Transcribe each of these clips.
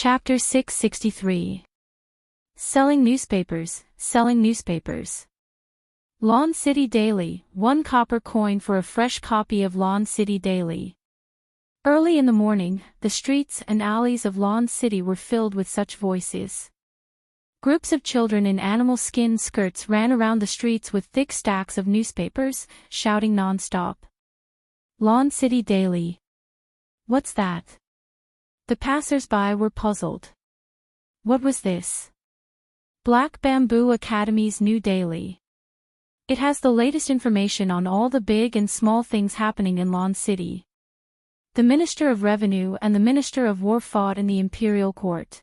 Chapter 663. Selling newspapers, selling newspapers. Lawn City Daily, 1 copper coin for a fresh copy of Lawn City Daily. Early in the morning, the streets and alleys of Lawn City were filled with such voices. Groups of children in animal skin skirts ran around the streets with thick stacks of newspapers, shouting non-stop. Lawn City Daily. What's that? The passers-by were puzzled. What was this? Black Bamboo Academy's new daily. It has the latest information on all the big and small things happening in Lawn City. The Minister of Revenue and the Minister of War fought in the Imperial Court.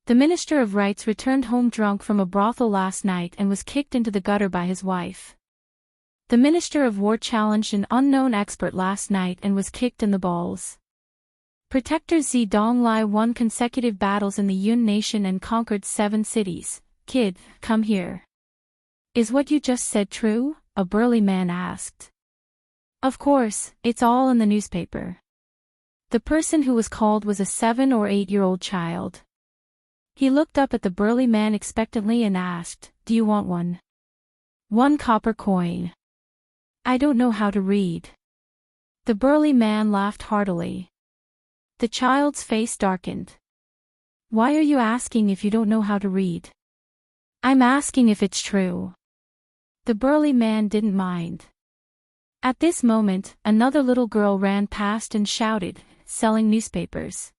The Minister of Rights returned home drunk from a brothel last night and was kicked into the gutter by his wife. The Minister of War challenged an unknown expert last night and was kicked in the balls. Protector Zedong Lai won consecutive battles in the Yun Nation and conquered 7 cities. Kid, come here. Is what you just said true? A burly man asked. Of course, it's all in the newspaper. The person who was called was a 7 or 8-year-old child. He looked up at the burly man expectantly and asked, "Do you want one?" 1 copper coin. I don't know how to read. The burly man laughed heartily. The child's face darkened. Why are you asking if you don't know how to read? I'm asking if it's true. The burly man didn't mind. At this moment, another little girl ran past and shouted, selling newspapers.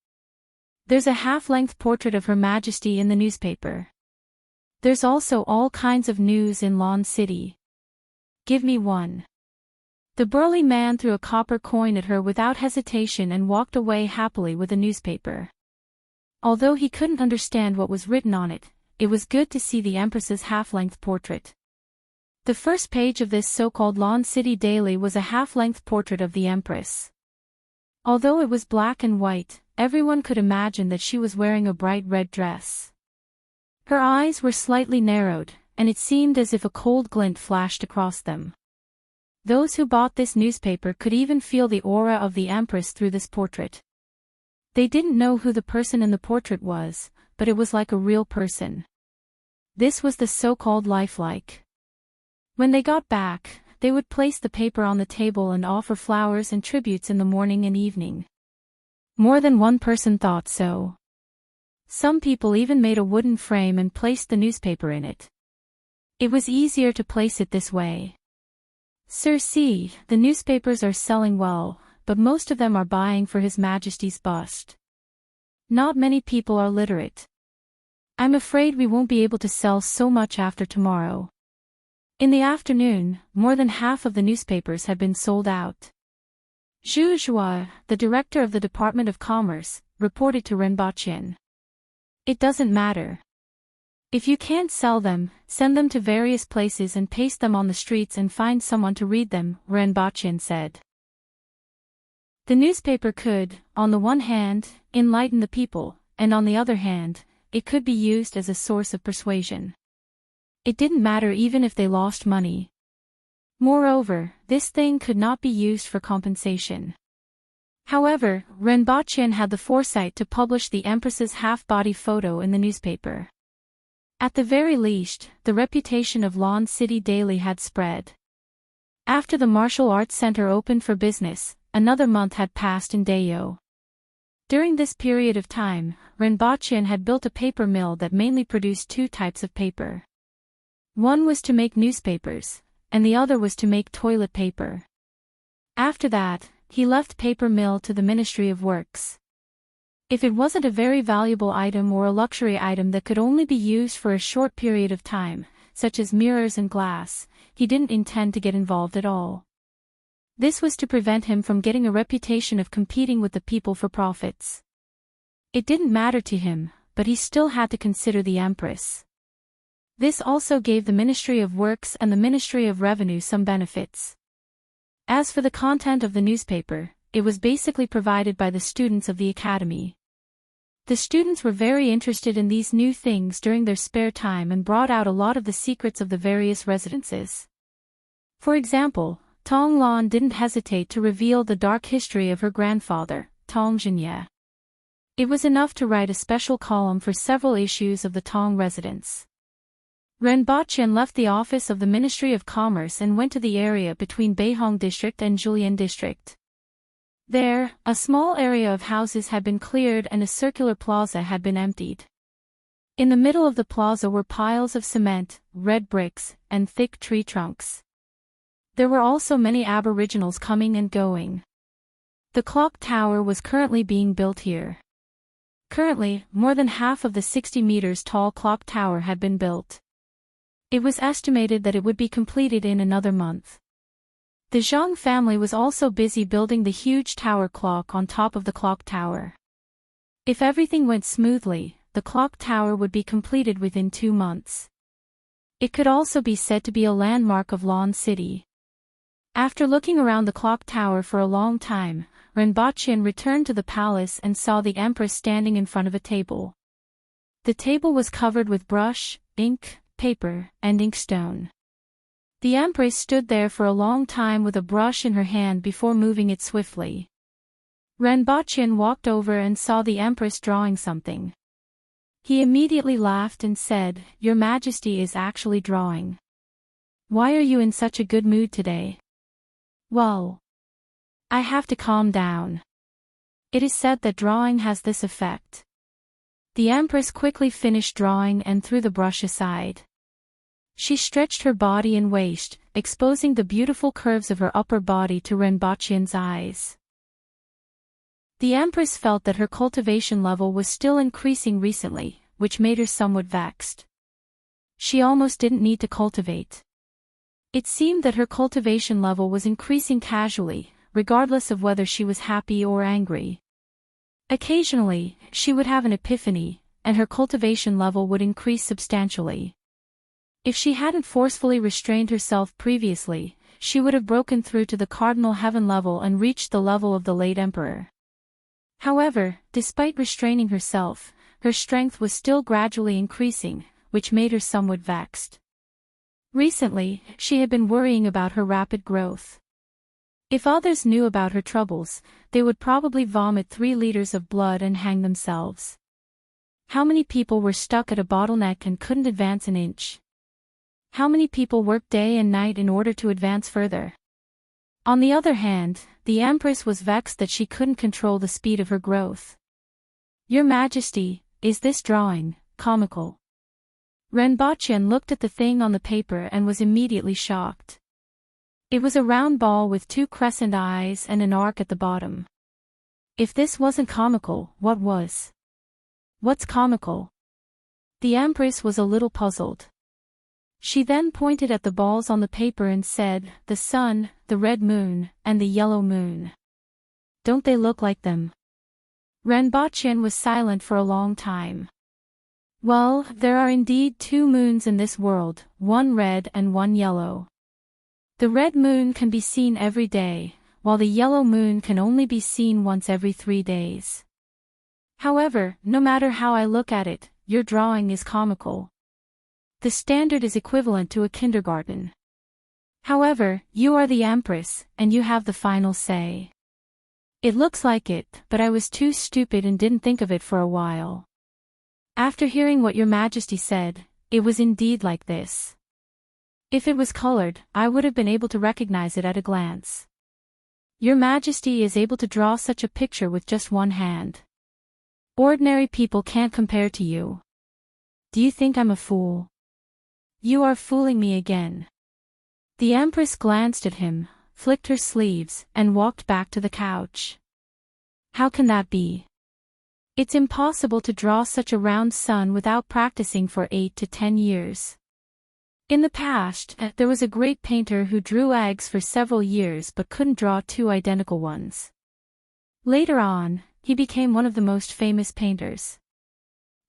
There's a half-length portrait of Her Majesty in the newspaper. There's also all kinds of news in Lawn City. Give me one. The burly man threw a copper coin at her without hesitation and walked away happily with a newspaper. Although he couldn't understand what was written on it, it was good to see the Empress's half-length portrait. The first page of this so-called Lawn City Daily was a half-length portrait of the Empress. Although it was black and white, everyone could imagine that she was wearing a bright red dress. Her eyes were slightly narrowed, and it seemed as if a cold glint flashed across them. Those who bought this newspaper could even feel the aura of the Empress through this portrait. They didn't know who the person in the portrait was, but it was like a real person. This was the so-called lifelike. When they got back, they would place the paper on the table and offer flowers and tributes in the morning and evening. More than one person thought so. Some people even made a wooden frame and placed the newspaper in it. It was easier to place it this way. Sir, see, the newspapers are selling well, but most of them are buying for His Majesty's bust. Not many people are literate. I'm afraid we won't be able to sell so much after tomorrow. In the afternoon, more than half of the newspapers had been sold out. Zhu Zhua, the director of the Department of Commerce, reported to Renbaqian. It doesn't matter. If you can't sell them, send them to various places and paste them on the streets and find someone to read them, Renbaqian said. The newspaper could, on the one hand, enlighten the people, and on the other hand, it could be used as a source of persuasion. It didn't matter even if they lost money. Moreover, this thing could not be used for compensation. However, Renbaqian had the foresight to publish the Empress's half-body photo in the newspaper. At the very least, the reputation of Lawn City Daily had spread. After the Martial Arts Center opened for business, another month had passed in Dayo. During this period of time, Renbaqian had built a paper mill that mainly produced 2 types of paper. One was to make newspapers, and the other was to make toilet paper. After that, he left paper mill to the Ministry of Works. If it wasn't a very valuable item or a luxury item that could only be used for a short period of time, such as mirrors and glass, he didn't intend to get involved at all. This was to prevent him from getting a reputation of competing with the people for profits. It didn't matter to him, but he still had to consider the Empress. This also gave the Ministry of Works and the Ministry of Revenue some benefits. As for the content of the newspaper, it was basically provided by the students of the academy. The students were very interested in these new things during their spare time and brought out a lot of the secrets of the various residences. For example, Tong Lan didn't hesitate to reveal the dark history of her grandfather, Tong Zhenya. It was enough to write a special column for several issues of the Tong Residence. Renbachyan left the office of the Ministry of Commerce and went to the area between Beihong District and Julian District. There, a small area of houses had been cleared and a circular plaza had been emptied. In the middle of the plaza were piles of cement, red bricks, and thick tree trunks. There were also many aboriginals coming and going. The clock tower was currently being built here. Currently, more than half of the 60 meters tall clock tower had been built. It was estimated that it would be completed in another month. The Zhang family was also busy building the huge tower clock on top of the clock tower. If everything went smoothly, the clock tower would be completed within 2 months. It could also be said to be a landmark of Lan City. After looking around the clock tower for a long time, Renbachyan returned to the palace and saw the Empress standing in front of a table. The table was covered with brush, ink, paper, and inkstone. The Empress stood there for a long time with a brush in her hand before moving it swiftly. Renbachyan walked over and saw the Empress drawing something. He immediately laughed and said, "Your Majesty is actually drawing. Why are you in such a good mood today?" "Well, I have to calm down. It is said that drawing has this effect." The Empress quickly finished drawing and threw the brush aside. She stretched her body and waist, exposing the beautiful curves of her upper body to Renbachyan's eyes. The Empress felt that her cultivation level was still increasing recently, which made her somewhat vexed. She almost didn't need to cultivate. It seemed that her cultivation level was increasing casually, regardless of whether she was happy or angry. Occasionally, she would have an epiphany, and her cultivation level would increase substantially. If she hadn't forcefully restrained herself previously, she would have broken through to the cardinal heaven level and reached the level of the late emperor. However, despite restraining herself, her strength was still gradually increasing, which made her somewhat vexed. Recently, she had been worrying about her rapid growth. If others knew about her troubles, they would probably vomit 3 liters of blood and hang themselves. How many people were stuck at a bottleneck and couldn't advance an inch? How many people worked day and night in order to advance further? On the other hand, the Empress was vexed that she couldn't control the speed of her growth. "Your Majesty, is this drawing comical?" Renbachyan looked at the thing on the paper and was immediately shocked. It was a round ball with 2 crescent eyes and an arc at the bottom. If this wasn't comical, what was? "What's comical?" The Empress was a little puzzled. She then pointed at the balls on the paper and said, "The sun, the red moon, and the yellow moon. Don't they look like them?" Renbachyan was silent for a long time. "Well, there are indeed 2 moons in this world, one red and one yellow. The red moon can be seen every day, while the yellow moon can only be seen once every 3 days. However, no matter how I look at it, your drawing is comical. The standard is equivalent to a kindergarten. However, you are the Empress, and you have the final say. It looks like it, but I was too stupid and didn't think of it for a while. After hearing what your Majesty said, it was indeed like this. If it was colored, I would have been able to recognize it at a glance. Your Majesty is able to draw such a picture with just one hand. Ordinary people can't compare to you. Do you think I'm a fool? You are fooling me again." The Empress glanced at him, flicked her sleeves, and walked back to the couch. "How can that be? It's impossible to draw such a round sun without practicing for 8 to 10 years. In the past, there was a great painter who drew eggs for several years but couldn't draw 2 identical ones. Later on, he became one of the most famous painters.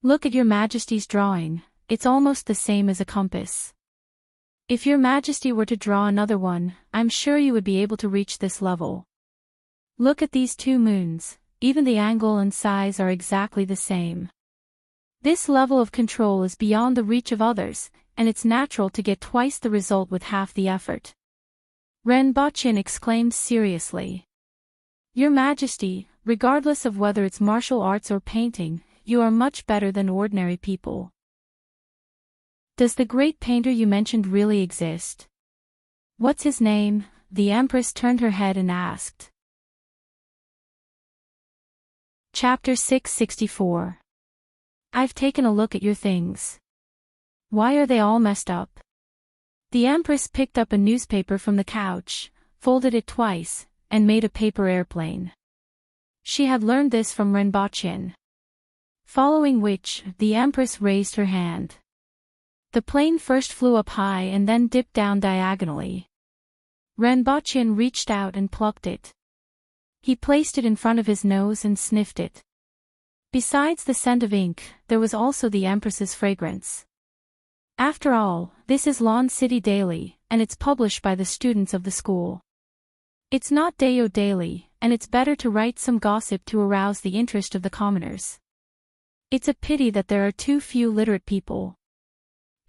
Look at your Majesty's drawing, it's almost the same as a compass. If your Majesty were to draw another one, I'm sure you would be able to reach this level. Look at these 2 moons, even the angle and size are exactly the same. This level of control is beyond the reach of others, and it's natural to get twice the result with half the effort." Renbachyan exclaimed seriously. "Your Majesty, Regardless of whether it's martial arts or painting, you are much better than ordinary people. Does the great painter you mentioned really exist? What's his name? The Empress turned her head and asked. Chapter 664. I've taken a look at your things. Why are they all messed up? The Empress picked up a newspaper from the couch, folded it twice, and made a paper airplane. She had learned this from Renbochin. Following which, the Empress raised her hand. The plane first flew up high and then dipped down diagonally. Renbochin reached out and plucked it. He placed it in front of his nose and sniffed it. Besides the scent of ink, there was also the Empress's fragrance. After all, this is Lawn City Daily, and it's published by the students of the school. It's not Dayo Daily, and it's better to write some gossip to arouse the interest of the commoners. It's a pity that there are too few literate people.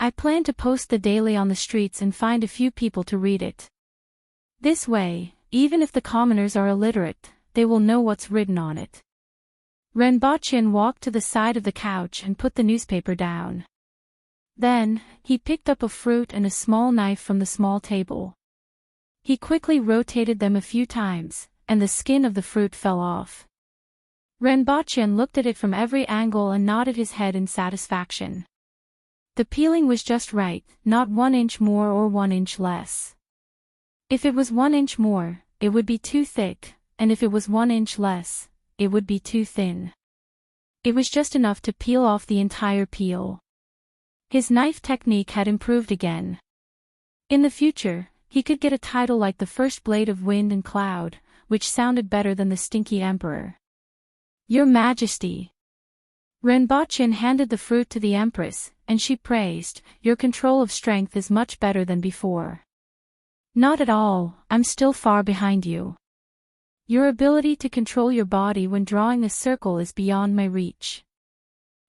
I plan to post the daily on the streets and find a few people to read it. This way, even if the commoners are illiterate, they will know what's written on it. Renbochin walked to the side of the couch and put the newspaper down. Then, he picked up a fruit and a small knife from the small table. He quickly rotated them a few times, and the skin of the fruit fell off. Renbochin looked at it from every angle and nodded his head in satisfaction. The peeling was just right, not 1 inch more or 1 inch less. If it was 1 inch more, it would be too thick, and if it was 1 inch less, it would be too thin. It was just enough to peel off the entire peel. His knife technique had improved again. In the future, he could get a title like the First Blade of Wind and Cloud, which sounded better than the Stinky Emperor. Your Majesty. Renbochin handed the fruit to the Empress, and she praised, your control of strength is much better than before. Not at all, I'm still far behind you. Your ability to control your body when drawing a circle is beyond my reach.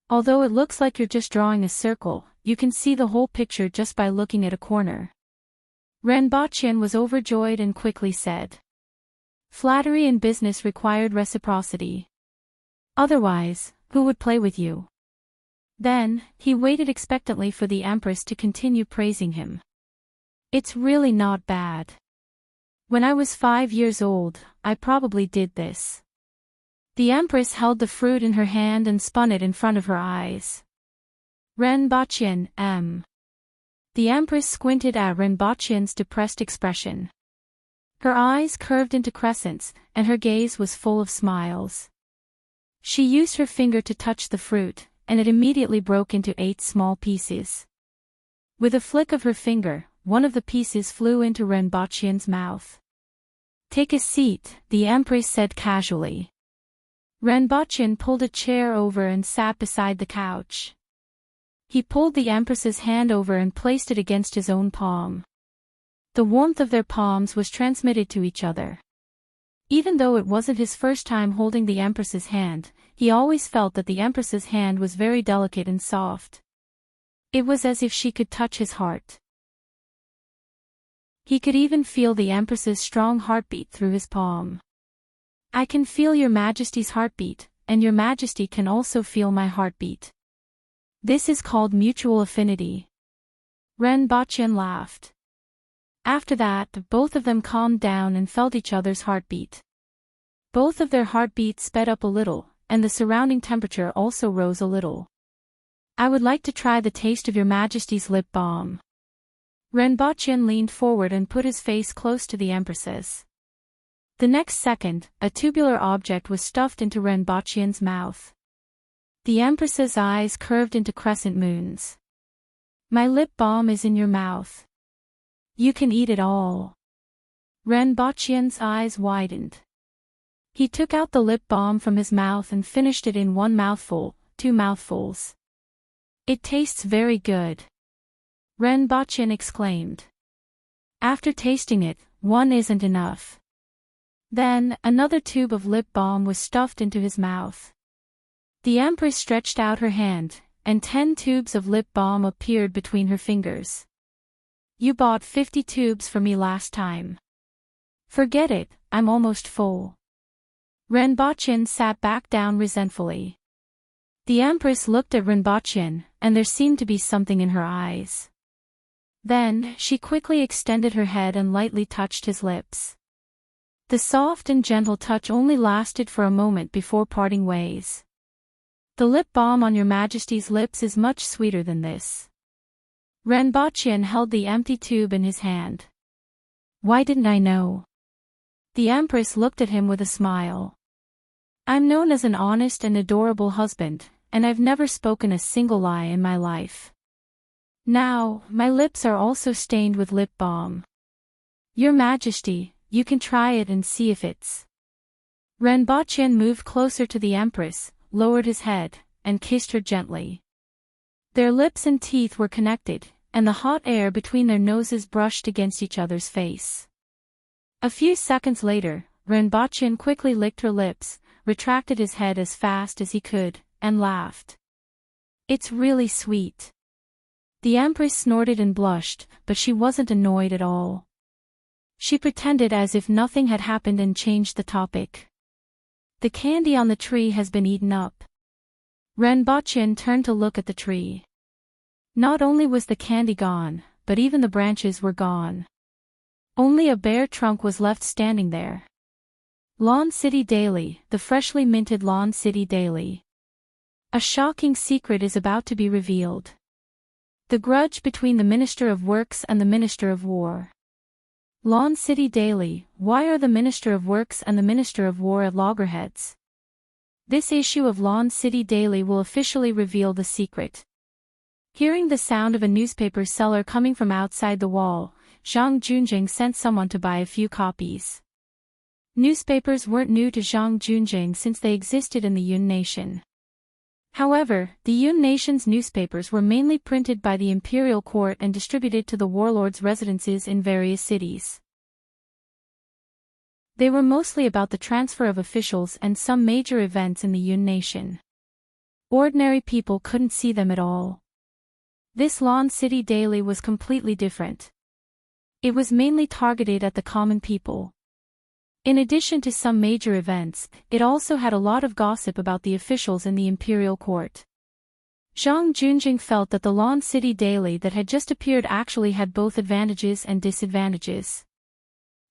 Although it looks like you're just drawing a circle, you can see the whole picture just by looking at a corner. Renbochin was overjoyed and quickly said. Flattery in business required reciprocity. Otherwise, who would play with you? Then, he waited expectantly for the Empress to continue praising him. It's really not bad. When I was 5 years old, I probably did this. The Empress held the fruit in her hand and spun it in front of her eyes. Renbochin, The Empress squinted at Renbochin's depressed expression. Her eyes curved into crescents, and her gaze was full of smiles. She used her finger to touch the fruit, and it immediately broke into 8 small pieces. With a flick of her finger, one of the pieces flew into Renbochin's mouth. Take a seat, the Empress said casually. Renbochin pulled a chair over and sat beside the couch. He pulled the Empress's hand over and placed it against his own palm. The warmth of their palms was transmitted to each other. Even though it wasn't his first time holding the Empress's hand, he always felt that the Empress's hand was very delicate and soft. It was as if she could touch his heart. He could even feel the Empress's strong heartbeat through his palm. I can feel your Majesty's heartbeat, and your Majesty can also feel my heartbeat. This is called mutual affinity. Renbochin laughed. After that, both of them calmed down and felt each other's heartbeat. Both of their heartbeats sped up a little, and the surrounding temperature also rose a little. I would like to try the taste of your Majesty's lip balm. Renbochin leaned forward and put his face close to the Empress's. The next second, a tubular object was stuffed into Renbochin's mouth. The Empress's eyes curved into crescent moons. My lip balm is in your mouth. You can eat it all. Renbochin's eyes widened. He took out the lip balm from his mouth and finished it in 1 mouthful, 2 mouthfuls. It tastes very good. Renbochin exclaimed. After tasting it, 1 isn't enough. Then, another tube of lip balm was stuffed into his mouth. The Empress stretched out her hand, and 10 tubes of lip balm appeared between her fingers. You bought 50 tubes for me last time. Forget it, I'm almost full. Renbochin sat back down resentfully. The Empress looked at Renbochin, and there seemed to be something in her eyes. Then, she quickly extended her head and lightly touched his lips. The soft and gentle touch only lasted for a moment before parting ways. The lip balm on your Majesty's lips is much sweeter than this. Renbochin held the empty tube in his hand. Why didn't I know? The Empress looked at him with a smile. I'm known as an honest and adorable husband, and I've never spoken a single lie in my life. Now, my lips are also stained with lip balm. Your Majesty, you can try it and see if it's. Renbochin moved closer to the Empress, lowered his head, and kissed her gently. Their lips and teeth were connected, and the hot air between their noses brushed against each other's face. A few seconds later, Renbochin quickly licked her lips, retracted his head as fast as he could, and laughed. It's really sweet. The Empress snorted and blushed, but she wasn't annoyed at all. She pretended as if nothing had happened and changed the topic. The candy on the tree has been eaten up. Renbochin turned to look at the tree. Not only was the candy gone, but even the branches were gone. Only a bare trunk was left standing there. Lawn City Daily, the freshly minted Lawn City Daily. A shocking secret is about to be revealed. The grudge between the Minister of Works and the Minister of War. Lawn City Daily, why are the Minister of Works and the Minister of War at loggerheads? This issue of Lawn City Daily will officially reveal the secret. Hearing the sound of a newspaper seller coming from outside the wall, Zhang Junjing sent someone to buy a few copies. Newspapers weren't new to Zhang Junjing since they existed in the Yun Nation. However, the Yun Nation's newspapers were mainly printed by the imperial court and distributed to the warlords' residences in various cities. They were mostly about the transfer of officials and some major events in the Yun Nation. Ordinary people couldn't see them at all. This Lawn City Daily was completely different. It was mainly targeted at the common people. In addition to some major events, it also had a lot of gossip about the officials in the imperial court. Zhang Junjing felt that the Lawn City Daily that had just appeared actually had both advantages and disadvantages.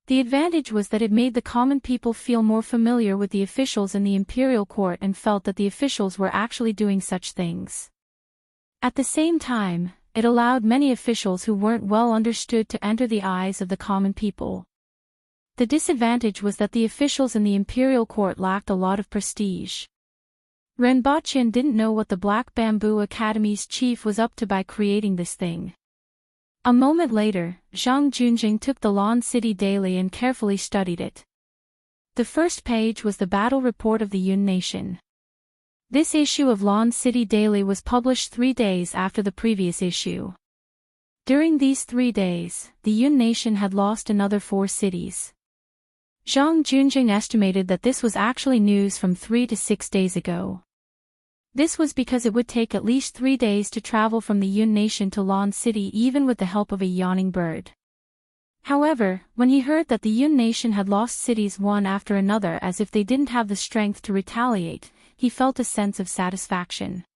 The advantage was that it made the common people feel more familiar with the officials in the imperial court and felt that the officials were actually doing such things. At the same time, it allowed many officials who weren't well understood to enter the eyes of the common people. The disadvantage was that the officials in the imperial court lacked a lot of prestige. Renbochin didn't know what the Black Bamboo Academy's chief was up to by creating this thing. A moment later, Zhang Junjing took the Lawn City Daily and carefully studied it. The first page was the battle report of the Yun Nation. This issue of Lawn City Daily was published 3 days after the previous issue. During these 3 days, the Yun Nation had lost another 4 cities. Zhang Junjing estimated that this was actually news from 3 to 6 days ago. This was because it would take at least 3 days to travel from the Yun Nation to Lawn City even with the help of a yawning bird. However, when he heard that the Yun Nation had lost cities one after another as if they didn't have the strength to retaliate, he felt a sense of satisfaction.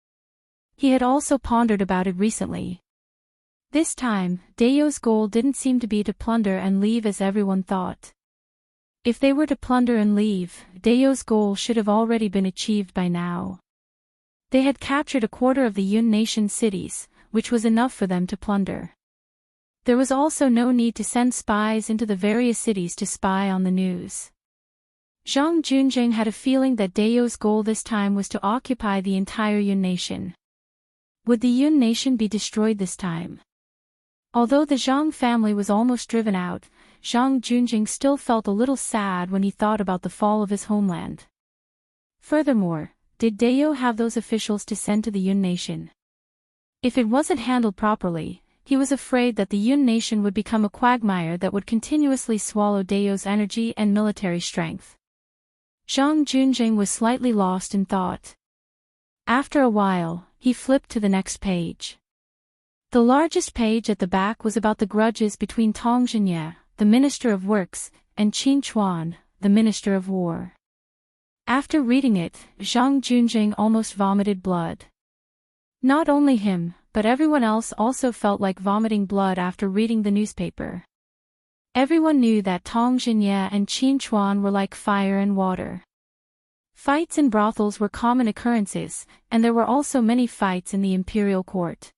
He had also pondered about it recently. This time, Dayo's goal didn't seem to be to plunder and leave as everyone thought. If they were to plunder and leave, Dayo's goal should have already been achieved by now. They had captured a quarter of the Yun Nation cities, which was enough for them to plunder. There was also no need to send spies into the various cities to spy on the news. Zhang Junjing had a feeling that Dayo's goal this time was to occupy the entire Yun Nation. Would the Yun Nation be destroyed this time? Although the Zhang family was almost driven out, Zhang Junjing still felt a little sad when he thought about the fall of his homeland. Furthermore, did Dayo have those officials to send to the Yun Nation? If it wasn't handled properly, he was afraid that the Yun Nation would become a quagmire that would continuously swallow Dayo's energy and military strength. Zhang Junjing was slightly lost in thought. After a while, he flipped to the next page. The largest page at the back was about the grudges between Tong Zhenye, the Minister of Works, and Qin Chuan, the Minister of War. After reading it, Zhang Junjing almost vomited blood. Not only him, but everyone else also felt like vomiting blood after reading the newspaper. Everyone knew that Tong Xinye and Qin Chuan were like fire and water. Fights in brothels were common occurrences, and there were also many fights in the imperial court.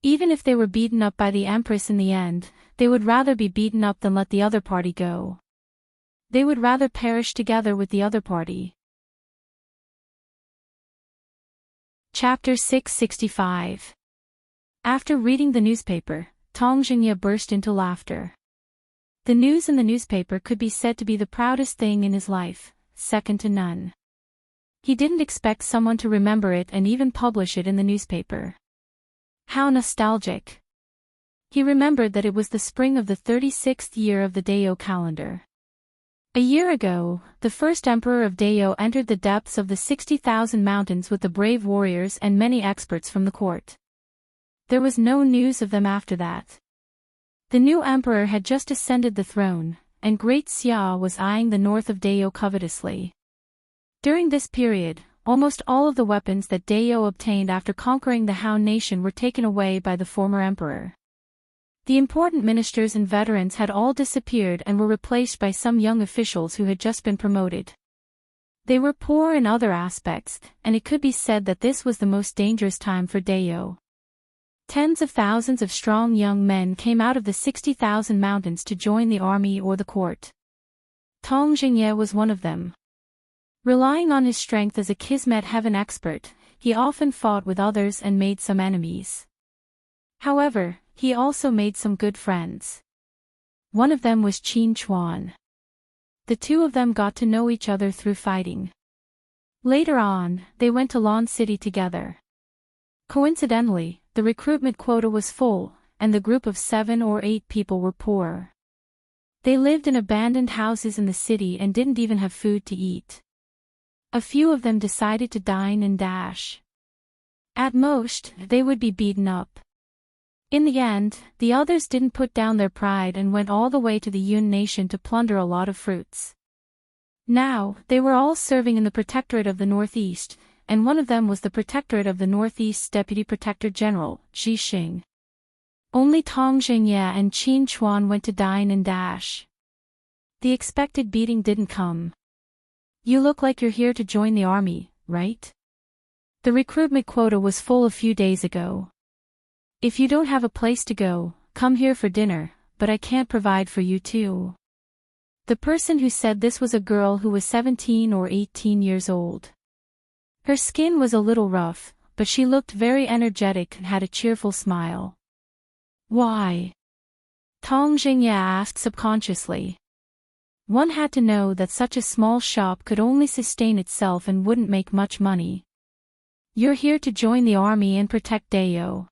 Even if they were beaten up by the Empress in the end, they would rather be beaten up than let the other party go. They would rather perish together with the other party. Chapter 665. After reading the newspaper, Tong Xinye burst into laughter. The news in the newspaper could be said to be the proudest thing in his life, second to none. He didn't expect someone to remember it and even publish it in the newspaper. How nostalgic. He remembered that it was the spring of the 36th year of the Dao calendar. A year ago, the first emperor of Dao entered the depths of the 60,000 mountains with the brave warriors and many experts from the court. There was no news of them after that. The new emperor had just ascended the throne, and Great Xia was eyeing the north of Dao covetously. During this period, almost all of the weapons that Dao obtained after conquering the Han nation were taken away by the former emperor. The important ministers and veterans had all disappeared and were replaced by some young officials who had just been promoted. They were poor in other aspects, and it could be said that this was the most dangerous time for Dao. Tens of thousands of strong young men came out of the 60,000 mountains to join the army or the court. Tong Xinye was one of them. Relying on his strength as a Kismet heaven expert, he often fought with others and made some enemies. However, he also made some good friends. One of them was Qin Chuan. The two of them got to know each other through fighting. Later on, they went to Lan City together. Coincidentally, the recruitment quota was full, and the group of 7 or 8 people were poor. They lived in abandoned houses in the city and didn't even have food to eat. A few of them decided to dine and dash. At most, they would be beaten up. In the end, the others didn't put down their pride and went all the way to the Yun nation to plunder a lot of fruits. Now, they were all serving in the Protectorate of the Northeast, and one of them was the Protectorate of the Northeast's Deputy Protector General, Xi Xing. Only Tong Xinye and Qin Chuan went to dine and dash. The expected beating didn't come. You look like you're here to join the army, right? The recruitment quota was full a few days ago. If you don't have a place to go, come here for dinner, but I can't provide for you too. The person who said this was a girl who was 17 or 18 years old. Her skin was a little rough, but she looked very energetic and had a cheerful smile. Why? Tong Xinye asked subconsciously. One had to know that such a small shop could only sustain itself and wouldn't make much money. You're here to join the army and protect Dao.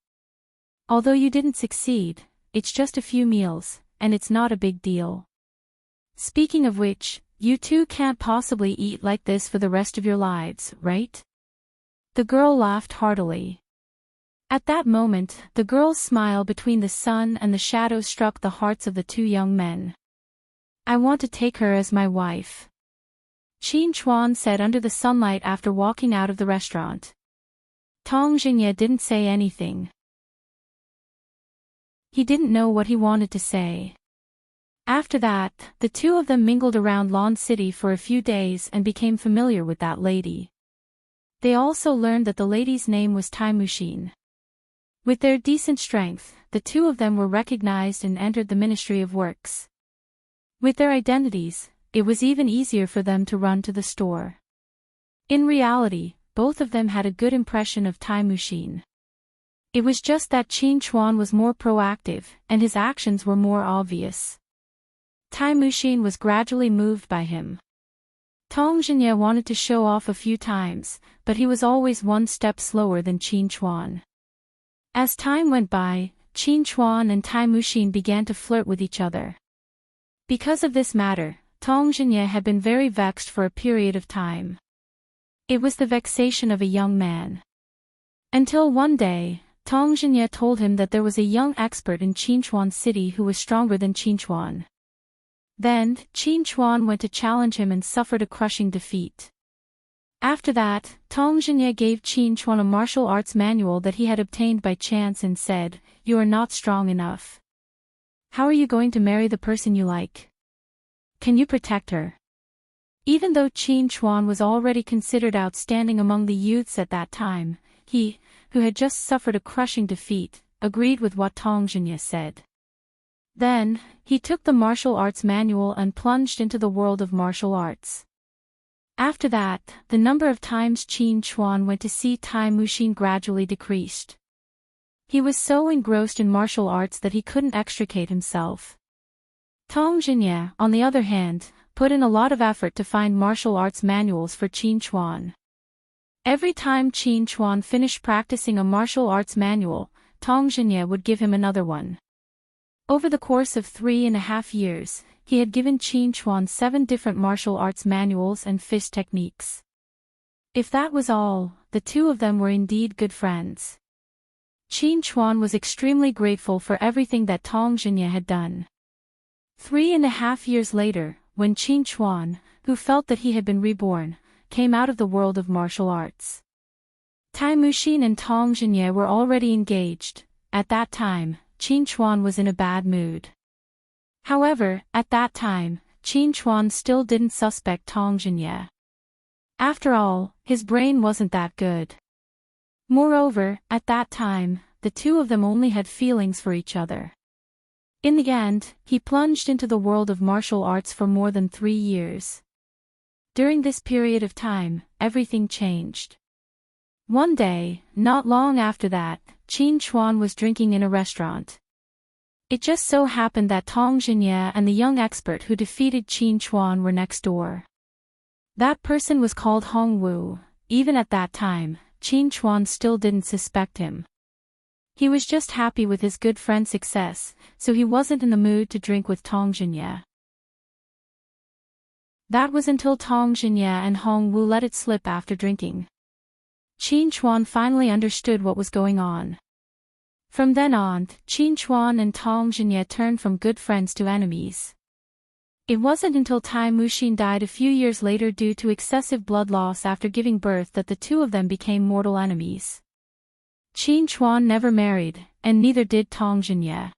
Although you didn't succeed, it's just a few meals, and it's not a big deal. Speaking of which, you two can't possibly eat like this for the rest of your lives, right? The girl laughed heartily. At that moment, the girl's smile between the sun and the shadow struck the hearts of the two young men. I want to take her as my wife, Qin Chuan said under the sunlight after walking out of the restaurant. Tong Xinye didn't say anything. He didn't know what he wanted to say. After that, the two of them mingled around Lan City for a few days and became familiar with that lady. They also learned that the lady's name was Tai Muxin. With their decent strength, the two of them were recognized and entered the Ministry of Works. With their identities, it was even easier for them to run to the store. In reality, both of them had a good impression of Tai Muxin. It was just that Qin Chuan was more proactive, and his actions were more obvious. Tai Muxin was gradually moved by him. Tong Xinye wanted to show off a few times, but he was always one step slower than Qin Chuan. As time went by, Qin Chuan and Tai Muxin began to flirt with each other. Because of this matter, Tong Xinye had been very vexed for a period of time. It was the vexation of a young man. Until one day, Tong Xinye told him that there was a young expert in Qin Chuan city who was stronger than Qin Chuan. Then, Qin Chuan went to challenge him and suffered a crushing defeat. After that, Tong Jinye gave Qin Chuan a martial arts manual that he had obtained by chance and said, "You are not strong enough. How are you going to marry the person you like? Can you protect her?" Even though Qin Chuan was already considered outstanding among the youths at that time, he, who had just suffered a crushing defeat, agreed with what Tong Jinye said. Then, he took the martial arts manual and plunged into the world of martial arts. After that, the number of times Qin Chuan went to see Tai Muxin gradually decreased. He was so engrossed in martial arts that he couldn't extricate himself. Tong Jinye, on the other hand, put in a lot of effort to find martial arts manuals for Qin Chuan. Every time Qin Chuan finished practicing a martial arts manual, Tong Jinye would give him another one. Over the course of 3.5 years, he had given Qin Chuan 7 different martial arts manuals and fist techniques. If that was all, the two of them were indeed good friends. Qin Chuan was extremely grateful for everything that Tong Jinye had done. 3.5 years later, when Qin Chuan, who felt that he had been reborn, came out of the world of martial arts. Tai Muxin and Tong Jinye were already engaged. At that time, Qin Chuan was in a bad mood. However, at that time, Qin Chuan still didn't suspect Tong Jinye. After all, his brain wasn't that good. Moreover, at that time, the two of them only had feelings for each other. In the end, he plunged into the world of martial arts for more than 3 years. During this period of time, everything changed. One day, not long after that, Qin Chuan was drinking in a restaurant. It just so happened that Tong Jinye and the young expert who defeated Qin Chuan were next door. That person was called Hong Wu. Even at that time, Qin Chuan still didn't suspect him. He was just happy with his good friend's success, so he wasn't in the mood to drink with Tong Jinye. That was until Tong Jinye and Hong Wu let it slip after drinking. Qin Chuan finally understood what was going on. From then on, Qin Chuan and Tong Jinye turned from good friends to enemies. It wasn't until Tai Muxin died a few years later due to excessive blood loss after giving birth that the two of them became mortal enemies. Qin Chuan never married, and neither did Tong Jinye.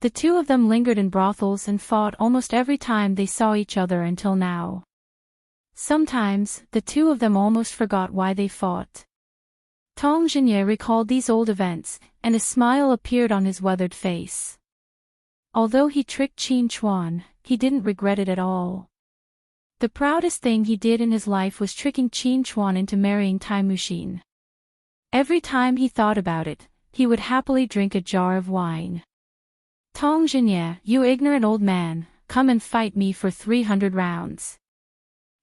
The two of them lingered in brothels and fought almost every time they saw each other until now. Sometimes, the two of them almost forgot why they fought. Tong Jinye recalled these old events, and a smile appeared on his weathered face. Although he tricked Qin Chuan, he didn't regret it at all. The proudest thing he did in his life was tricking Qin Chuan into marrying Tai Muxin. Every time he thought about it, he would happily drink a jar of wine. "Tong Jinye, you ignorant old man, come and fight me for 300 rounds.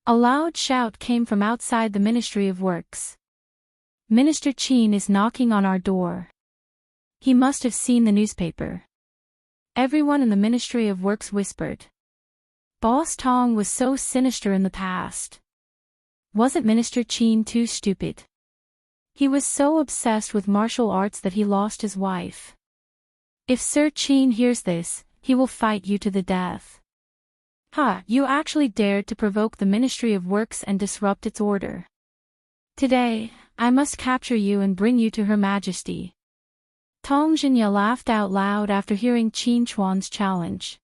A loud shout came from outside the Ministry of Works. "Minister Qin is knocking on our door. He must have seen the newspaper." Everyone in the Ministry of Works whispered. Boss Tong was so sinister in the past. Wasn't Minister Qin too stupid? He was so obsessed with martial arts that he lost his wife. If Sir Qin hears this, he will fight you to the death. "Ha, you actually dared to provoke the Ministry of Works and disrupt its order. Today, I must capture you and bring you to Her Majesty." Tong Jinye laughed out loud after hearing Qin Chuan's challenge.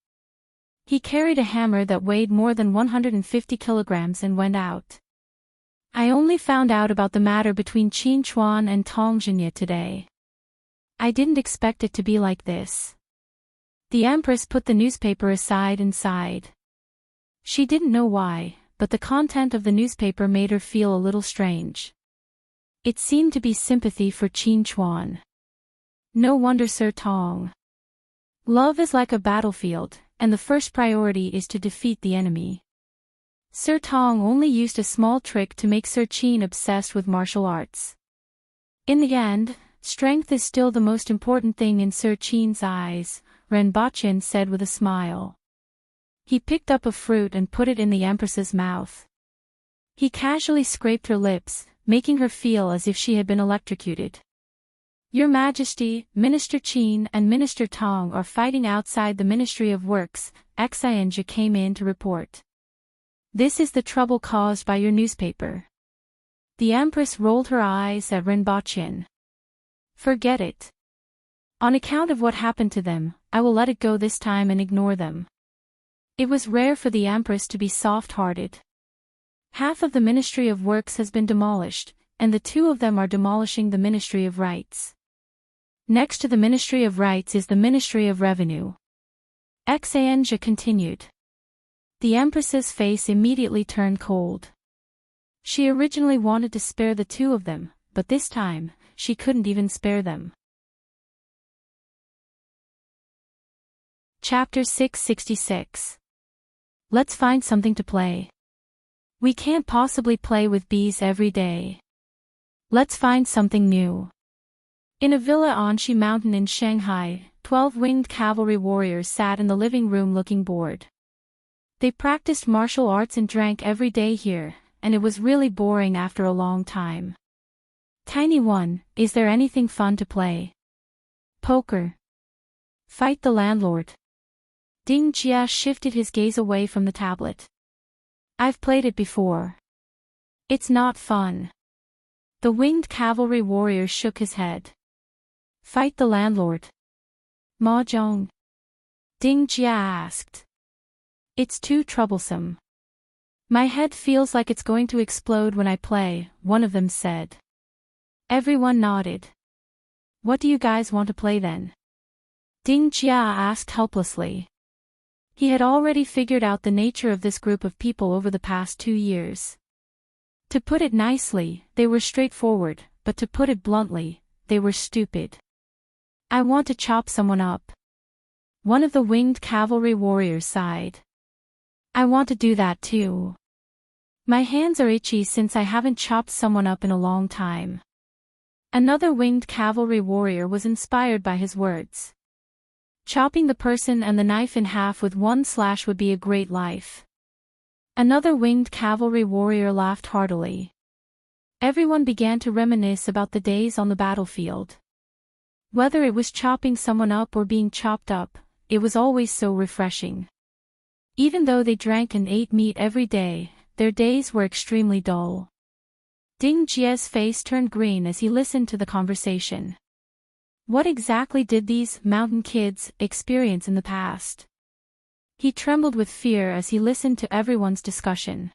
He carried a hammer that weighed more than 150 kilograms and went out. "I only found out about the matter between Qin Chuan and Tong Jinye today. I didn't expect it to be like this." The Empress put the newspaper aside and sighed. She didn't know why, but the content of the newspaper made her feel a little strange. It seemed to be sympathy for Qin Chuan. No wonder Sir Tong. Love is like a battlefield, and the first priority is to defeat the enemy. Sir Tong only used a small trick to make Sir Qin obsessed with martial arts. In the end, strength is still the most important thing in Sir Qin's eyes, Ren Bachin said with a smile. He picked up a fruit and put it in the Empress's mouth. He casually scraped her lips, making her feel as if she had been electrocuted. Your Majesty, Minister Qin and Minister Tong are fighting outside the Ministry of Works, Xianjia came in to report. This is the trouble caused by your newspaper. The Empress rolled her eyes at Rinpochen. Forget it. On account of what happened to them, I will let it go this time and ignore them. It was rare for the Empress to be soft-hearted. Half of the Ministry of Works has been demolished, and the two of them are demolishing the Ministry of Rights. Next to the Ministry of Rights is the Ministry of Revenue. Xianjia continued. The Empress's face immediately turned cold. She originally wanted to spare the two of them, but this time, she couldn't even spare them. Chapter 666. Let's find something to play. We can't possibly play with bees every day. Let's find something new. In a villa on Shi Mountain in Shanghai, 12 winged cavalry warriors sat in the living room looking bored. They practiced martial arts and drank every day here, and it was really boring after a long time. Tiny one, is there anything fun to play? Poker. Fight the landlord. Ding Jia shifted his gaze away from the tablet. I've played it before. It's not fun. The winged cavalry warrior shook his head. Fight the landlord. Mahjong. Ding Jia asked. It's too troublesome. My head feels like it's going to explode when I play, one of them said. Everyone nodded. What do you guys want to play then? Ding Jia asked helplessly. He had already figured out the nature of this group of people over the past 2 years. To put it nicely, they were straightforward, but to put it bluntly, they were stupid. I want to chop someone up. One of the winged cavalry warriors sighed. I want to do that too. My hands are itchy since I haven't chopped someone up in a long time. Another winged cavalry warrior was inspired by his words. Chopping the person and the knife in half with one slash would be a great life. Another winged cavalry warrior laughed heartily. Everyone began to reminisce about the days on the battlefield. Whether it was chopping someone up or being chopped up, it was always so refreshing. Even though they drank and ate meat every day, their days were extremely dull. Ding Jia's face turned green as he listened to the conversation. What exactly did these mountain kids experience in the past? He trembled with fear as he listened to everyone's discussion.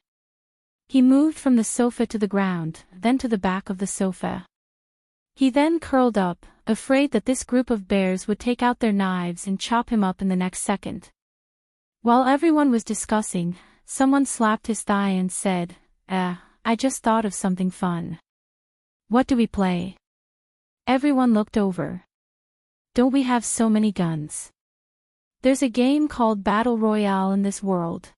He moved from the sofa to the ground, then to the back of the sofa. He then curled up, afraid that this group of bears would take out their knives and chop him up in the next second. While everyone was discussing, someone slapped his thigh and said, I just thought of something fun. What do we play? Everyone looked over. Don't we have so many guns? There's a game called Battle Royale in this world.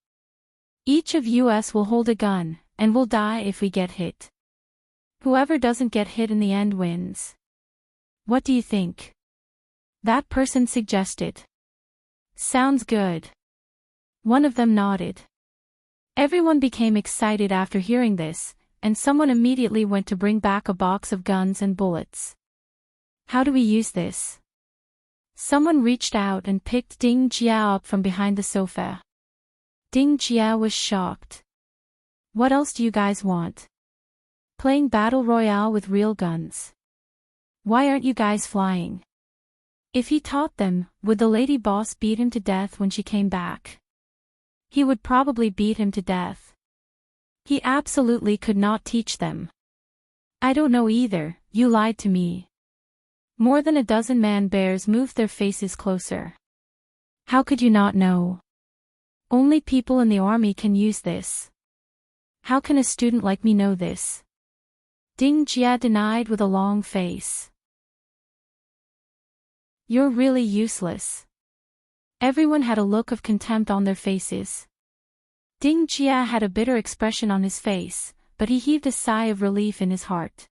Each of us will hold a gun, and we'll die if we get hit. Whoever doesn't get hit in the end wins. What do you think? That person suggested. Sounds good. One of them nodded. Everyone became excited after hearing this, and someone immediately went to bring back a box of guns and bullets. How do we use this? Someone reached out and picked Ding Jia up from behind the sofa. Ding Jia was shocked. What else do you guys want? Playing Battle Royale with real guns. Why aren't you guys flying? If he taught them, would the lady boss beat him to death when she came back? He would probably beat him to death. He absolutely could not teach them. I don't know either, you lied to me. More than a dozen man-bears moved their faces closer. How could you not know? Only people in the army can use this. How can a student like me know this? Ding Jia denied with a long face. You're really useless. Everyone had a look of contempt on their faces. Ding Jia had a bitter expression on his face, but he heaved a sigh of relief in his heart.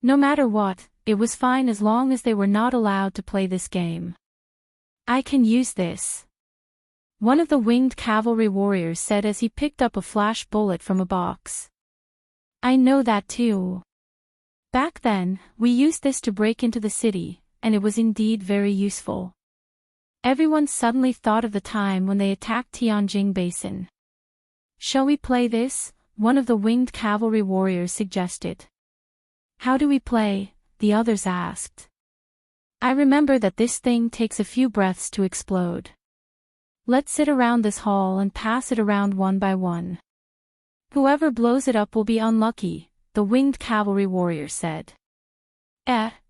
No matter what, it was fine as long as they were not allowed to play this game. I can use this. One of the winged cavalry warriors said as he picked up a flash bullet from a box. I know that too. Back then, we used this to break into the city, and it was indeed very useful. Everyone suddenly thought of the time when they attacked Tianjing Basin. Shall we play this? One of the winged cavalry warriors suggested. How do we play? The others asked. I remember that this thing takes a few breaths to explode. Let's sit around this hall and pass it around one by one. Whoever blows it up will be unlucky, the winged cavalry warrior said.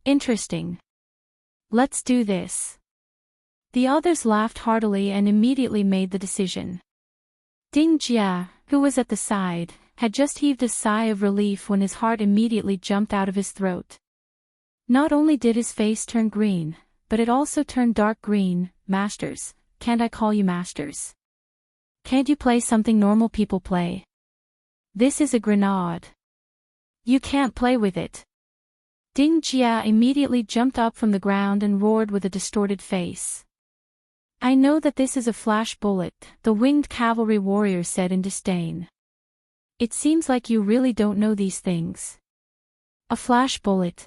Interesting. Let's do this. The others laughed heartily and immediately made the decision. Ding Jia, who was at the side, had just heaved a sigh of relief when his heart immediately jumped out of his throat. Not only did his face turn green, but it also turned dark green. Masters, can't I call you masters? Can't you play something normal people play? This is a grenade. You can't play with it. Ding Jia immediately jumped up from the ground and roared with a distorted face. I know that this is a flash bullet, the winged cavalry warrior said in disdain. It seems like you really don't know these things. A flash bullet.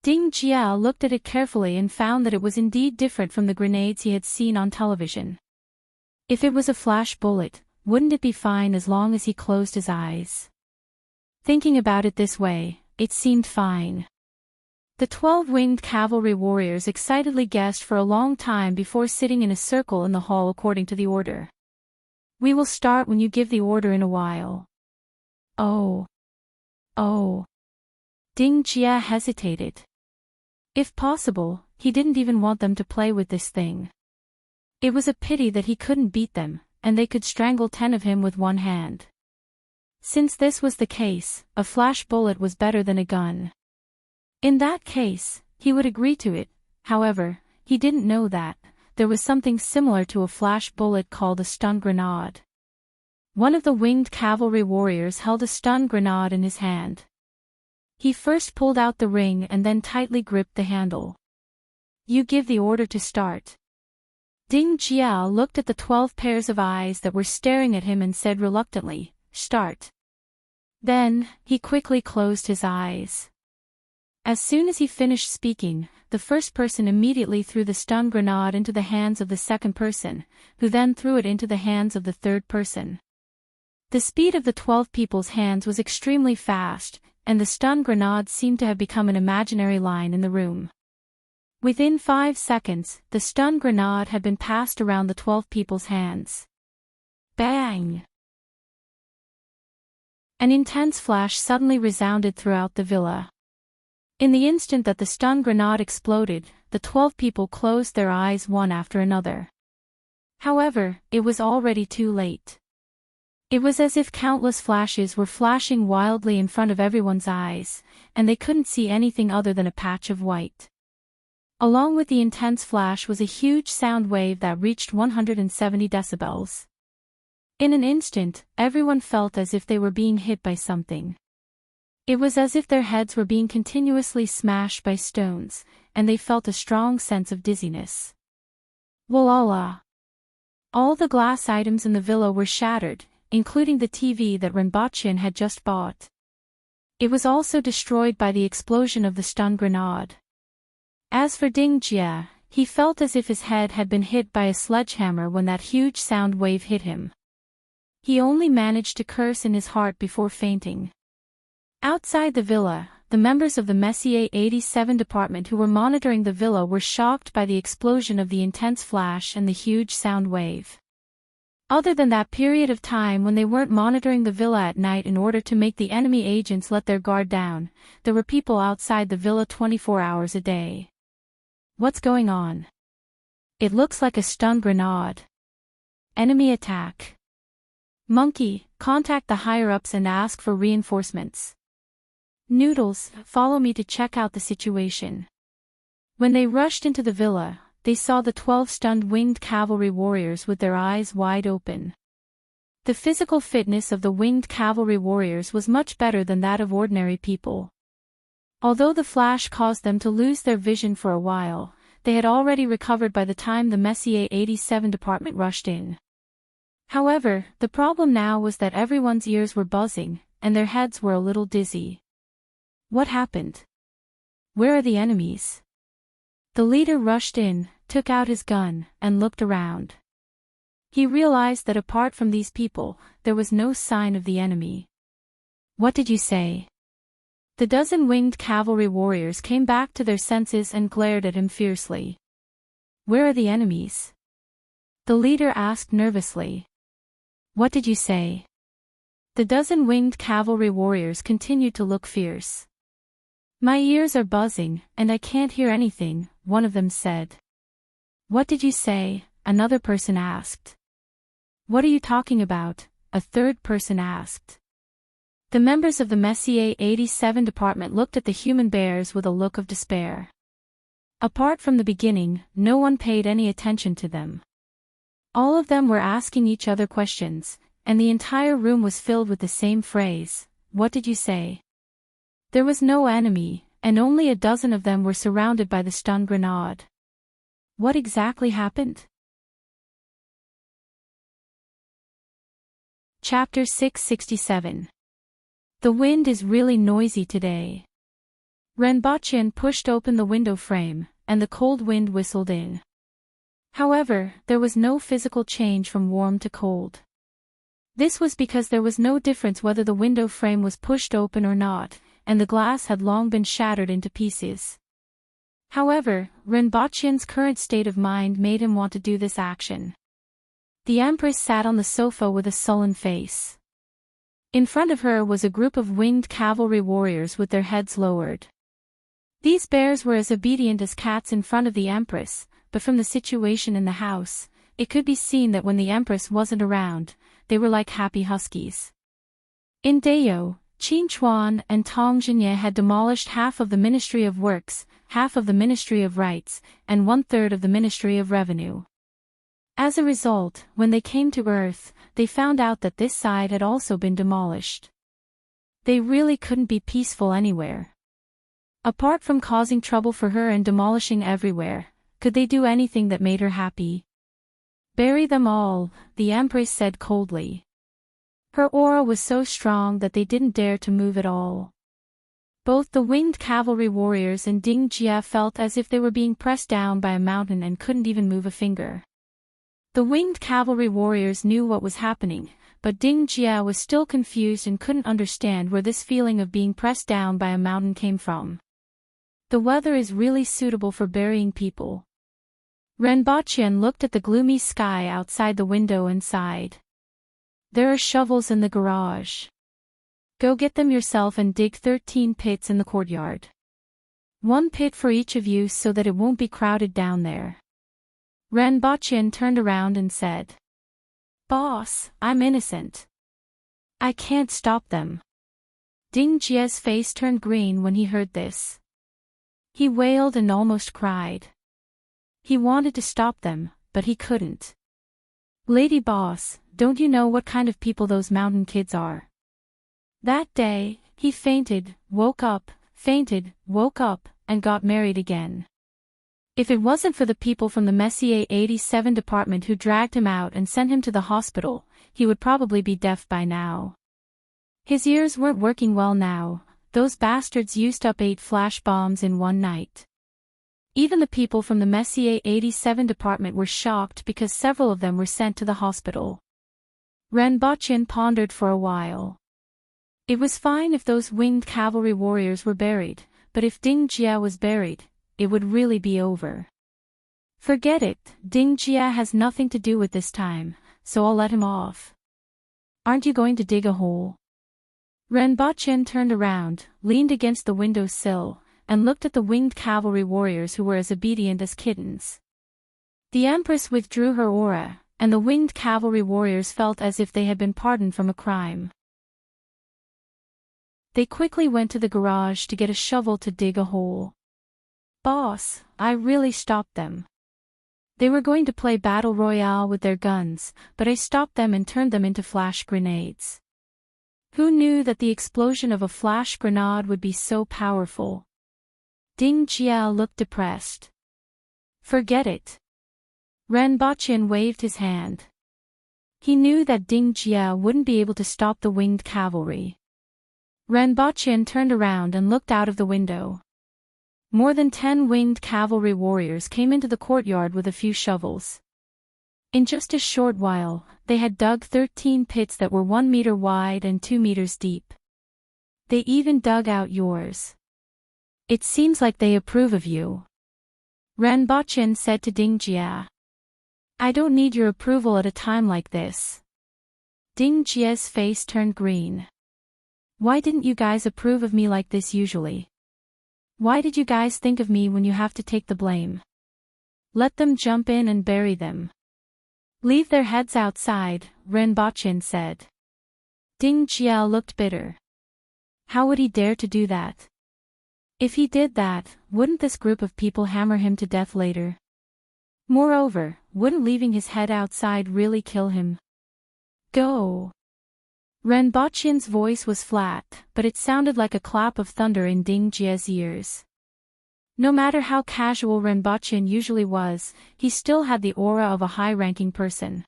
Ding Jia looked at it carefully and found that it was indeed different from the grenades he had seen on television. If it was a flash bullet, wouldn't it be fine as long as he closed his eyes? Thinking about it this way, it seemed fine. The 12 winged cavalry warriors excitedly guessed for a long time before sitting in a circle in the hall according to the order. We will start when you give the order in a while. Oh. Ding Jia hesitated. If possible, he didn't even want them to play with this thing. It was a pity that he couldn't beat them, and they could strangle 10 of him with one hand. Since this was the case, a flash bullet was better than a gun. In that case, he would agree to it. However, he didn't know that there was something similar to a flash bullet called a stun grenade. One of the winged cavalry warriors held a stun grenade in his hand. He first pulled out the ring and then tightly gripped the handle. You give the order to start. Ding Jia looked at the 12 pairs of eyes that were staring at him and said reluctantly, Start. Then, he quickly closed his eyes. As soon as he finished speaking, the first person immediately threw the stun grenade into the hands of the second person, who then threw it into the hands of the third person. The speed of the 12 people's hands was extremely fast, and the stun grenade seemed to have become an imaginary line in the room. Within 5 seconds, the stun grenade had been passed around the 12 people's hands. Bang! An intense flash suddenly resounded throughout the villa. In the instant that the stun grenade exploded, the 12 people closed their eyes one after another. However, it was already too late. It was as if countless flashes were flashing wildly in front of everyone's eyes, and they couldn't see anything other than a patch of white. Along with the intense flash was a huge sound wave that reached 170 decibels. In an instant, everyone felt as if they were being hit by something. It was as if their heads were being continuously smashed by stones, and they felt a strong sense of dizziness. Voila! All the glass items in the villa were shattered, including the TV that Renbachin had just bought. It was also destroyed by the explosion of the stun grenade. As for Ding Jia, he felt as if his head had been hit by a sledgehammer when that huge sound wave hit him. He only managed to curse in his heart before fainting. Outside the villa, the members of the Messier 87 department who were monitoring the villa were shocked by the explosion of the intense flash and the huge sound wave. Other than that period of time when they weren't monitoring the villa at night in order to make the enemy agents let their guard down, there were people outside the villa 24 hours a day. What's going on? It looks like a stun grenade. Enemy attack. Monkey, contact the higher-ups and ask for reinforcements. Noodles, follow me to check out the situation. When they rushed into the villa, they saw the 12 stunned winged cavalry warriors with their eyes wide open. The physical fitness of the winged cavalry warriors was much better than that of ordinary people. Although the flash caused them to lose their vision for a while, they had already recovered by the time the Messier 87 department rushed in. However, the problem now was that everyone's ears were buzzing, and their heads were a little dizzy. What happened? Where are the enemies? The leader rushed in, took out his gun, and looked around. He realized that apart from these people, there was no sign of the enemy. What did you say? The dozen winged cavalry warriors came back to their senses and glared at him fiercely. Where are the enemies? The leader asked nervously. What did you say? The dozen winged cavalry warriors continued to look fierce. My ears are buzzing, and I can't hear anything, one of them said. What did you say? Another person asked. What are you talking about? A third person asked. The members of the Messier 87 department looked at the human bears with a look of despair. Apart from the beginning, no one paid any attention to them. All of them were asking each other questions, and the entire room was filled with the same phrase, what did you say? There was no enemy, and only a dozen of them were surrounded by the stun grenade. What exactly happened? Chapter 667. The wind is really noisy today. Renbochin pushed open the window frame, and the cold wind whistled in. However, there was no physical change from warm to cold. This was because there was no difference whether the window frame was pushed open or not, and the glass had long been shattered into pieces. However, Renbochin's current state of mind made him want to do this action. The Empress sat on the sofa with a sullen face. In front of her was a group of winged cavalry warriors with their heads lowered. These bears were as obedient as cats in front of the Empress, but from the situation in the house, it could be seen that when the Empress wasn't around, they were like happy huskies. In Dayo, Qin Chuan and Tong Jinye had demolished half of the Ministry of Works, half of the Ministry of Rights, and 1/3 of the Ministry of Revenue. As a result, when they came to Earth, they found out that this side had also been demolished. They really couldn't be peaceful anywhere. Apart from causing trouble for her and demolishing everywhere, could they do anything that made her happy? Bury them all, the Empress said coldly. Her aura was so strong that they didn't dare to move at all. Both the winged cavalry warriors and Ding Jia felt as if they were being pressed down by a mountain and couldn't even move a finger. The winged cavalry warriors knew what was happening, but Ding Jia was still confused and couldn't understand where this feeling of being pressed down by a mountain came from. The weather is really suitable for burying people. Renbochin looked at the gloomy sky outside the window and sighed. There are shovels in the garage. Go get them yourself and dig 13 pits in the courtyard. 1 pit for each of you so that it won't be crowded down there. Renbochin turned around and said. Boss, I'm innocent. I can't stop them. Ding Jia's face turned green when he heard this. He wailed and almost cried. He wanted to stop them, but he couldn't. Lady Boss, don't you know what kind of people those mountain kids are? That day, he fainted, woke up, and got married again. If it wasn't for the people from the Messier 87 department who dragged him out and sent him to the hospital, he would probably be deaf by now. His ears weren't working well now, those bastards used up 8 flash bombs in one night. Even the people from the Messier 87 department were shocked because several of them were sent to the hospital. Renbochin pondered for a while. It was fine if those winged cavalry warriors were buried, but if Ding Jia was buried, it would really be over. Forget it, Ding Jia has nothing to do with this time, so I'll let him off. Aren't you going to dig a hole? Renbochin turned around, leaned against the window sill, and looked at the winged cavalry warriors who were as obedient as kittens. The Empress withdrew her aura, and the winged cavalry warriors felt as if they had been pardoned from a crime. They quickly went to the garage to get a shovel to dig a hole. Boss, I really stopped them. They were going to play battle royale with their guns, but I stopped them and turned them into flash grenades. Who knew that the explosion of a flash grenade would be so powerful? Ding Jia looked depressed. Forget it. Renbochin waved his hand. He knew that Ding Jia wouldn't be able to stop the winged cavalry. Renbochin turned around and looked out of the window. More than 10 winged cavalry warriors came into the courtyard with a few shovels. In just a short while, they had dug 13 pits that were 1 meter wide and 2 meters deep. They even dug out yours. It seems like they approve of you. Renbochin said to Ding Jia. I don't need your approval at a time like this. Ding Jia's face turned green. Why didn't you guys approve of me like this usually? Why did you guys think of me when you have to take the blame? Let them jump in and bury them. Leave their heads outside, Renbochin said. Ding Jia looked bitter. How would he dare to do that? If he did that, wouldn't this group of people hammer him to death later? Moreover, wouldn't leaving his head outside really kill him? Go! Renbochin's voice was flat, but it sounded like a clap of thunder in Ding Jia's ears. No matter how casual Renbochin usually was, he still had the aura of a high-ranking person.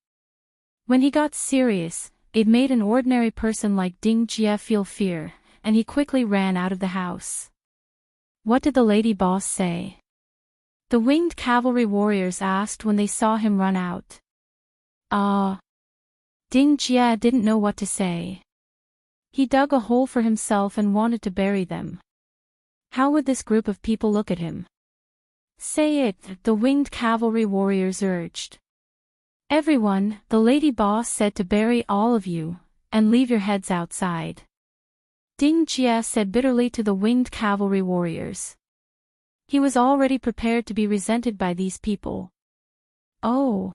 When he got serious, it made an ordinary person like Ding Jia feel fear, and he quickly ran out of the house. What did the lady boss say? The winged cavalry warriors asked when they saw him run out. Ding Jia didn't know what to say. He dug a hole for himself and wanted to bury them. How would this group of people look at him? Say it, the winged cavalry warriors urged. Everyone, the lady boss said to bury all of you, and leave your heads outside. Ding Jia said bitterly to the winged cavalry warriors. He was already prepared to be resented by these people. Oh!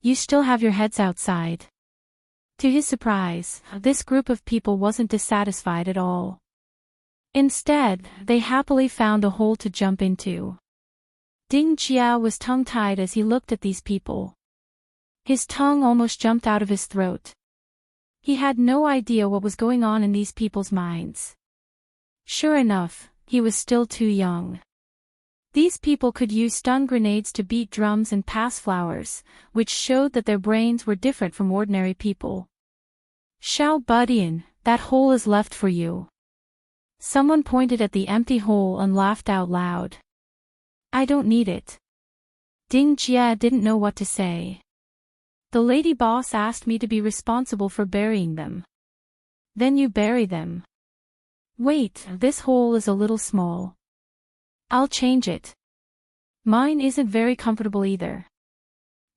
You still have your heads outside. To his surprise, this group of people wasn't dissatisfied at all. Instead, they happily found a hole to jump into. Ding Jia was tongue-tied as he looked at these people. His tongue almost jumped out of his throat. He had no idea what was going on in these people's minds. Sure enough, he was still too young. These people could use stun grenades to beat drums and pass flowers, which showed that their brains were different from ordinary people. Xiao Budian, that hole is left for you. Someone pointed at the empty hole and laughed out loud. I don't need it. Ding Jia didn't know what to say. The lady boss asked me to be responsible for burying them. Then you bury them. Wait, this hole is a little small. I'll change it. Mine isn't very comfortable either.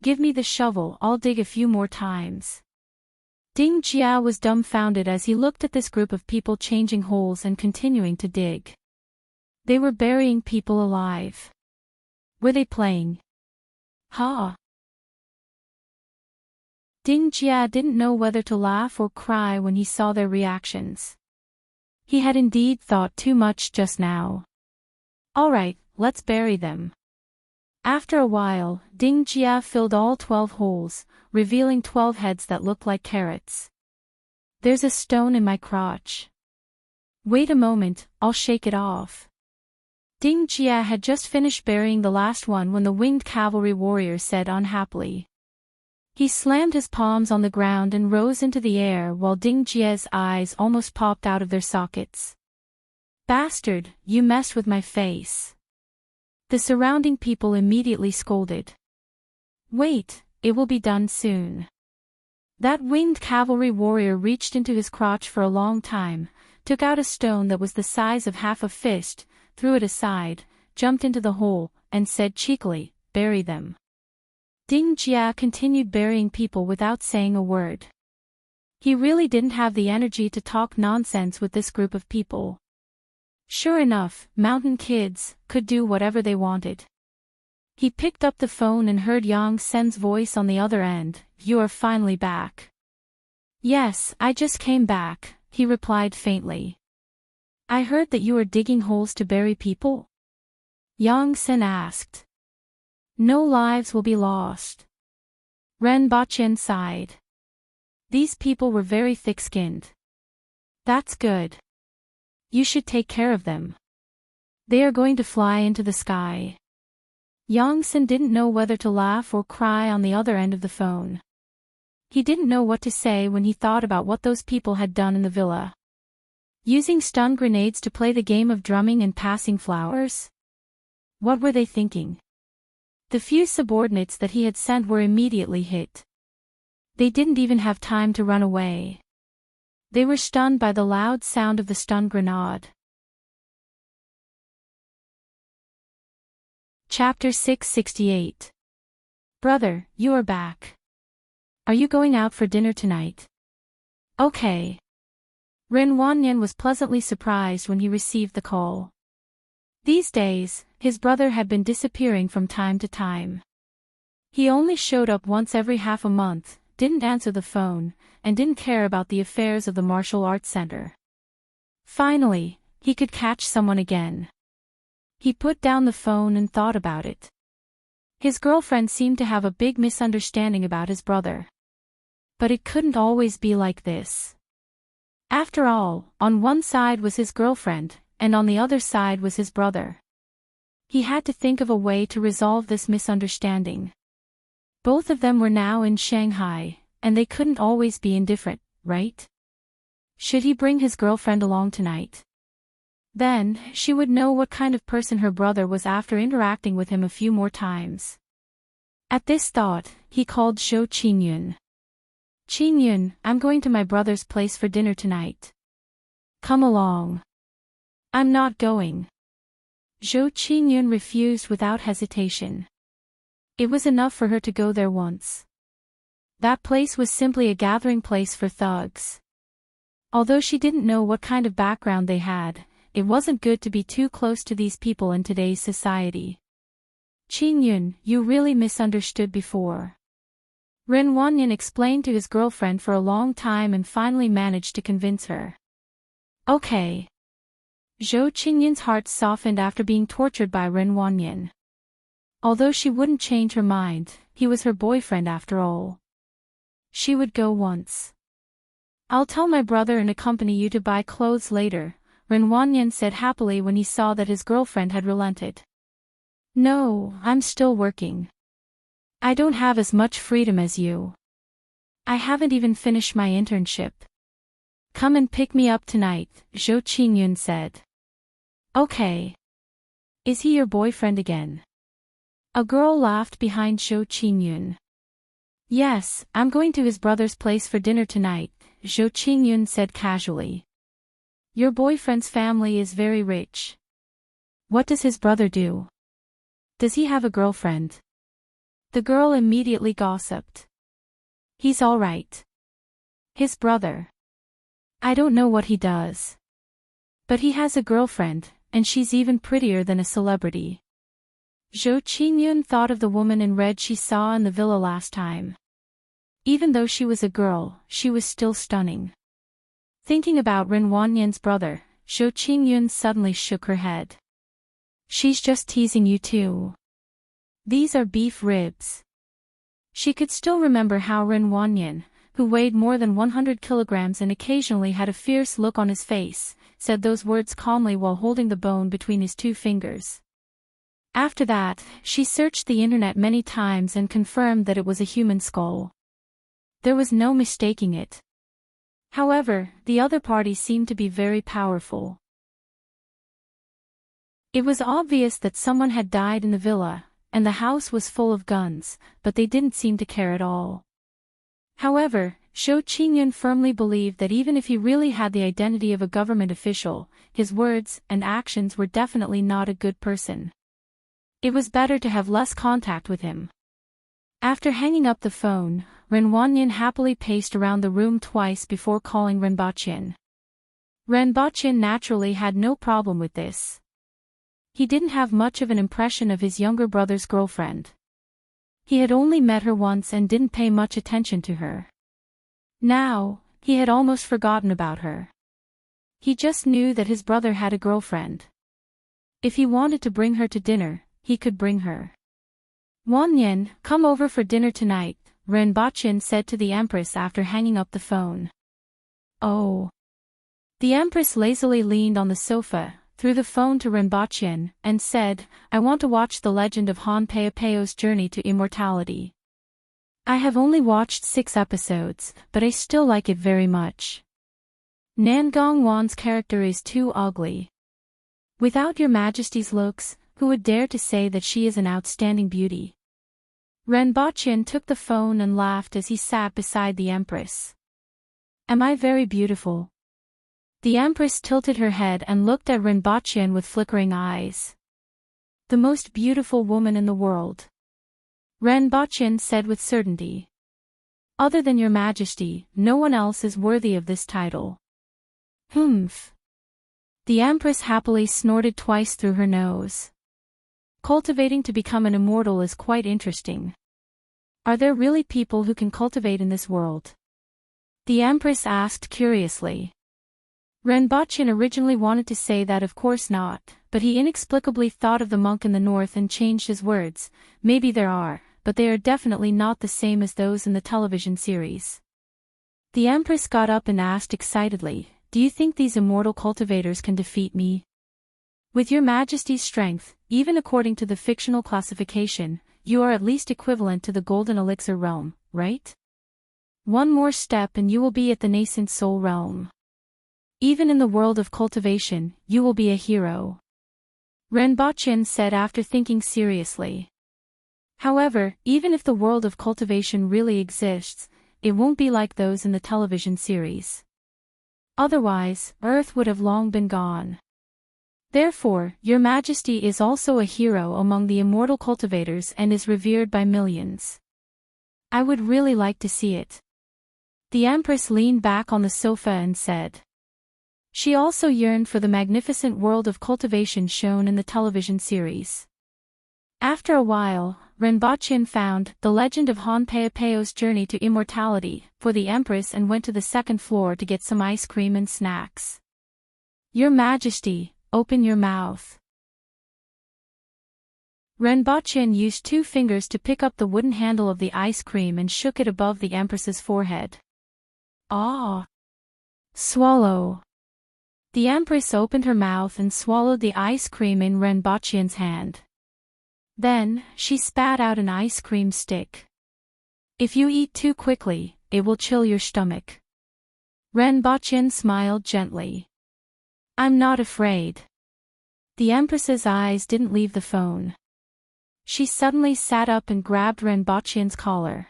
Give me the shovel, I'll dig a few more times. Ding Jia was dumbfounded as he looked at this group of people changing holes and continuing to dig. They were burying people alive. Were they playing? Ha! Ding Jia didn't know whether to laugh or cry when he saw their reactions. He had indeed thought too much just now. Alright, let's bury them. After a while, Ding Jia filled all 12 holes, revealing 12 heads that looked like carrots. There's a stone in my crotch. Wait a moment, I'll shake it off. Ding Jia had just finished burying the last one when the winged cavalry warrior said unhappily. He slammed his palms on the ground and rose into the air while Ding Jia's eyes almost popped out of their sockets. Bastard, you messed with my face. The surrounding people immediately scolded. Wait, it will be done soon. That winged cavalry warrior reached into his crotch for a long time, took out a stone that was the size of half a fist, threw it aside, jumped into the hole, and said cheekily, bury them. Ding Jia continued burying people without saying a word. He really didn't have the energy to talk nonsense with this group of people. Sure enough, mountain kids could do whatever they wanted. He picked up the phone and heard Yang Sen's voice on the other end. You are finally back. Yes, I just came back, he replied faintly. I heard that you are digging holes to bury people? Yang Sen asked. No lives will be lost. Renbochin sighed. These people were very thick-skinned. That's good. You should take care of them. They are going to fly into the sky. Yang Sen didn't know whether to laugh or cry on the other end of the phone. He didn't know what to say when he thought about what those people had done in the villa. Using stun grenades to play the game of drumming and passing flowers? What were they thinking? The few subordinates that he had sent were immediately hit. They didn't even have time to run away. They were stunned by the loud sound of the stun grenade. Chapter 668. Brother, you are back. Are you going out for dinner tonight? Okay. Ren Wanyan was pleasantly surprised when he received the call. These days, his brother had been disappearing from time to time. He only showed up once every half a month, didn't answer the phone, and didn't care about the affairs of the martial arts center. Finally, he could catch someone again. He put down the phone and thought about it. His girlfriend seemed to have a big misunderstanding about his brother. But it couldn't always be like this. After all, on one side was his girlfriend, and on the other side was his brother. He had to think of a way to resolve this misunderstanding. Both of them were now in Shanghai, and they couldn't always be indifferent, right? Should he bring his girlfriend along tonight? Then, she would know what kind of person her brother was after interacting with him a few more times. At this thought, he called Zhou Qingyun. Qingyun, I'm going to my brother's place for dinner tonight. Come along. I'm not going. Zhou Qingyun refused without hesitation. It was enough for her to go there once. That place was simply a gathering place for thugs. Although she didn't know what kind of background they had, it wasn't good to be too close to these people in today's society. Qingyun, you really misunderstood before. Ren Wanyan explained to his girlfriend for a long time and finally managed to convince her. Okay. Zhou Qingyun's heart softened after being tortured by Ren Wanyan. Although she wouldn't change her mind, he was her boyfriend after all. She would go once. I'll tell my brother and accompany you to buy clothes later, Ren Wanyan said happily when he saw that his girlfriend had relented. No, I'm still working. I don't have as much freedom as you. I haven't even finished my internship. Come and pick me up tonight, Zhou Qingyun said. Okay. Is he your boyfriend again? A girl laughed behind Zhou Qingyun. Yes, I'm going to his brother's place for dinner tonight, Zhou Qingyun said casually. Your boyfriend's family is very rich. What does his brother do? Does he have a girlfriend? The girl immediately gossiped. He's all right. His brother. I don't know what he does. But he has a girlfriend, and she's even prettier than a celebrity. Zhou Qingyun thought of the woman in red she saw in the villa last time. Even though she was a girl, she was still stunning. Thinking about Ren Wanyan's brother, Zhou Qingyun suddenly shook her head. She's just teasing you too. These are beef ribs. She could still remember how Ren Wanyan, who weighed more than 100 kilograms and occasionally had a fierce look on his face, said those words calmly while holding the bone between his two fingers. After that, she searched the internet many times and confirmed that it was a human skull. There was no mistaking it. However, the other party seemed to be very powerful. It was obvious that someone had died in the villa, and the house was full of guns, but they didn't seem to care at all. However, Zhou Qingyun firmly believed that even if he really had the identity of a government official, his words and actions were definitely not a good person. It was better to have less contact with him. After hanging up the phone, Ren Wanyan happily paced around the room twice before calling Ren Baqian. Ren Baqian naturally had no problem with this. He didn't have much of an impression of his younger brother's girlfriend. He had only met her once and didn't pay much attention to her. Now, he had almost forgotten about her. He just knew that his brother had a girlfriend. If he wanted to bring her to dinner, he could bring her. Wanyan, come over for dinner tonight, Ren Baqian said to the Empress after hanging up the phone. Oh. The Empress lazily leaned on the sofa, threw the phone to Ren Baqian, and said, I want to watch The Legend of Han Peopeo's Journey to Immortality. I have only watched 6 episodes, but I still like it very much. Nan Gongwan's character is too ugly. Without your majesty's looks, who would dare to say that she is an outstanding beauty? Renbochin took the phone and laughed as he sat beside the Empress. Am I very beautiful? The Empress tilted her head and looked at Renbochin with flickering eyes. The most beautiful woman in the world. Renbochin said with certainty. Other than your majesty, no one else is worthy of this title. Humph. The Empress happily snorted twice through her nose. Cultivating to become an immortal is quite interesting. Are there really people who can cultivate in this world? The Empress asked curiously. Renbochin originally wanted to say that of course not, but he inexplicably thought of the monk in the north and changed his words. Maybe there are, but they are definitely not the same as those in the television series. The Empress got up and asked excitedly, do you think these immortal cultivators can defeat me? With your majesty's strength, even according to the fictional classification, you are at least equivalent to the golden elixir realm, right? One more step and you will be at the nascent soul realm. Even in the world of cultivation, you will be a hero. Renbochin said after thinking seriously. However, even if the world of cultivation really exists, it won't be like those in the television series. Otherwise, Earth would have long been gone. Therefore, your majesty is also a hero among the immortal cultivators and is revered by millions. I would really like to see it. The Empress leaned back on the sofa and said. She also yearned for the magnificent world of cultivation shown in the television series. After a while, Renbochin found The Legend of Han Peopeo's Journey to Immortality for the Empress and went to the second floor to get some ice cream and snacks. Your Majesty, open your mouth. Renbochin used 2 fingers to pick up the wooden handle of the ice cream and shook it above the Empress's forehead. Ah! Swallow! The Empress opened her mouth and swallowed the ice cream in Renbochin's hand. Then, she spat out an ice cream stick. If you eat too quickly, it will chill your stomach. Renbochin smiled gently. I'm not afraid. The Empress's eyes didn't leave the phone. She suddenly sat up and grabbed Renbochin's collar.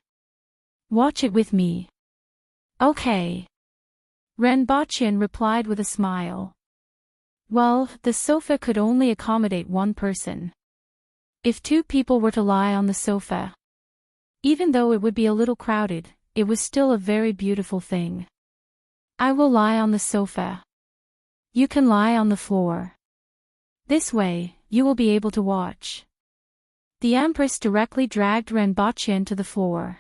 Watch it with me. Okay. Renbochin replied with a smile. Well, the sofa could only accommodate one person. If 2 people were to lie on the sofa, even though it would be a little crowded, it was still a very beautiful thing. I will lie on the sofa. You can lie on the floor. This way, you will be able to watch. The Empress directly dragged Renbochin to the floor.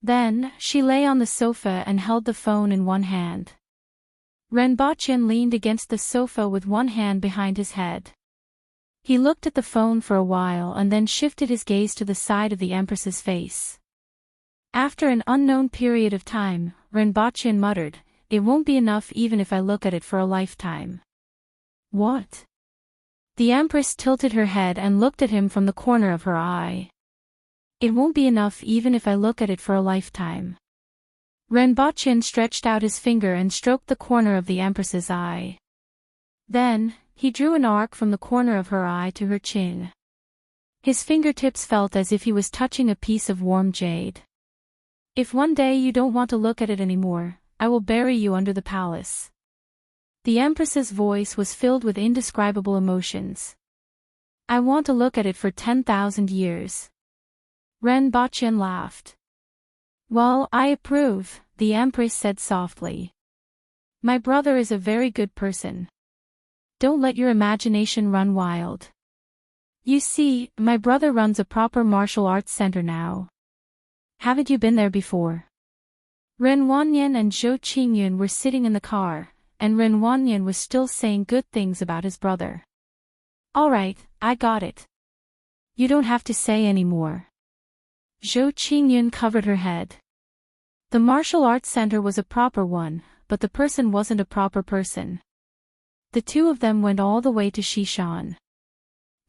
Then, she lay on the sofa and held the phone in one hand. Renbochin leaned against the sofa with one hand behind his head. He looked at the phone for a while and then shifted his gaze to the side of the Empress's face. After an unknown period of time, Renbochin muttered, it won't be enough even if I look at it for a lifetime. What? The Empress tilted her head and looked at him from the corner of her eye. It won't be enough even if I look at it for a lifetime. Renbochin stretched out his finger and stroked the corner of the Empress's eye. Then, he drew an arc from the corner of her eye to her chin. His fingertips felt as if he was touching a piece of warm jade. If one day you don't want to look at it anymore, I will bury you under the palace. The Empress's voice was filled with indescribable emotions. I want to look at it for 10,000 years. Renbochin laughed. Well, I approve, the Empress said softly. My brother is a very good person. Don't let your imagination run wild. You see, my brother runs a proper martial arts center now. Haven't you been there before? Ren Wanyan and Zhou Qingyun were sitting in the car, and Ren Wanyan was still saying good things about his brother. Alright, I got it. You don't have to say any more. Zhou Qingyun covered her head. The martial arts center was a proper one, but the person wasn't a proper person. The 2 of them went all the way to Shishan.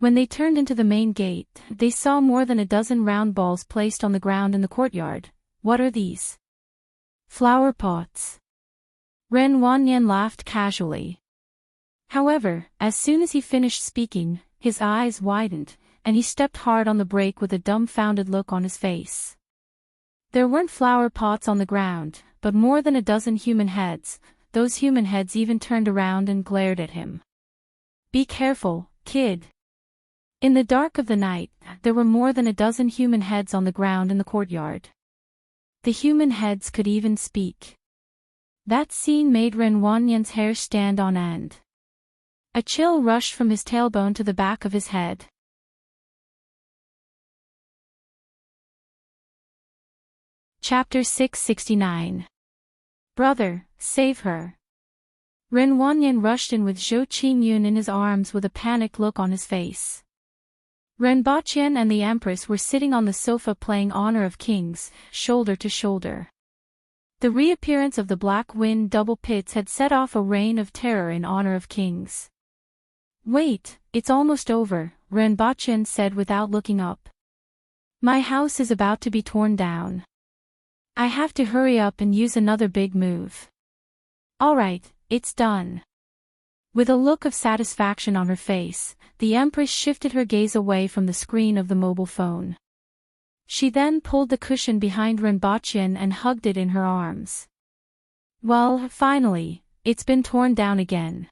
When they turned into the main gate, they saw more than a dozen round balls placed on the ground in the courtyard. What are these? Flower pots. Ren Wanyan laughed casually. However, as soon as he finished speaking, his eyes widened, and he stepped hard on the brake with a dumbfounded look on his face. There weren't flower pots on the ground, but more than a dozen human heads. Those human heads even turned around and glared at him. "Be careful, kid." In the dark of the night, there were more than a dozen human heads on the ground in the courtyard. The human heads could even speak. That scene made Ren Wanyan's hair stand on end. A chill rushed from his tailbone to the back of his head. Chapter 669. Brother, save her. Ren Wanyan rushed in with Zhou Qingyun in his arms with a panicked look on his face. Ren Baqian and the Empress were sitting on the sofa playing Honor of Kings, shoulder to shoulder. The reappearance of the Black Wind double pits had set off a reign of terror in Honor of Kings. "Wait, it's almost over," Ren Baqian said without looking up. "My house is about to be torn down. I have to hurry up and use another big move." "Alright, it's done." With a look of satisfaction on her face, the Empress shifted her gaze away from the screen of the mobile phone. She then pulled the cushion behind Ren Baqian and hugged it in her arms. "Well, finally, it's been torn down again."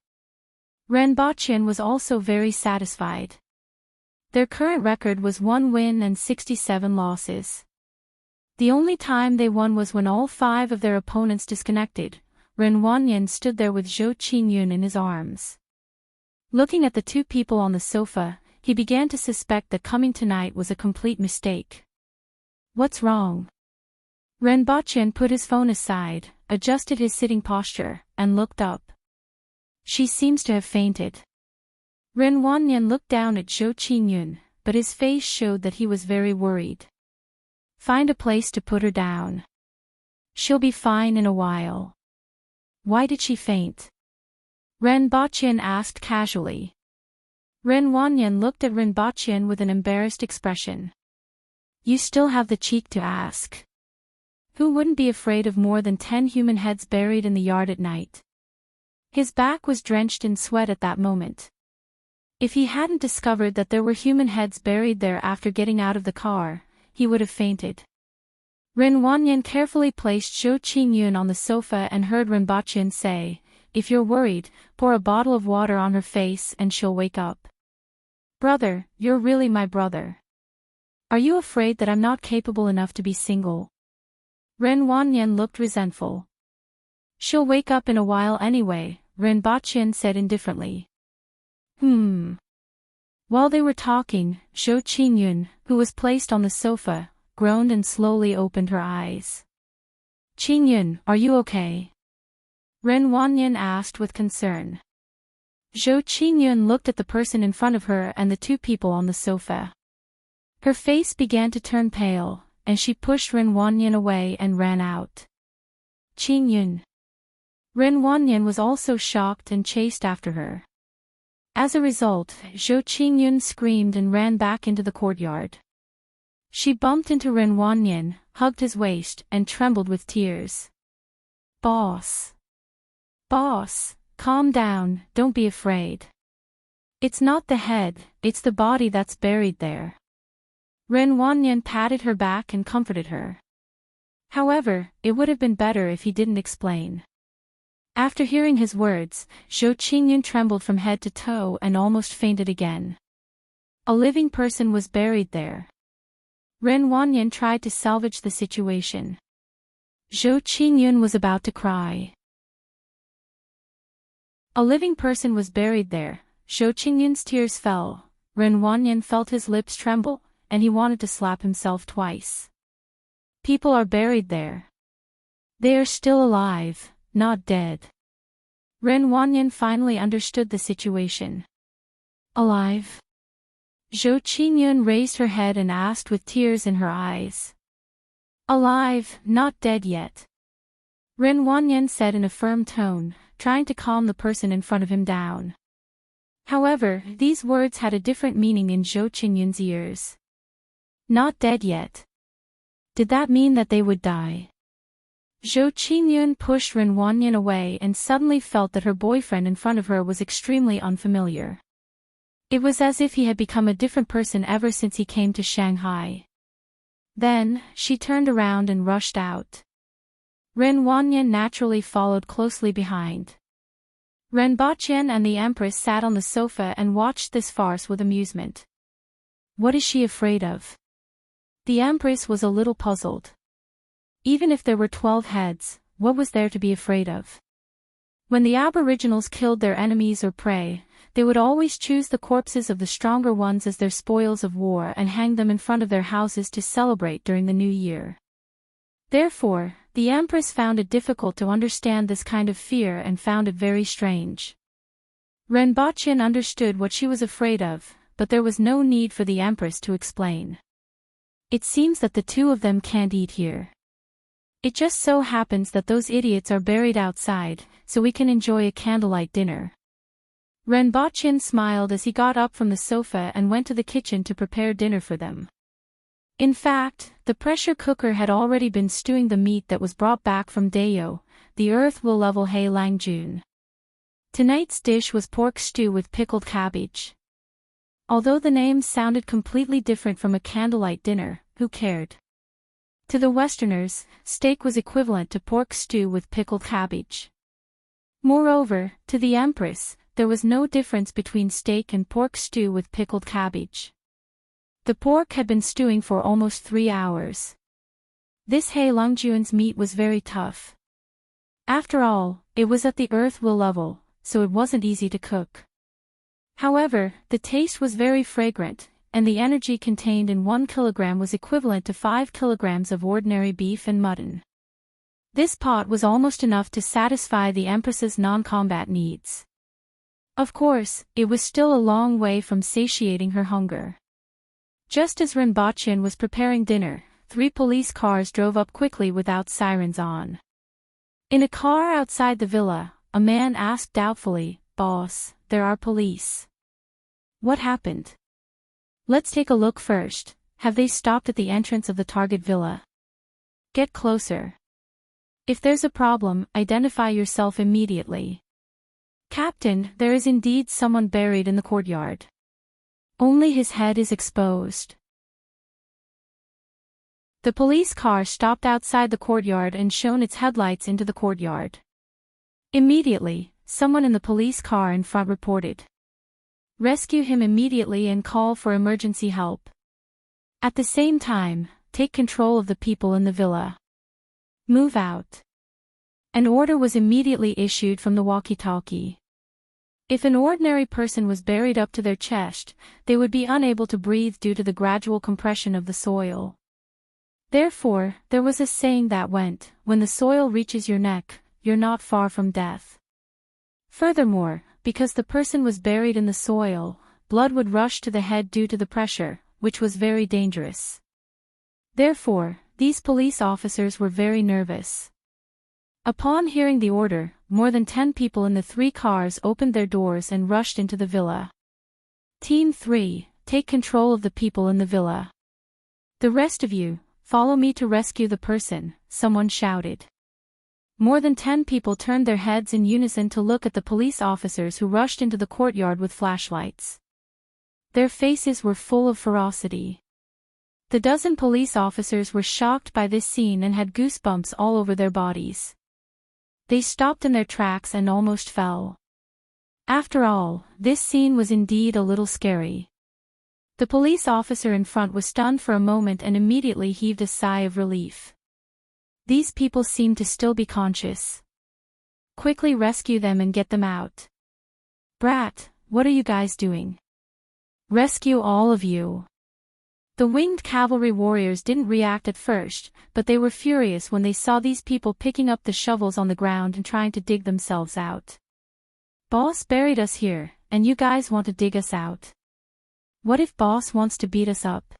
Ren Baqian was also very satisfied. Their current record was 1 win and 67 losses. The only time they won was when all 5 of their opponents disconnected. Ren Wanyan stood there with Zhou Qingyun in his arms. Looking at the 2 people on the sofa, he began to suspect that coming tonight was a complete mistake. "What's wrong?" Ren Baqian put his phone aside, adjusted his sitting posture, and looked up. "She seems to have fainted." Ren Wanyan looked down at Zhou Qingyun, but his face showed that he was very worried. "Find a place to put her down. She'll be fine in a while." "Why did she faint?" Ren Baqian asked casually. Ren Wanyan looked at Ren Baqian with an embarrassed expression. "You still have the cheek to ask. Who wouldn't be afraid of more than 10 human heads buried in the yard at night?" His back was drenched in sweat at that moment. If he hadn't discovered that there were human heads buried there after getting out of the car, he would have fainted. Ren Wanyan carefully placed Zhou Qingyun on the sofa and heard Ren Baqian say, "If you're worried, pour a bottle of water on her face and she'll wake up." "Brother, you're really my brother. Are you afraid that I'm not capable enough to be single?" Ren Wanyan looked resentful. "She'll wake up in a while anyway," Ren Baqian said indifferently. While they were talking, Zhou Qingyun, who was placed on the sofa, groaned and slowly opened her eyes. "Qingyun, are you okay?" Ren Wanyan asked with concern. Zhou Qingyun looked at the person in front of her and the 2 people on the sofa. Her face began to turn pale, and she pushed Ren Wanyan away and ran out. "Qingyun." Ren Wanyan was also shocked and chased after her. As a result, Zhou Qingyun screamed and ran back into the courtyard. She bumped into Ren Wanyan, hugged his waist, and trembled with tears. Boss, calm down, don't be afraid. It's not the head, it's the body that's buried there." Ren Wanyan patted her back and comforted her. However, it would have been better if he didn't explain. After hearing his words, Zhou Qingyun trembled from head to toe and almost fainted again. A living person was buried there. Ren Wanyan tried to salvage the situation. Zhou Qingyun was about to cry. A living person was buried there. Zhou Qingyun's tears fell. Ren Wanyan felt his lips tremble, and he wanted to slap himself twice. People are buried there. They are still alive, not dead. Ren Wanyan finally understood the situation. Alive? Zhou Qingyun raised her head and asked with tears in her eyes. Alive, not dead yet. Ren Wanyan said in a firm tone, trying to calm the person in front of him down. However, these words had a different meaning in Zhou Qingyun's ears. Not dead yet. Did that mean that they would die? Zhou Qingyun pushed Ren Wanyan away and suddenly felt that her boyfriend in front of her was extremely unfamiliar. It was as if he had become a different person ever since he came to Shanghai. Then, she turned around and rushed out. Ren Wanyan naturally followed closely behind. Ren Baqian and the Empress sat on the sofa and watched this farce with amusement. What is she afraid of? The Empress was a little puzzled. Even if there were 12 heads, what was there to be afraid of? When the aboriginals killed their enemies or prey, they would always choose the corpses of the stronger ones as their spoils of war and hang them in front of their houses to celebrate during the new year. Therefore, the Empress found it difficult to understand this kind of fear and found it very strange. Ren Baqian understood what she was afraid of, but there was no need for the Empress to explain. It seems that the two of them can't eat here. It just so happens that those idiots are buried outside, so we can enjoy a candlelight dinner. Ren Baqian smiled as he got up from the sofa and went to the kitchen to prepare dinner for them. In fact, the pressure cooker had already been stewing the meat that was brought back from Dayo, the earth will level Hei Lang Jun. Tonight's dish was pork stew with pickled cabbage. Although the name sounded completely different from a candlelight dinner, who cared? To the Westerners, steak was equivalent to pork stew with pickled cabbage. Moreover, to the Empress, there was no difference between steak and pork stew with pickled cabbage. The pork had been stewing for almost 3 hours. This Hei Longjun's meat was very tough. After all, it was at the earth will level, so it wasn't easy to cook. However, the taste was very fragrant, and the energy contained in 1 kilogram was equivalent to 5 kilograms of ordinary beef and mutton. This pot was almost enough to satisfy the Empress's non-combat needs. Of course, it was still a long way from satiating her hunger. Just as Ren Baqian was preparing dinner, 3 police cars drove up quickly without sirens on. In a car outside the villa, a man asked doubtfully, "Boss, there are police. What happened? Let's take a look first. Have they stopped at the entrance of the target villa? Get closer. If there's a problem, identify yourself immediately." "Captain, there is indeed someone buried in the courtyard. Only his head is exposed." The police car stopped outside the courtyard and shone its headlights into the courtyard. Immediately, someone in the police car in front reported, "Rescue him immediately and call for emergency help. At the same time, take control of the people in the villa. Move out." An order was immediately issued from the walkie-talkie. If an ordinary person was buried up to their chest, they would be unable to breathe due to the gradual compression of the soil. Therefore, there was a saying that went, "When the soil reaches your neck, you're not far from death." Furthermore, because the person was buried in the soil, blood would rush to the head due to the pressure, which was very dangerous. Therefore, these police officers were very nervous. Upon hearing the order, more than 10 people in the 3 cars opened their doors and rushed into the villa. "Team 3, take control of the people in the villa. The rest of you, follow me to rescue the person," someone shouted. More than 10 people turned their heads in unison to look at the police officers who rushed into the courtyard with flashlights. Their faces were full of ferocity. The dozen police officers were shocked by this scene and had goosebumps all over their bodies. They stopped in their tracks and almost fell. After all, this scene was indeed a little scary. The police officer in front was stunned for a moment and immediately heaved a sigh of relief. These people seemed to still be conscious. Quickly rescue them and get them out. "Brat, what are you guys doing? Rescue all of you." The winged cavalry warriors didn't react at first, but they were furious when they saw these people picking up the shovels on the ground and trying to dig themselves out. "Boss buried us here, and you guys want to dig us out? What if Boss wants to beat us up?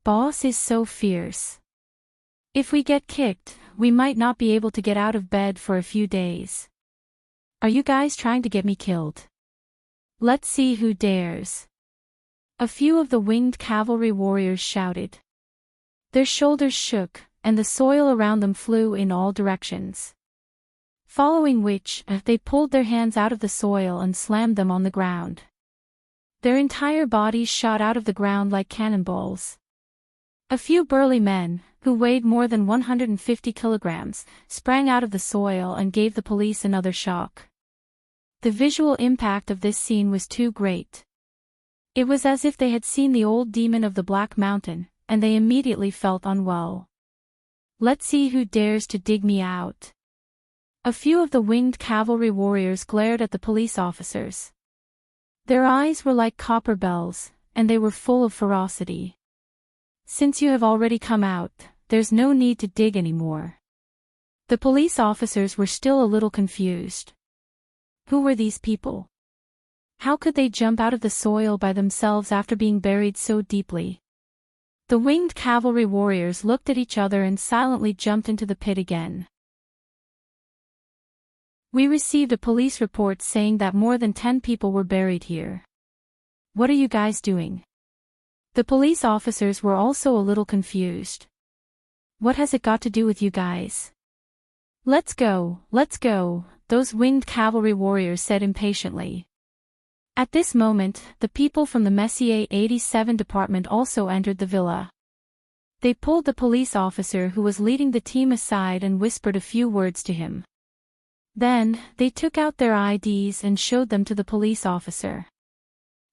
Boss is so fierce. If we get kicked, we might not be able to get out of bed for a few days. Are you guys trying to get me killed? Let's see who dares." A few of the winged cavalry warriors shouted. Their shoulders shook, and the soil around them flew in all directions. Following which, they pulled their hands out of the soil and slammed them on the ground. Their entire bodies shot out of the ground like cannonballs. A few burly men, who weighed more than 150 kilograms, sprang out of the soil and gave the police another shock. The visual impact of this scene was too great. It was as if they had seen the old demon of the Black Mountain, and they immediately felt unwell. "Let's see who dares to dig me out." A few of the winged cavalry warriors glared at the police officers. Their eyes were like copper bells, and they were full of ferocity. "Since you have already come out, there's no need to dig anymore." The police officers were still a little confused. Who were these people? How could they jump out of the soil by themselves after being buried so deeply? The winged cavalry warriors looked at each other and silently jumped into the pit again. "We received a police report saying that more than 10 people were buried here. What are you guys doing?" The police officers were also a little confused. "What has it got to do with you guys?" Let's go," those winged cavalry warriors said impatiently. At this moment, the people from the Messier 87 department also entered the villa. They pulled the police officer who was leading the team aside and whispered a few words to him. Then, they took out their IDs and showed them to the police officer.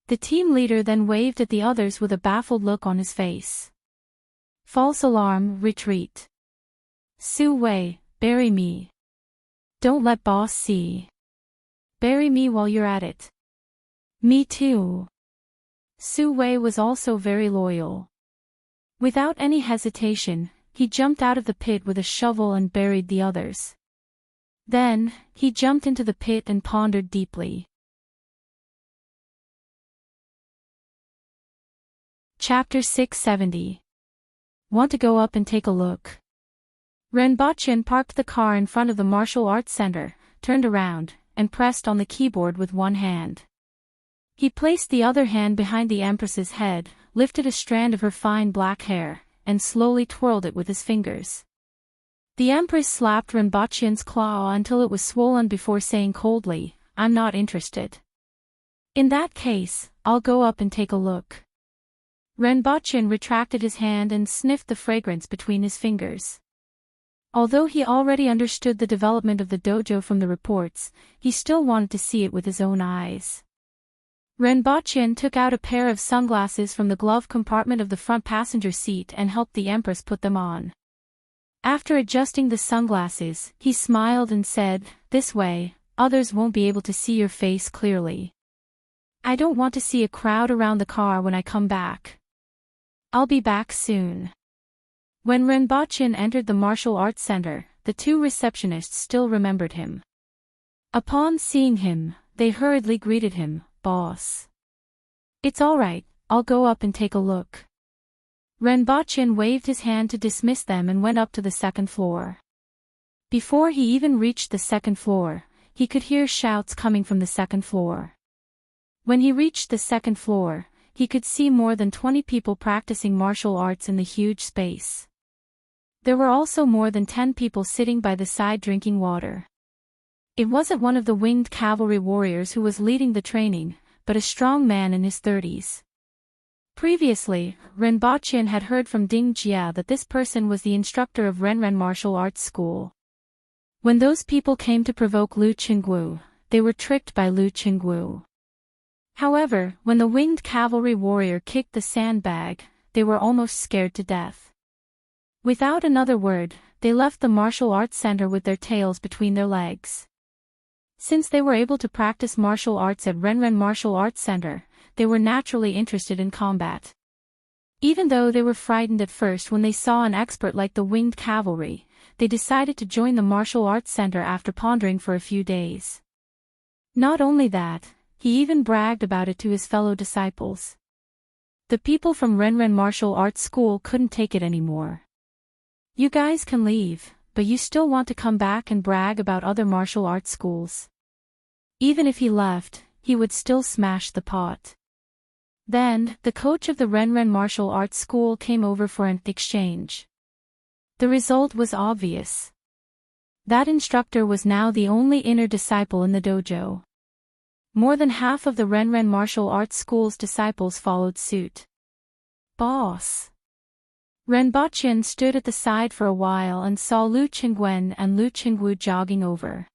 The team leader then waved at the others with a baffled look on his face. "False alarm, retreat. Sue Wei, bury me. Don't let boss see. Bury me while you're at it." "Me too." Sue Wei was also very loyal. Without any hesitation, he jumped out of the pit with a shovel and buried the others. Then, he jumped into the pit and pondered deeply. Chapter 670. Want to go up and take a look? Renbochin parked the car in front of the martial arts center, turned around, and pressed on the keyboard with one hand. He placed the other hand behind the Empress's head, lifted a strand of her fine black hair, and slowly twirled it with his fingers. The Empress slapped Renbochin's claw until it was swollen before saying coldly, "I'm not interested." "In that case, I'll go up and take a look." Renbochin retracted his hand and sniffed the fragrance between his fingers. Although he already understood the development of the dojo from the reports, he still wanted to see it with his own eyes. Renbochin took out a pair of sunglasses from the glove compartment of the front passenger seat and helped the Empress put them on. After adjusting the sunglasses, he smiled and said, "This way, others won't be able to see your face clearly. I don't want to see a crowd around the car when I come back. I'll be back soon." When Renbochin entered the martial arts center, the two receptionists still remembered him. Upon seeing him, they hurriedly greeted him, "Boss." "It's all right, I'll go up and take a look." Renbochin waved his hand to dismiss them and went up to the second floor. Before he even reached the second floor, he could hear shouts coming from the second floor. When he reached the second floor, he could see more than 20 people practicing martial arts in the huge space. There were also more than 10 people sitting by the side drinking water. It wasn't one of the winged cavalry warriors who was leading the training, but a strong man in his 30s. Previously, Renbochin had heard from Ding Jia that this person was the instructor of Renren Martial Arts School. When those people came to provoke Lu Qingguo, they were tricked by Lu Qingguo. However, when the winged cavalry warrior kicked the sandbag, they were almost scared to death. Without another word, they left the martial arts center with their tails between their legs. Since they were able to practice martial arts at Renren Martial Arts Center, they were naturally interested in combat. Even though they were frightened at first when they saw an expert like the winged cavalry, they decided to join the martial arts center after pondering for a few days. Not only that, he even bragged about it to his fellow disciples. The people from Renren Martial Arts School couldn't take it anymore. "You guys can leave, but you still want to come back and brag about other martial arts schools." Even if he left, he would still smash the pot. Then, the coach of the Renren Martial Arts School came over for an exchange. The result was obvious. That instructor was now the only inner disciple in the dojo. More than half of the Renren martial arts school's disciples followed suit. Boss. Renbochin stood at the side for a while and saw Lu Qingwen and Lu Qingwu jogging over.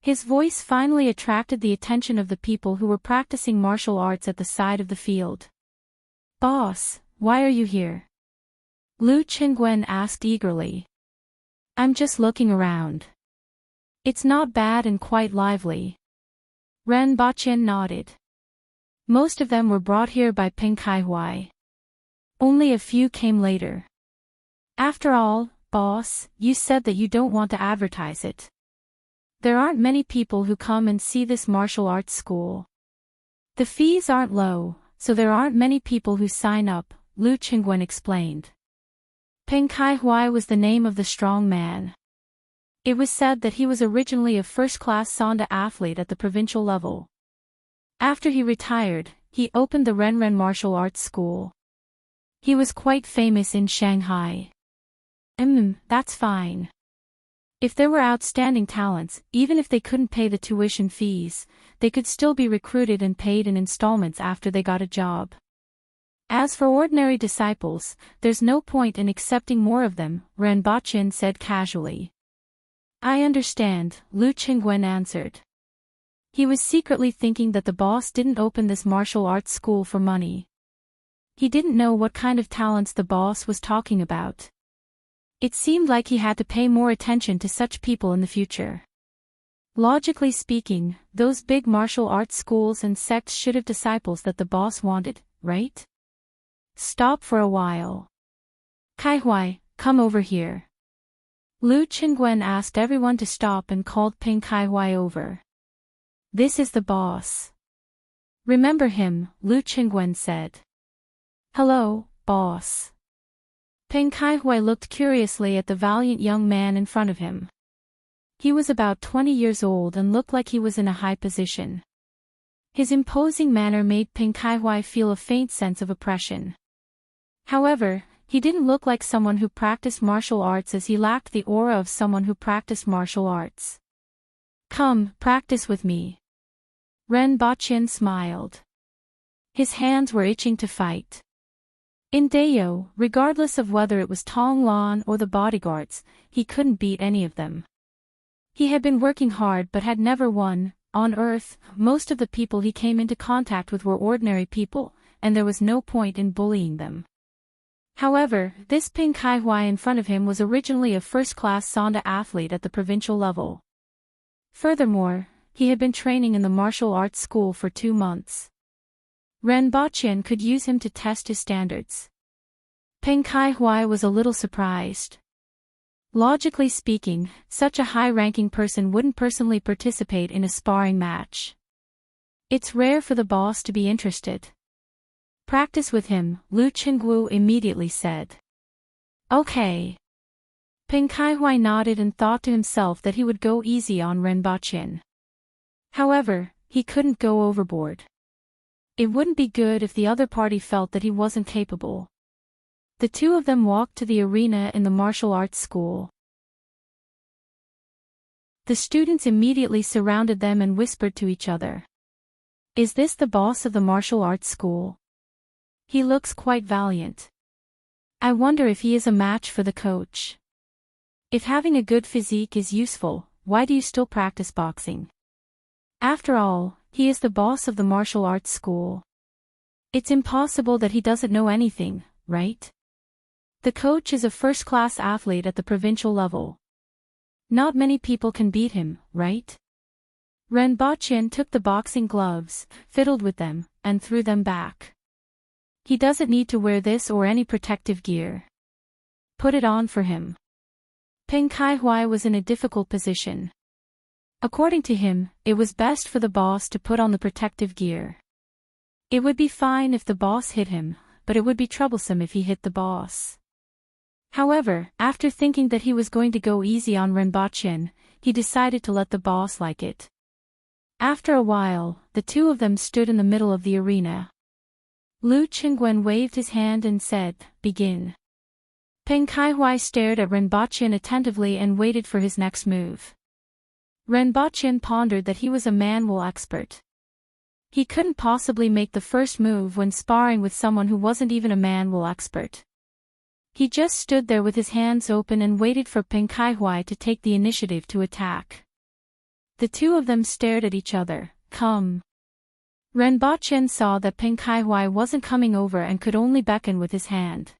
His voice finally attracted the attention of the people who were practicing martial arts at the side of the field. Boss, why are you here? Lu Qingwen asked eagerly. I'm just looking around. It's not bad and quite lively. Renbochin nodded. Most of them were brought here by Peng Kaihuai. Only a few came later. After all, boss, you said that you don't want to advertise it. There aren't many people who come and see this martial arts school. The fees aren't low, so there aren't many people who sign up, Lu Qingwen explained. Peng Kaihuai was the name of the strong man. It was said that he was originally a first-class Sanda athlete at the provincial level. After he retired, he opened the Renren Martial Arts School. He was quite famous in Shanghai. That's fine. If there were outstanding talents, even if they couldn't pay the tuition fees, they could still be recruited and paid in installments after they got a job. As for ordinary disciples, there's no point in accepting more of them, Renbochin said casually. I understand, Lu Qingwen answered. He was secretly thinking that the boss didn't open this martial arts school for money. He didn't know what kind of talents the boss was talking about. It seemed like he had to pay more attention to such people in the future. Logically speaking, those big martial arts schools and sects should have disciples that the boss wanted, right? Stop for a while. Kaihuai, come over here. Lu Qingwen asked everyone to stop and called Peng Kaihuai over. This is the boss. Remember him, Lu Qingwen said. Hello, boss. Peng Kaihuai looked curiously at the valiant young man in front of him. He was about 20 years old and looked like he was in a high position. His imposing manner made Peng Kaihuai feel a faint sense of oppression. However, he didn't look like someone who practiced martial arts, as he lacked the aura of someone who practiced martial arts. Come, practice with me. Renbochin smiled. His hands were itching to fight. In Dayo, regardless of whether it was Tong Lan or the bodyguards, he couldn't beat any of them. He had been working hard but had never won. On Earth, most of the people he came into contact with were ordinary people, and there was no point in bullying them. However, this Peng Kaihuai in front of him was originally a first-class Sanda athlete at the provincial level. Furthermore, he had been training in the martial arts school for 2 months. Renbochin could use him to test his standards. Peng Kaihuai was a little surprised. Logically speaking, such a high-ranking person wouldn't personally participate in a sparring match. It's rare for the boss to be interested. Practice with him, Lu Qingwu immediately said. Okay. Peng Kaihuai nodded and thought to himself that he would go easy on Renbochin. However, he couldn't go overboard. It wouldn't be good if the other party felt that he wasn't capable. The two of them walked to the arena in the martial arts school. The students immediately surrounded them and whispered to each other. Is this the boss of the martial arts school? He looks quite valiant. I wonder if he is a match for the coach. If having a good physique is useful, why do you still practice boxing? After all, he is the boss of the martial arts school. It's impossible that he doesn't know anything, right? The coach is a first-class athlete at the provincial level. Not many people can beat him, right? Renbochin took the boxing gloves, fiddled with them, and threw them back. He doesn't need to wear this or any protective gear. Put it on for him. Peng Kaihuai was in a difficult position. According to him, it was best for the boss to put on the protective gear. It would be fine if the boss hit him, but it would be troublesome if he hit the boss. However, after thinking that he was going to go easy on Renbochin, he decided to let the boss like it. After a while, the two of them stood in the middle of the arena. Lu Qingwen waved his hand and said, "Begin." Peng Kaihuai stared at Renbochin attentively and waited for his next move. Renbochin pondered that he was a manual expert. He couldn't possibly make the first move when sparring with someone who wasn't even a manual expert. He just stood there with his hands open and waited for Peng Kaihuai to take the initiative to attack. The two of them stared at each other. Come. Renbochin saw that Peng Kaihuai wasn't coming over and could only beckon with his hand.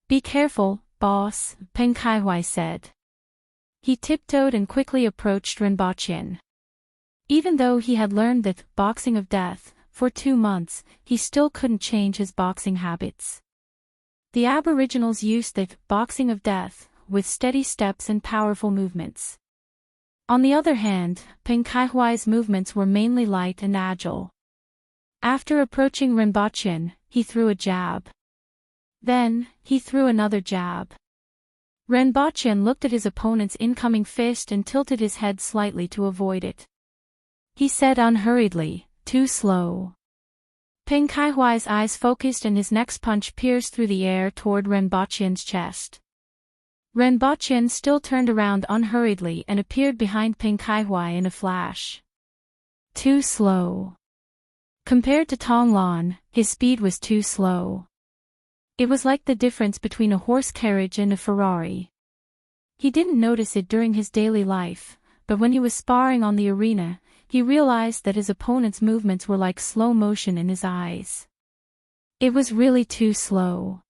Be careful, boss, Peng Kaihuai said. He tiptoed and quickly approached Renbochin. Even though he had learned the boxing of death for 2 months, he still couldn't change his boxing habits. The Aboriginals used the boxing of death with steady steps and powerful movements. On the other hand, Peng Kaihuai's movements were mainly light and agile. After approaching Renbochin, he threw a jab. Then, he threw another jab. Renbochin looked at his opponent's incoming fist and tilted his head slightly to avoid it. He said unhurriedly, "Too slow." Peng Kaihuai's eyes focused and his next punch pierced through the air toward Renbochin's chest. Renbochin still turned around unhurriedly and appeared behind Peng Kaihuai in a flash. Too slow. Compared to Tong Lan, his speed was too slow. It was like the difference between a horse carriage and a Ferrari. He didn't notice it during his daily life, but when he was sparring on the arena, he realized that his opponent's movements were like slow motion in his eyes. It was really too slow.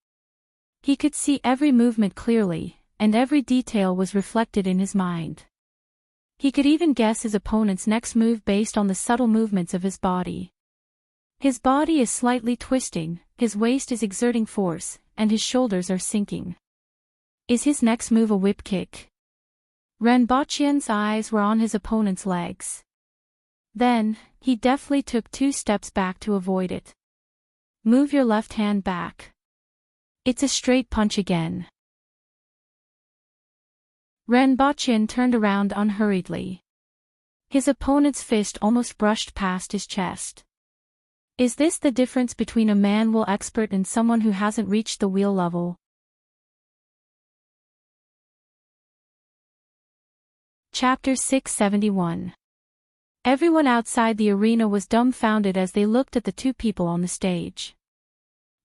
He could see every movement clearly, and every detail was reflected in his mind. He could even guess his opponent's next move based on the subtle movements of his body. His body is slightly twisting, his waist is exerting force, and his shoulders are sinking. Is his next move a whip kick? Renbochin's eyes were on his opponent's legs. Then, he deftly took 2 steps back to avoid it. Move your left hand back. It's a straight punch again. Renbochin turned around unhurriedly. His opponent's fist almost brushed past his chest. Is this the difference between a manual expert and someone who hasn't reached the wheel level? Chapter 671. Everyone outside the arena was dumbfounded as they looked at the 2 people on the stage.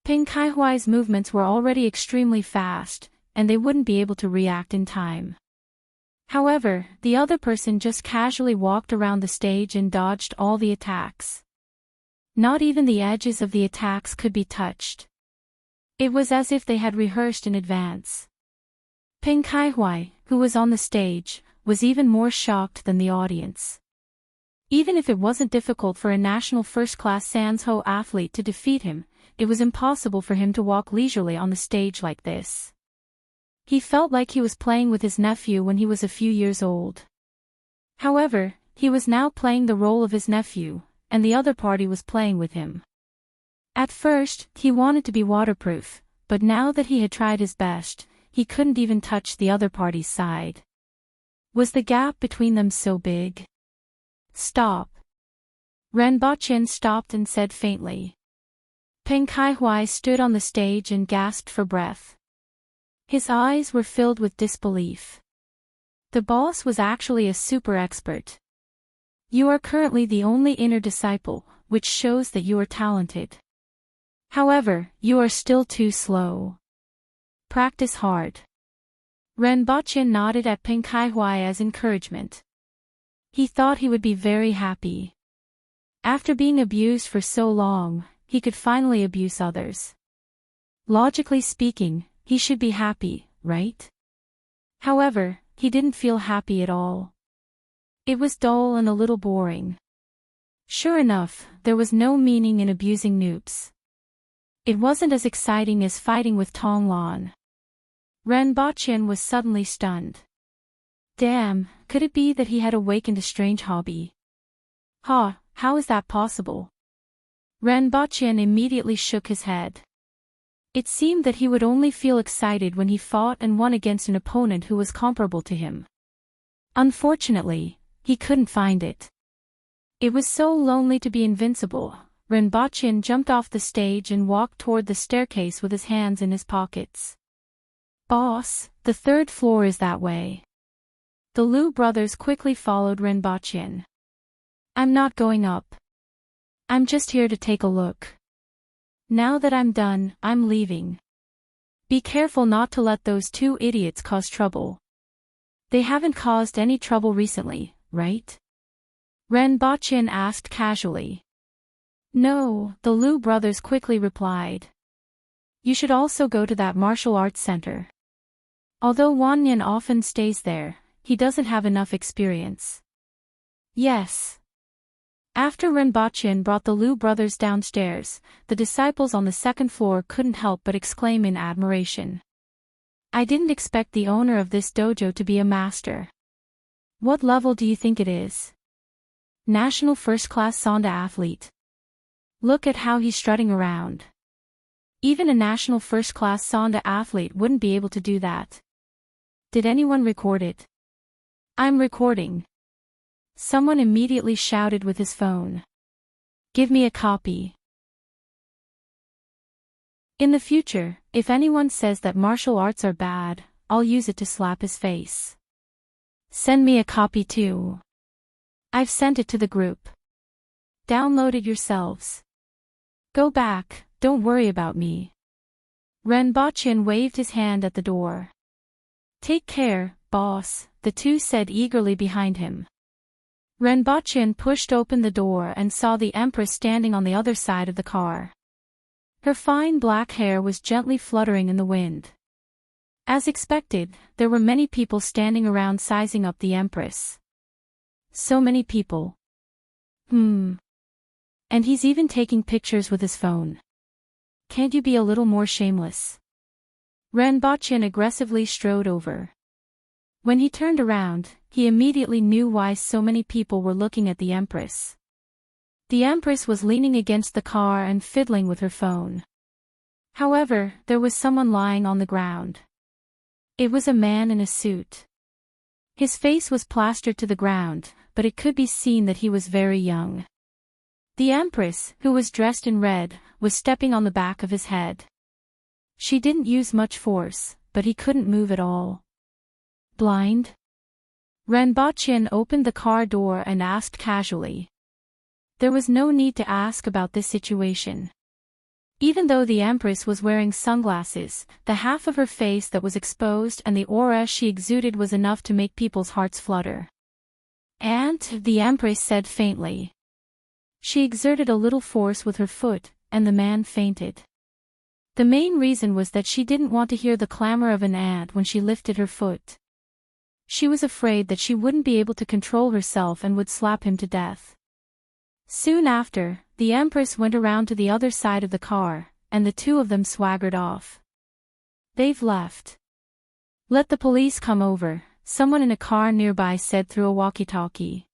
Peng Kaihuai's movements were already extremely fast, and they wouldn't be able to react in time. However, the other person just casually walked around the stage and dodged all the attacks. Not even the edges of the attacks could be touched. It was as if they had rehearsed in advance. Peng Kaihuai, who was on the stage, was even more shocked than the audience. Even if it wasn't difficult for a national first-class Sanzhou athlete to defeat him, it was impossible for him to walk leisurely on the stage like this. He felt like he was playing with his nephew when he was a few years old. However, he was now playing the role of his nephew, and the other party was playing with him. At first, he wanted to be waterproof, but now that he had tried his best, he couldn't even touch the other party's side. Was the gap between them so big? Stop. Renbochin stopped and said faintly. Peng Kaihuai stood on the stage and gasped for breath. His eyes were filled with disbelief. The boss was actually a super expert. You are currently the only inner disciple, which shows that you are talented. However, you are still too slow. Practice hard. Renbochin nodded at Peng Kaihuai as encouragement. He thought he would be very happy. After being abused for so long, he could finally abuse others. Logically speaking, he should be happy, right? However, he didn't feel happy at all. It was dull and a little boring. Sure enough, there was no meaning in abusing noobs. It wasn't as exciting as fighting with Tong Lan. Renbochin was suddenly stunned. Damn, could it be that he had awakened a strange hobby? How is that possible? Renbochin immediately shook his head. It seemed that he would only feel excited when he fought and won against an opponent who was comparable to him. Unfortunately, he couldn't find it. It was so lonely to be invincible. Renbochin jumped off the stage and walked toward the staircase with his hands in his pockets. Boss, the third floor is that way. The Liu brothers quickly followed Renbochin. I'm not going up. I'm just here to take a look. Now that I'm done, I'm leaving. Be careful not to let those two idiots cause trouble. They haven't caused any trouble recently, right? Renbochin asked casually. No, the Liu brothers quickly replied. You should also go to that martial arts center. Although Wanyan often stays there, he doesn't have enough experience. Yes. After Renbochin brought the Liu brothers downstairs, the disciples on the second floor couldn't help but exclaim in admiration. I didn't expect the owner of this dojo to be a master. What level do you think it is? National first-class Sonda athlete. Look at how he's strutting around. Even a national first-class Sonda athlete wouldn't be able to do that. Did anyone record it? I'm recording. Someone immediately shouted with his phone. Give me a copy. In the future, if anyone says that martial arts are bad, I'll use it to slap his face. Send me a copy too. I've sent it to the group. Download it yourselves. Go back, don't worry about me. Renbochin waved his hand at the door. Take care, boss, the two said eagerly behind him. Renbochin pushed open the door and saw the Empress standing on the other side of the car. Her fine black hair was gently fluttering in the wind. As expected, there were many people standing around sizing up the Empress. So many people. And he's even taking pictures with his phone. Can't you be a little more shameless? Renbochin aggressively strode over. When he turned around, he immediately knew why so many people were looking at the Empress. The Empress was leaning against the car and fiddling with her phone. However, there was someone lying on the ground. It was a man in a suit. His face was plastered to the ground, but it could be seen that he was very young. The Empress, who was dressed in red, was stepping on the back of his head. She didn't use much force, but he couldn't move at all. Blind? Renbochin opened the car door and asked casually. There was no need to ask about this situation. Even though the Empress was wearing sunglasses, the half of her face that was exposed and the aura she exuded was enough to make people's hearts flutter. And, the Empress said faintly. She exerted a little force with her foot, and the man fainted. The main reason was that she didn't want to hear the clamor of an ant when she lifted her foot. She was afraid that she wouldn't be able to control herself and would slap him to death. Soon after, the Empress went around to the other side of the car, and the two of them swaggered off. They've left. Let the police come over, someone in a car nearby said through a walkie-talkie.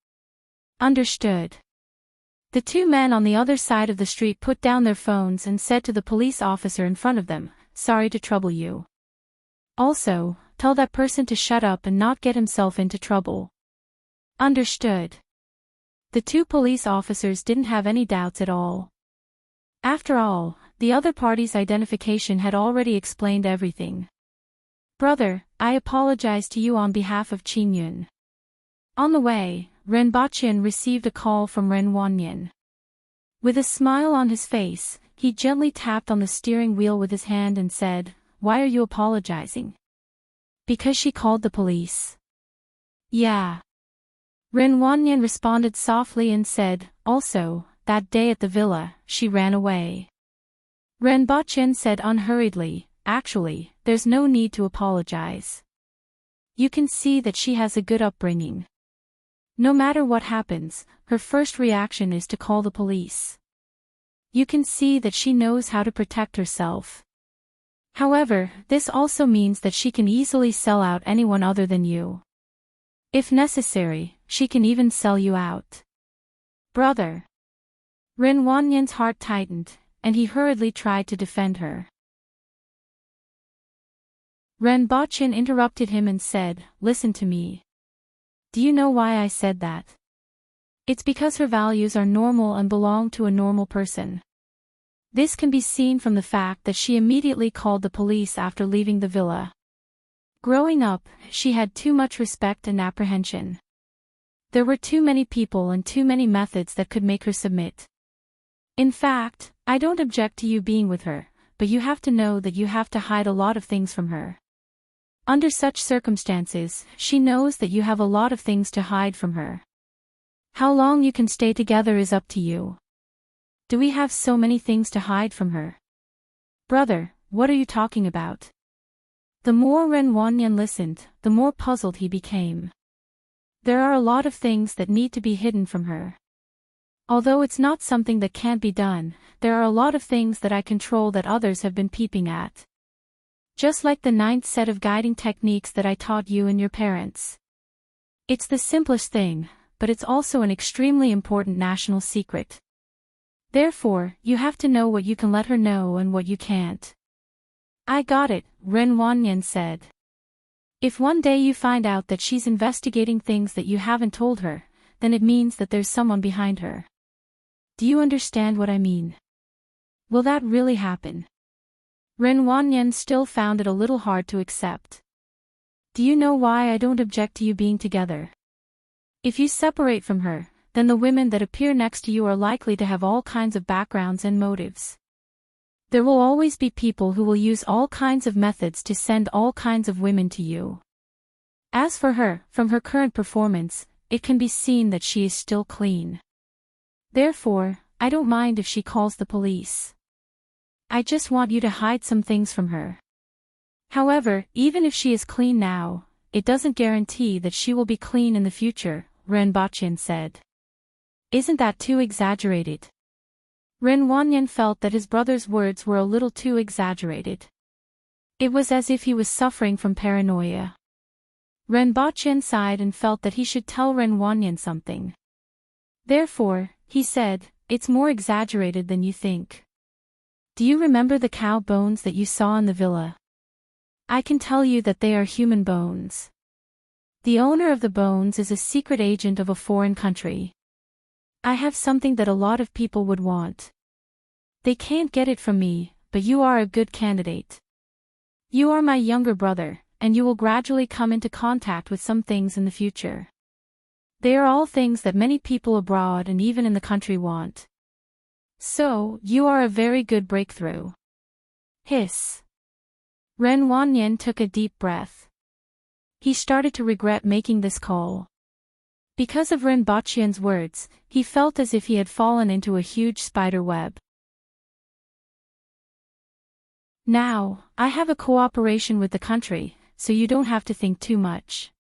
Understood. The two men on the other side of the street put down their phones and said to the police officer in front of them, Sorry to trouble you. Also, tell that person to shut up and not get himself into trouble. Understood. The two police officers didn't have any doubts at all. After all, the other party's identification had already explained everything. Brother, I apologize to you on behalf of Qingyun. On the way, Renbochin received a call from Ren Wanyan. With a smile on his face, he gently tapped on the steering wheel with his hand and said, Why are you apologizing? Because she called the police. Yeah. Ren Wanyan responded softly and said, Also, that day at the villa, she ran away. Renbochin said unhurriedly, Actually, there's no need to apologize. You can see that she has a good upbringing. No matter what happens, her first reaction is to call the police. You can see that she knows how to protect herself. However, this also means that she can easily sell out anyone other than you. If necessary, she can even sell you out. Brother. Ren Wanyan's heart tightened, and he hurriedly tried to defend her. Renbochin interrupted him and said, Listen to me. Do you know why I said that? It's because her values are normal and belong to a normal person. This can be seen from the fact that she immediately called the police after leaving the villa. Growing up, she had too much respect and apprehension. There were too many people and too many methods that could make her submit. In fact, I don't object to you being with her, but you have to know that you have to hide a lot of things from her. Under such circumstances, she knows that you have a lot of things to hide from her. How long you can stay together is up to you. Do we have so many things to hide from her? Brother, what are you talking about? The more Ren Wanyan listened, the more puzzled he became. There are a lot of things that need to be hidden from her. Although it's not something that can't be done, there are a lot of things that I control that others have been peeping at. Just like the 9th set of guiding techniques that I taught you and your parents. It's the simplest thing, but it's also an extremely important national secret. Therefore, you have to know what you can let her know and what you can't. I got it, Ren Wanyan said. If one day you find out that she's investigating things that you haven't told her, then it means that there's someone behind her. Do you understand what I mean? Will that really happen? Ren Wanyan still found it a little hard to accept. Do you know why I don't object to you being together? If you separate from her, then the women that appear next to you are likely to have all kinds of backgrounds and motives. There will always be people who will use all kinds of methods to send all kinds of women to you. As for her, from her current performance, it can be seen that she is still clean. Therefore, I don't mind if she calls the police. I just want you to hide some things from her. However, even if she is clean now, it doesn't guarantee that she will be clean in the future, Ren Bachin said. Isn't that too exaggerated? Ren Wanyan felt that his brother's words were a little too exaggerated. It was as if he was suffering from paranoia. Ren Bachin sighed and felt that he should tell Ren Wanyan something. Therefore, he said, it's more exaggerated than you think. Do you remember the cow bones that you saw in the villa? I can tell you that they are human bones. The owner of the bones is a secret agent of a foreign country. I have something that a lot of people would want. They can't get it from me, but you are a good candidate. You are my younger brother, and you will gradually come into contact with some things in the future. They are all things that many people abroad and even in the country want. So, you are a very good breakthrough. Hiss. Ren Wanyan took a deep breath. He started to regret making this call. Because of Ren Bachian's words, he felt as if he had fallen into a huge spider web. Now, I have a cooperation with the country, so you don't have to think too much.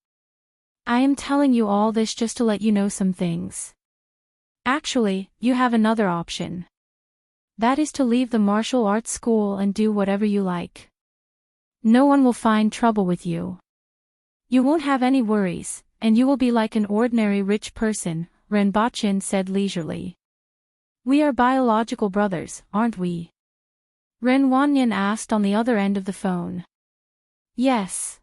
I am telling you all this just to let you know some things. Actually, you have another option. That is to leave the martial arts school and do whatever you like. No one will find trouble with you. You won't have any worries, and you will be like an ordinary rich person, Ren Bachin said leisurely. We are biological brothers, aren't we? Ren Wanyan asked on the other end of the phone. Yes.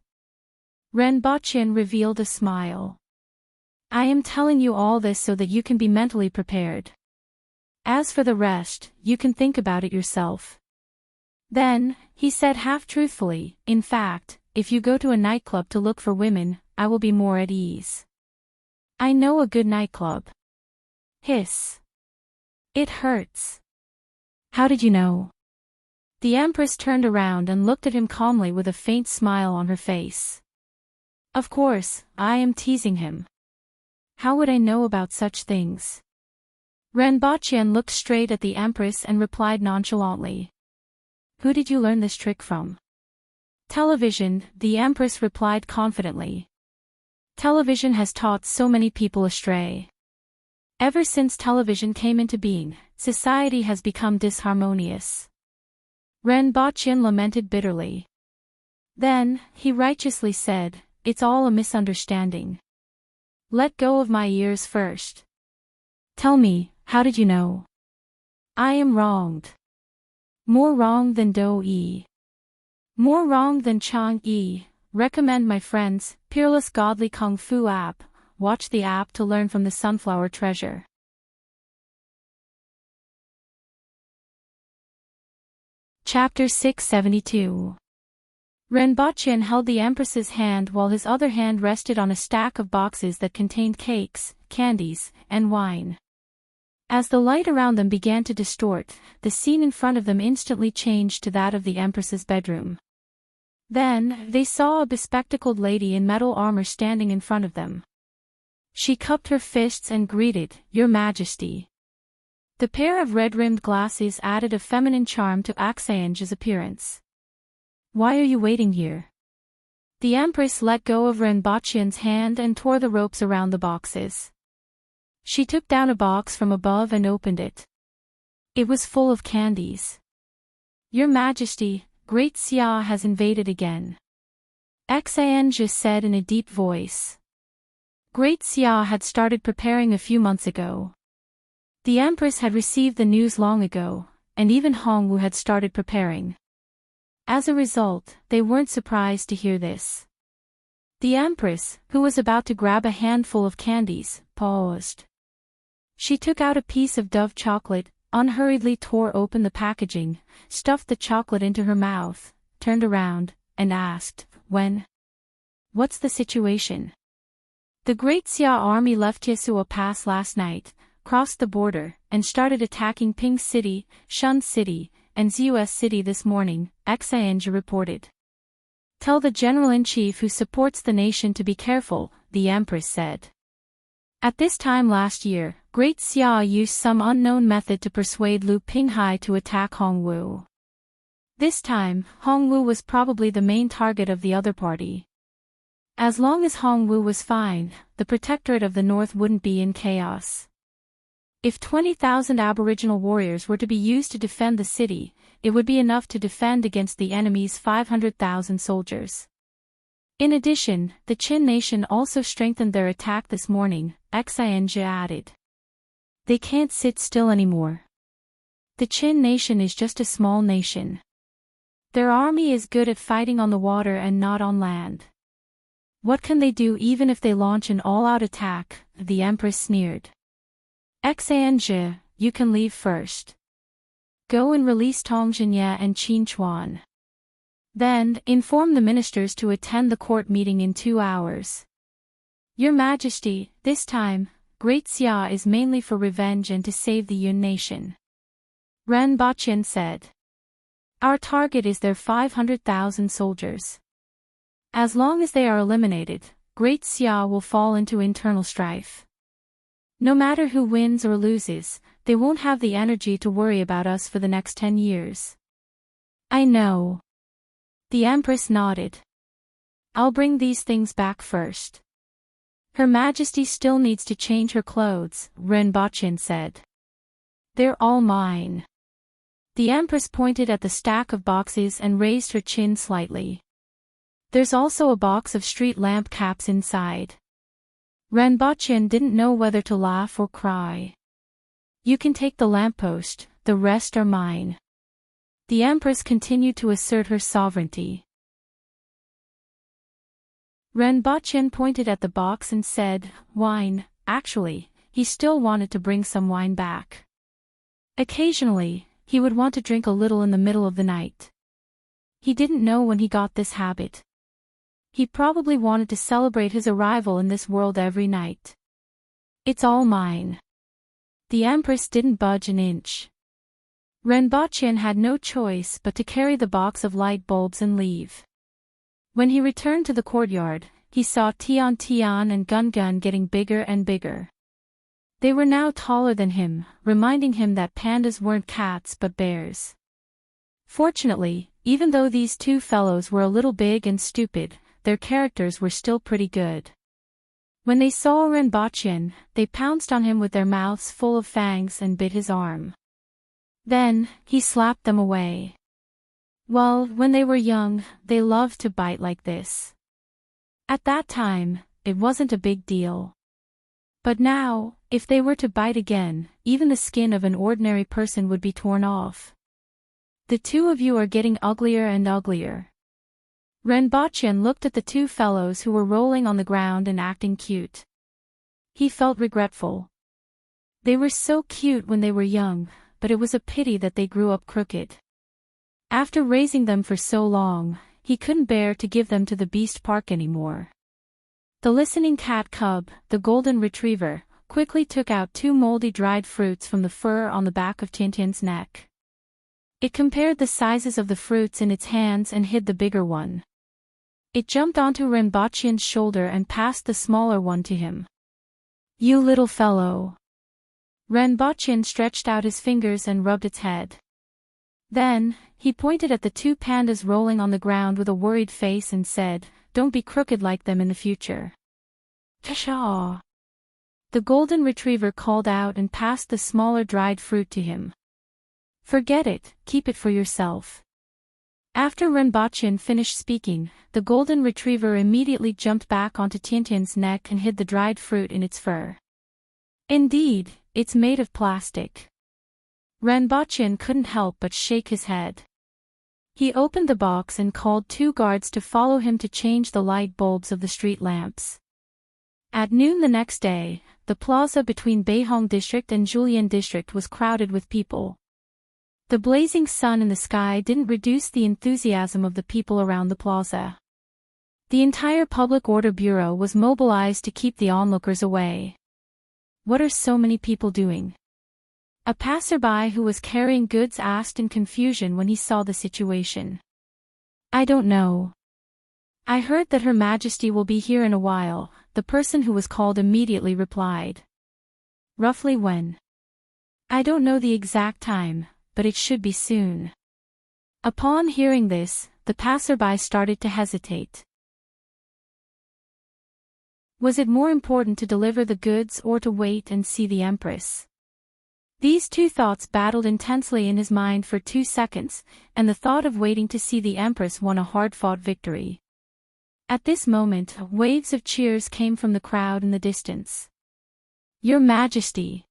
Ren Bachin revealed a smile. I am telling you all this so that you can be mentally prepared. As for the rest, you can think about it yourself. Then, he said half-truthfully, in fact, if you go to a nightclub to look for women, I will be more at ease. I know a good nightclub. Hiss. It hurts. How did you know? The Empress turned around and looked at him calmly with a faint smile on her face. Of course, I am teasing him. How would I know about such things? Ren Bachian looked straight at the Empress and replied nonchalantly. Who did you learn this trick from? Television, the Empress replied confidently. Television has taught so many people astray. Ever since television came into being, society has become disharmonious. Ren Bachian lamented bitterly. Then, he righteously said, it's all a misunderstanding. Let go of my ears first. Tell me, how did you know? I am wronged. More wrong than Do-yi. More wrong than Chang-yi. Recommend my friends, Peerless Godly Kung Fu app. Watch the app to learn from the Sunflower Treasure. Chapter 672. Renbochin held the Empress's hand while his other hand rested on a stack of boxes that contained cakes, candies, and wine. As the light around them began to distort, the scene in front of them instantly changed to that of the Empress's bedroom. Then, they saw a bespectacled lady in metal armor standing in front of them. She cupped her fists and greeted, "Your Majesty." The pair of red-rimmed glasses added a feminine charm to Axiange's appearance. "Why are you waiting here?" The Empress let go of Renbochin's hand and tore the ropes around the boxes. She took down a box from above and opened it. It was full of candies. "Your Majesty, Great Xia has invaded again," Axiange said in a deep voice. Great Xia had started preparing a few months ago. The Empress had received the news long ago, and even Hongwu had started preparing. As a result, they weren't surprised to hear this. The Empress, who was about to grab a handful of candies, paused. She took out a piece of Dove chocolate, unhurriedly tore open the packaging, stuffed the chocolate into her mouth, turned around, and asked, "When? What's the situation?" "The Great Xia army left Yesua Pass last night, crossed the border, and started attacking Ping City, Shun City, and Zus City this morning," Axiange reported. "Tell the General-in-Chief who supports the nation to be careful," the Empress said. At this time last year, Great Xia used some unknown method to persuade Lu Pinghai to attack Hongwu. This time, Hongwu was probably the main target of the other party. As long as Hongwu was fine, the Protectorate of the North wouldn't be in chaos. If 20,000 Aboriginal warriors were to be used to defend the city, it would be enough to defend against the enemy's 500,000 soldiers. In addition, the Qin nation also strengthened their attack this morning, Axiange added. They can't sit still anymore. The Qin nation is just a small nation. Their army is good at fighting on the water and not on land. What can they do even if they launch an all-out attack? The Empress sneered. Axiange, you can leave first. Go and release Tong Zhinya and Qin Chuan. Then, inform the ministers to attend the court meeting in 2 hours. Your Majesty, this time, Great Xia is mainly for revenge and to save the Yun nation. Renbochin said. Our target is their 500,000 soldiers. As long as they are eliminated, Great Xia will fall into internal strife. No matter who wins or loses, they won't have the energy to worry about us for the next 10 years. I know. The Empress nodded. I'll bring these things back first. Her Majesty still needs to change her clothes, Renbochin said. They're all mine. The Empress pointed at the stack of boxes and raised her chin slightly. There's also a box of street lamp caps inside. Renbochin didn't know whether to laugh or cry. You can take the lamppost, the rest are mine. The Empress continued to assert her sovereignty. Renbochin pointed at the box and said, wine. Actually, he still wanted to bring some wine back. Occasionally, he would want to drink a little in the middle of the night. He didn't know when he got this habit. He probably wanted to celebrate his arrival in this world every night. It's all mine. The Empress didn't budge an inch. Renbochin had no choice but to carry the box of light bulbs and leave. When he returned to the courtyard, he saw Tian Tian and Gun Gun getting bigger and bigger. They were now taller than him, reminding him that pandas weren't cats but bears. Fortunately, even though these two fellows were a little big and stupid, their characters were still pretty good. When they saw Renbochin, they pounced on him with their mouths full of fangs and bit his arm. Then, he slapped them away. Well, when they were young, they loved to bite like this. At that time, it wasn't a big deal. But now, if they were to bite again, even the skin of an ordinary person would be torn off. The two of you are getting uglier and uglier. Renbochin looked at the two fellows who were rolling on the ground and acting cute. He felt regretful. They were so cute when they were young, but it was a pity that they grew up crooked. After raising them for so long, he couldn't bear to give them to the beast park anymore. The listening cat cub, the golden retriever, quickly took out 2 moldy dried fruits from the fur on the back of Tintin's neck. It compared the sizes of the fruits in its hands and hid the bigger one. It jumped onto Renbachian's shoulder and passed the smaller one to him. "You little fellow." Renbachian stretched out his fingers and rubbed its head. Then, he pointed at the 2 pandas rolling on the ground with a worried face and said, "Don't be crooked like them in the future." "Pshaw!" The golden retriever called out and passed the smaller dried fruit to him. "Forget it, keep it for yourself." After Renbachian finished speaking, the golden retriever immediately jumped back onto Tintin's neck and hid the dried fruit in its fur. "Indeed, it's made of plastic." Renbachian couldn't help but shake his head. He opened the box and called 2 guards to follow him to change the light bulbs of the street lamps. At noon the next day, the plaza between Beihong District and Julian District was crowded with people. The blazing sun in the sky didn't reduce the enthusiasm of the people around the plaza. The entire Public Order Bureau was mobilized to keep the onlookers away. "What are so many people doing?" A passerby who was carrying goods asked in confusion when he saw the situation. "I don't know. I heard that Her Majesty will be here in a while," the person who was called immediately replied. "Roughly when?" "I don't know the exact time, but it should be soon." Upon hearing this, the passerby started to hesitate. Was it more important to deliver the goods or to wait and see the Empress? These 2 thoughts battled intensely in his mind for 2 seconds, and the thought of waiting to see the Empress won a hard-fought victory. At this moment, waves of cheers came from the crowd in the distance. "Your Majesty!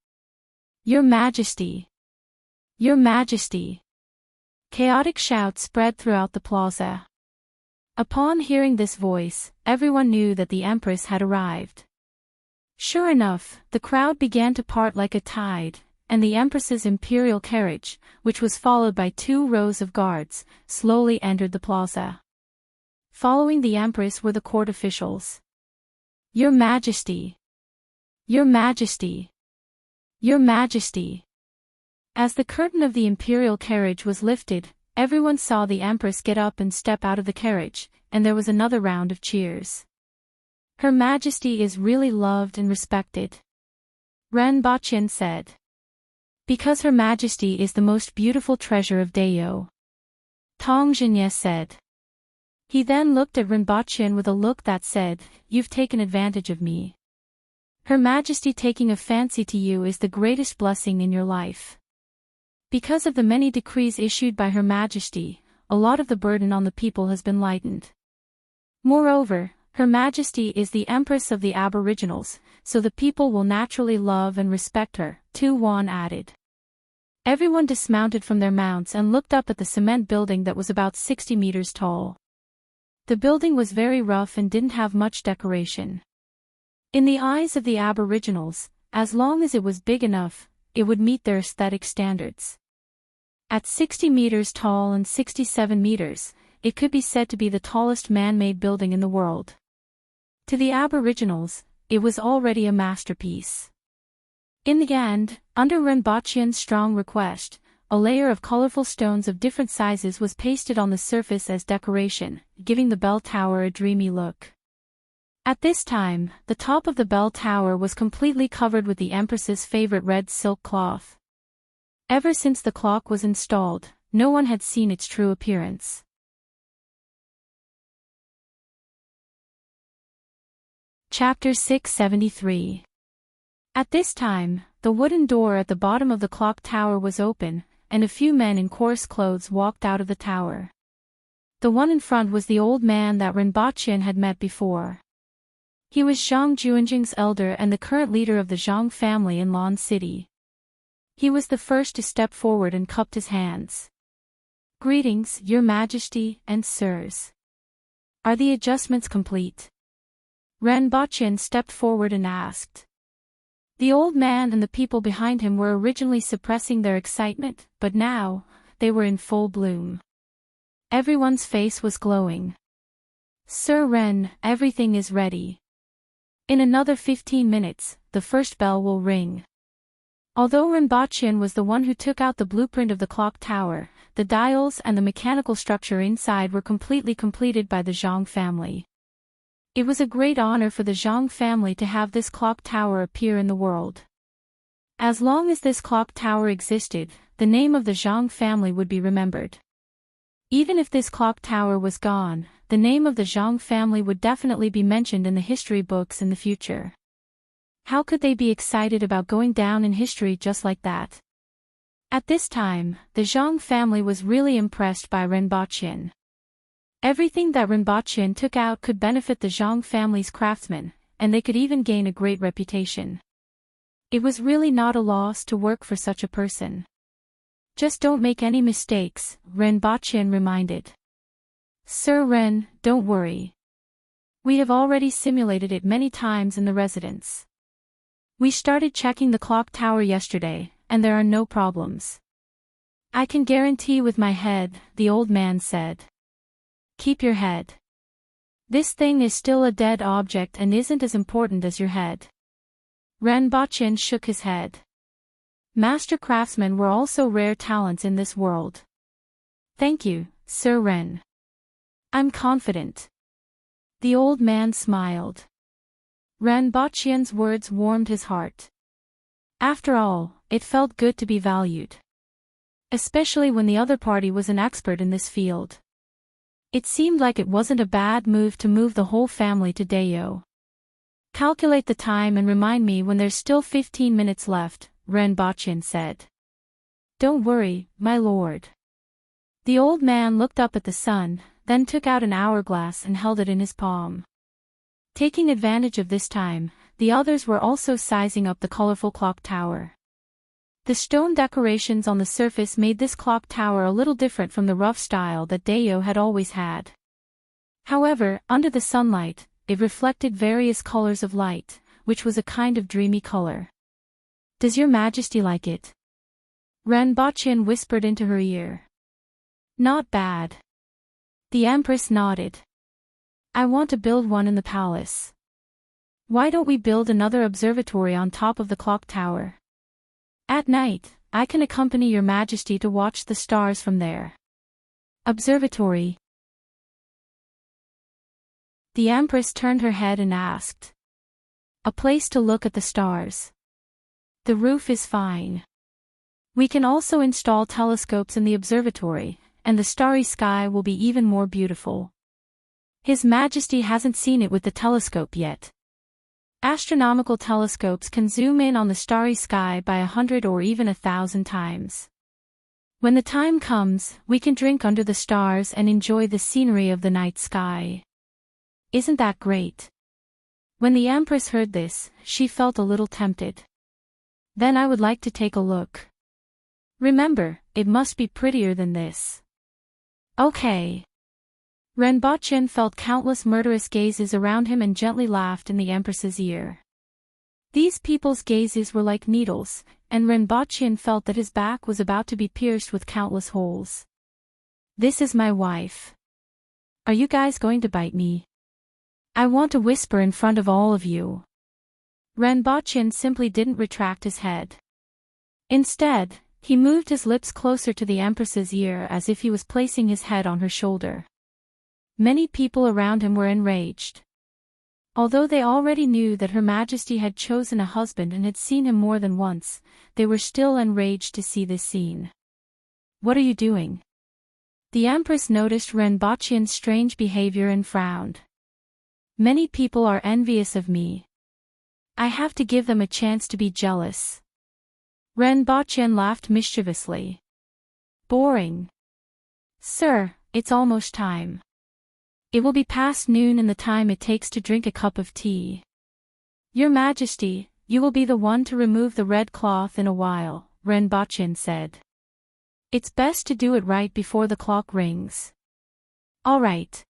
Your Majesty! Your Majesty!" Chaotic shouts spread throughout the plaza. Upon hearing this voice, everyone knew that the Empress had arrived. Sure enough, the crowd began to part like a tide, and the Empress's imperial carriage, which was followed by 2 rows of guards, slowly entered the plaza. Following the Empress were the court officials. "Your Majesty! Your Majesty! Your Majesty!" As the curtain of the imperial carriage was lifted, everyone saw the Empress get up and step out of the carriage, and there was another round of cheers. "Her Majesty is really loved and respected," Renbachian said. "Because Her Majesty is the most beautiful treasure of Dayo," Tong Jinye said. He then looked at Renbachian with a look that said, "You've taken advantage of me. Her Majesty taking a fancy to you is the greatest blessing in your life. Because of the many decrees issued by Her Majesty, a lot of the burden on the people has been lightened. Moreover, Her Majesty is the Empress of the Aboriginals, so the people will naturally love and respect her," Tu Wan added. Everyone dismounted from their mounts and looked up at the cement building that was about 60 meters tall. The building was very rough and didn't have much decoration. In the eyes of the Aboriginals, as long as it was big enough, it would meet their aesthetic standards. At 60 meters tall and 67 meters, it could be said to be the tallest man-made building in the world. To the Aboriginals, it was already a masterpiece. In the end, under Renbachian's strong request, a layer of colorful stones of different sizes was pasted on the surface as decoration, giving the bell tower a dreamy look. At this time, the top of the bell tower was completely covered with the Empress's favorite red silk cloth. Ever since the clock was installed, no one had seen its true appearance. Chapter 673. At this time, the wooden door at the bottom of the clock tower was open, and a few men in coarse clothes walked out of the tower. The one in front was the old man that Renbachian had met before. He was Zhang Juanjing's elder and the current leader of the Zhang family in Lan City. He was the first to step forward and cupped his hands. "Greetings, Your Majesty and sirs. Are the adjustments complete?" Renbachian stepped forward and asked. The old man and the people behind him were originally suppressing their excitement, but now, they were in full bloom. Everyone's face was glowing. Sir Ren, everything is ready. In another 15 minutes, the first bell will ring. Although Renbochin was the one who took out the blueprint of the clock tower, the dials and the mechanical structure inside were completely completed by the Zhang family. It was a great honor for the Zhang family to have this clock tower appear in the world. As long as this clock tower existed, the name of the Zhang family would be remembered. Even if this clock tower was gone, the name of the Zhang family would definitely be mentioned in the history books in the future. How could they be excited about going down in history just like that? At this time, the Zhang family was really impressed by Renbochin. Everything that Renbochin took out could benefit the Zhang family's craftsmen, and they could even gain a great reputation. It was really not a loss to work for such a person. Just don't make any mistakes, Renbochin reminded. Sir Ren, don't worry. We have already simulated it many times in the residence. We started checking the clock tower yesterday, and there are no problems. I can guarantee with my head, the old man said. Keep your head. This thing is still a dead object and isn't as important as your head. Renbochin shook his head. Master craftsmen were also rare talents in this world. Thank you, Sir Ren. I'm confident. The old man smiled. Renbochin's words warmed his heart. After all, it felt good to be valued. Especially when the other party was an expert in this field. It seemed like it wasn't a bad move to move the whole family to Dayo. Calculate the time and remind me when there's still 15 minutes left, Renbochin said. Don't worry, my lord. The old man looked up at the sun, then took out an hourglass and held it in his palm. Taking advantage of this time, the others were also sizing up the colorful clock tower. The stone decorations on the surface made this clock tower a little different from the rough style that Dayo had always had. However, under the sunlight, it reflected various colors of light, which was a kind of dreamy color. Does your majesty like it? Renbochin whispered into her ear. Not bad. The Empress nodded. I want to build one in the palace. Why don't we build another observatory on top of the clock tower? At night, I can accompany your majesty to watch the stars from there. Observatory. The Empress turned her head and asked. A place to look at the stars. The roof is fine. We can also install telescopes in the observatory, and the starry sky will be even more beautiful. His Majesty hasn't seen it with the telescope yet. Astronomical telescopes can zoom in on the starry sky by 100 or even 1,000 times. When the time comes, we can drink under the stars and enjoy the scenery of the night sky. Isn't that great? When the Empress heard this, she felt a little tempted. Then I would like to take a look. Remember, it must be prettier than this. Okay. Renbochin felt countless murderous gazes around him and gently laughed in the Empress's ear. These people's gazes were like needles, and Renbochin felt that his back was about to be pierced with countless holes. This is my wife. Are you guys going to bite me? I want to whisper in front of all of you. Renbochin simply didn't retract his head. Instead, he moved his lips closer to the Empress's ear as if he was placing his head on her shoulder. Many people around him were enraged. Although they already knew that Her Majesty had chosen a husband and had seen him more than once, they were still enraged to see this scene. What are you doing? The Empress noticed Renbochin's strange behavior and frowned. Many people are envious of me. I have to give them a chance to be jealous. Renbochin laughed mischievously. Boring. Sir, it's almost time. It will be past noon in the time it takes to drink a cup of tea. Your Majesty, you will be the one to remove the red cloth in a while, Renbochin said. It's best to do it right before the clock rings. All right.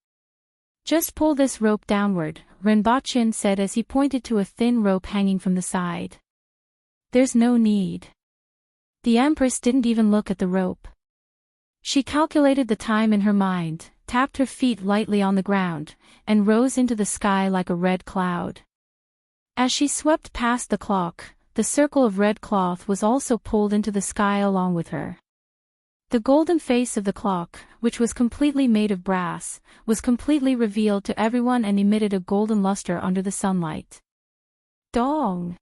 Just pull this rope downward, Renbochin said as he pointed to a thin rope hanging from the side. There's no need. The Empress didn't even look at the rope. She calculated the time in her mind, tapped her feet lightly on the ground, and rose into the sky like a red cloud. As she swept past the clock, the circle of red cloth was also pulled into the sky along with her. The golden face of the clock, which was completely made of brass, was completely revealed to everyone and emitted a golden luster under the sunlight. Dong!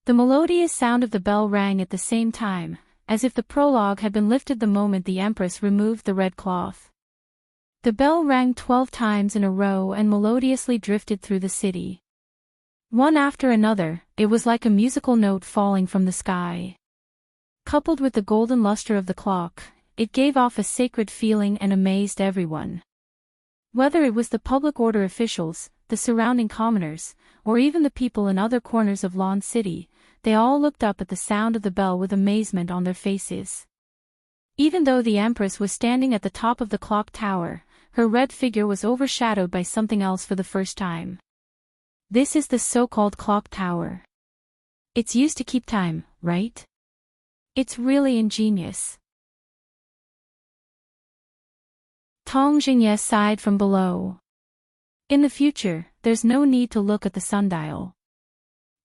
The melodious sound of the bell rang at the same time, as if the prologue had been lifted the moment the Empress removed the red cloth. The bell rang 12 times in a row and melodiously drifted through the city. One after another, it was like a musical note falling from the sky. Coupled with the golden luster of the clock, it gave off a sacred feeling and amazed everyone. Whether it was the public order officials, the surrounding commoners, or even the people in other corners of Lawn City, they all looked up at the sound of the bell with amazement on their faces. Even though the Empress was standing at the top of the clock tower, her red figure was overshadowed by something else for the first time. This is the so-called clock tower. It's used to keep time, right? It's really ingenious. Tong Jingye sighed from below. In the future, there's no need to look at the sundial.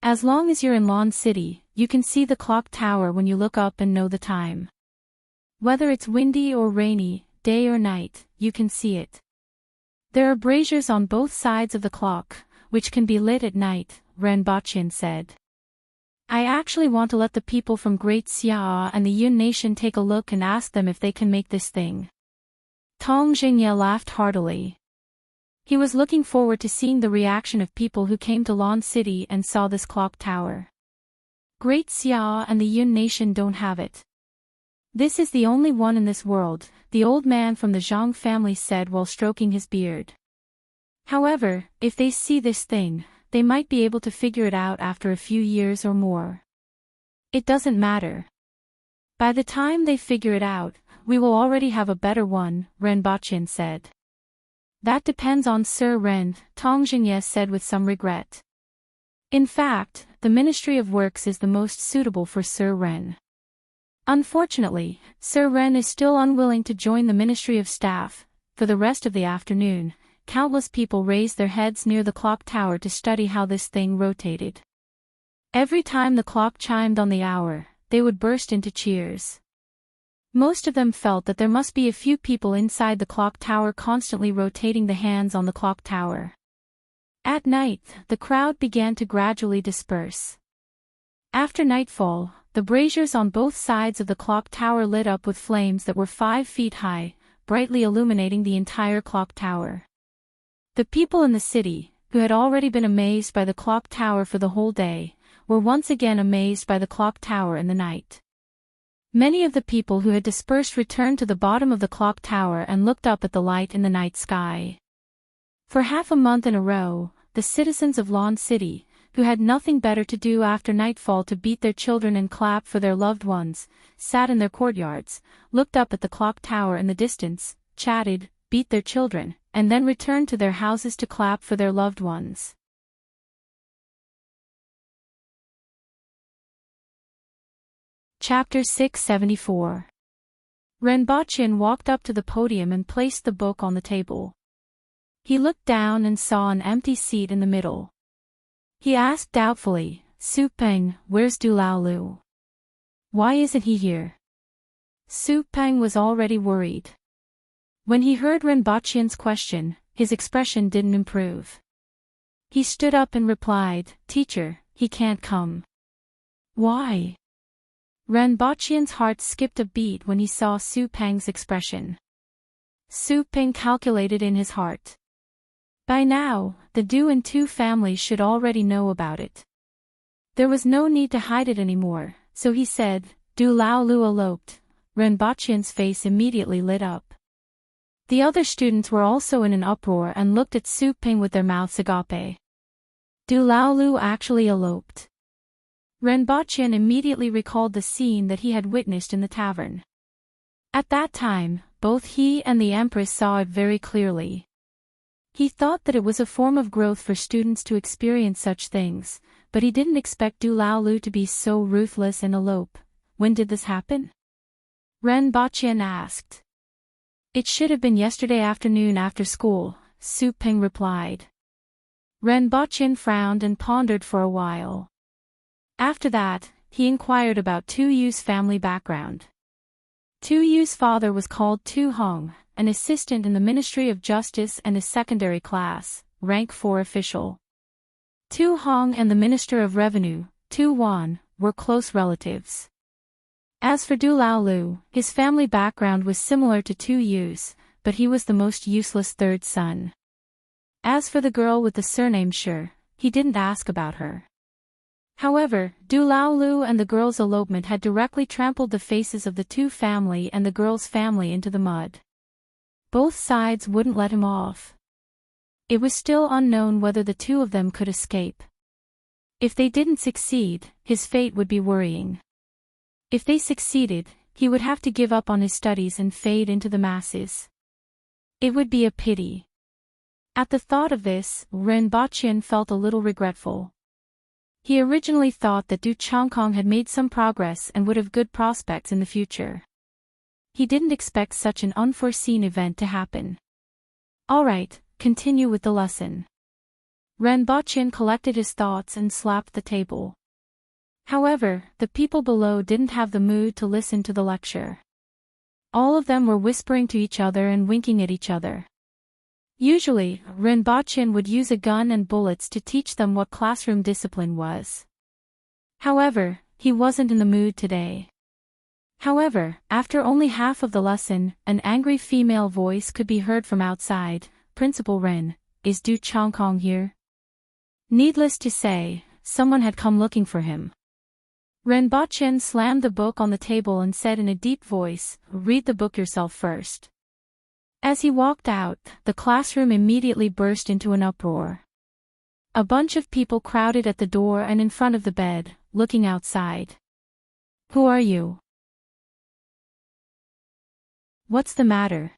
As long as you're in Lawn City, you can see the clock tower when you look up and know the time. Whether it's windy or rainy, day or night, you can see it. There are braziers on both sides of the clock, which can be lit at night, Ren Baqin said. I actually want to let the people from Great Xia and the Yun Nation take a look and ask them if they can make this thing. Tong Jingye laughed heartily. He was looking forward to seeing the reaction of people who came to Lawn City and saw this clock tower. Great Xia and the Yun Nation don't have it. This is the only one in this world, the old man from the Zhang family said while stroking his beard. However, if they see this thing, they might be able to figure it out after a few years or more. It doesn't matter. By the time they figure it out, we will already have a better one, Ren Baqin said. That depends on Sir Ren, Tong Jingye said with some regret. In fact, the Ministry of Works is the most suitable for Sir Ren. Unfortunately, Sir Ren is still unwilling to join the Ministry of Staff. For the rest of the afternoon, countless people raised their heads near the clock tower to study how this thing rotated. Every time the clock chimed on the hour, they would burst into cheers. Most of them felt that there must be a few people inside the clock tower constantly rotating the hands on the clock tower. At night, the crowd began to gradually disperse. After nightfall, the braziers on both sides of the clock tower lit up with flames that were 5 feet high, brightly illuminating the entire clock tower. The people in the city, who had already been amazed by the clock tower for the whole day, were once again amazed by the clock tower in the night. Many of the people who had dispersed returned to the bottom of the clock tower and looked up at the light in the night sky. For half a month in a row, the citizens of Lawn City, who had nothing better to do after nightfall to beat their children and clap for their loved ones, sat in their courtyards, looked up at the clock tower in the distance, chatted, beat their children, and then returned to their houses to clap for their loved ones. Chapter 674. Ren Baqin walked up to the podium and placed the book on the table. He looked down and saw an empty seat in the middle. He asked doubtfully, Su Peng, where's Du Lao Lu? Why isn't he here? Su Peng was already worried. When he heard Ren Baqin's question, his expression didn't improve. He stood up and replied, Teacher, he can't come. Why? Ren Baqin's heart skipped a beat when he saw Su Peng's expression. Su Peng calculated in his heart. By now, the Du and Tu families should already know about it. There was no need to hide it anymore, so he said, Du Lao Lu eloped. Ren Baqin's face immediately lit up. The other students were also in an uproar and looked at Su Peng with their mouths agape. Du Lao Lu actually eloped. Ren Baqin immediately recalled the scene that he had witnessed in the tavern. At that time, both he and the Empress saw it very clearly. He thought that it was a form of growth for students to experience such things, but he didn't expect Du Lao Lu to be so ruthless and elope. When did this happen? Ren Baqin asked. It should have been yesterday afternoon after school, Su Ping replied. Ren Baqin frowned and pondered for a while. After that, he inquired about Tu Yu's family background. Tu Yu's father was called Tu Hong, an assistant in the Ministry of Justice and a secondary class, rank 4 official. Tu Hong and the Minister of Revenue, Tu Wan, were close relatives. As for Du Laolu, his family background was similar to Tu Yu's, but he was the most useless third son. As for the girl with the surname Shi, he didn't ask about her. However, Du Laolu and the girl's elopement had directly trampled the faces of the Tu family and the girl's family into the mud. Both sides wouldn't let him off. It was still unknown whether the two of them could escape. If they didn't succeed, his fate would be worrying. If they succeeded, he would have to give up on his studies and fade into the masses. It would be a pity. At the thought of this, Ren Baqin felt a little regretful. He originally thought that Du Changkong had made some progress and would have good prospects in the future. He didn't expect such an unforeseen event to happen. All right, continue with the lesson. Ren Baqin collected his thoughts and slapped the table. However, the people below didn't have the mood to listen to the lecture. All of them were whispering to each other and winking at each other. Usually, Ren Baqin would use a gun and bullets to teach them what classroom discipline was. However, he wasn't in the mood today. However, after only half of the lesson, an angry female voice could be heard from outside. Principal Ren, is Du Changkong here? Needless to say, someone had come looking for him. Ren Baqin slammed the book on the table and said in a deep voice, "Read the book yourself first." As he walked out, the classroom immediately burst into an uproar. A bunch of people crowded at the door and in front of the bed, looking outside. "Who are you? What's the matter?"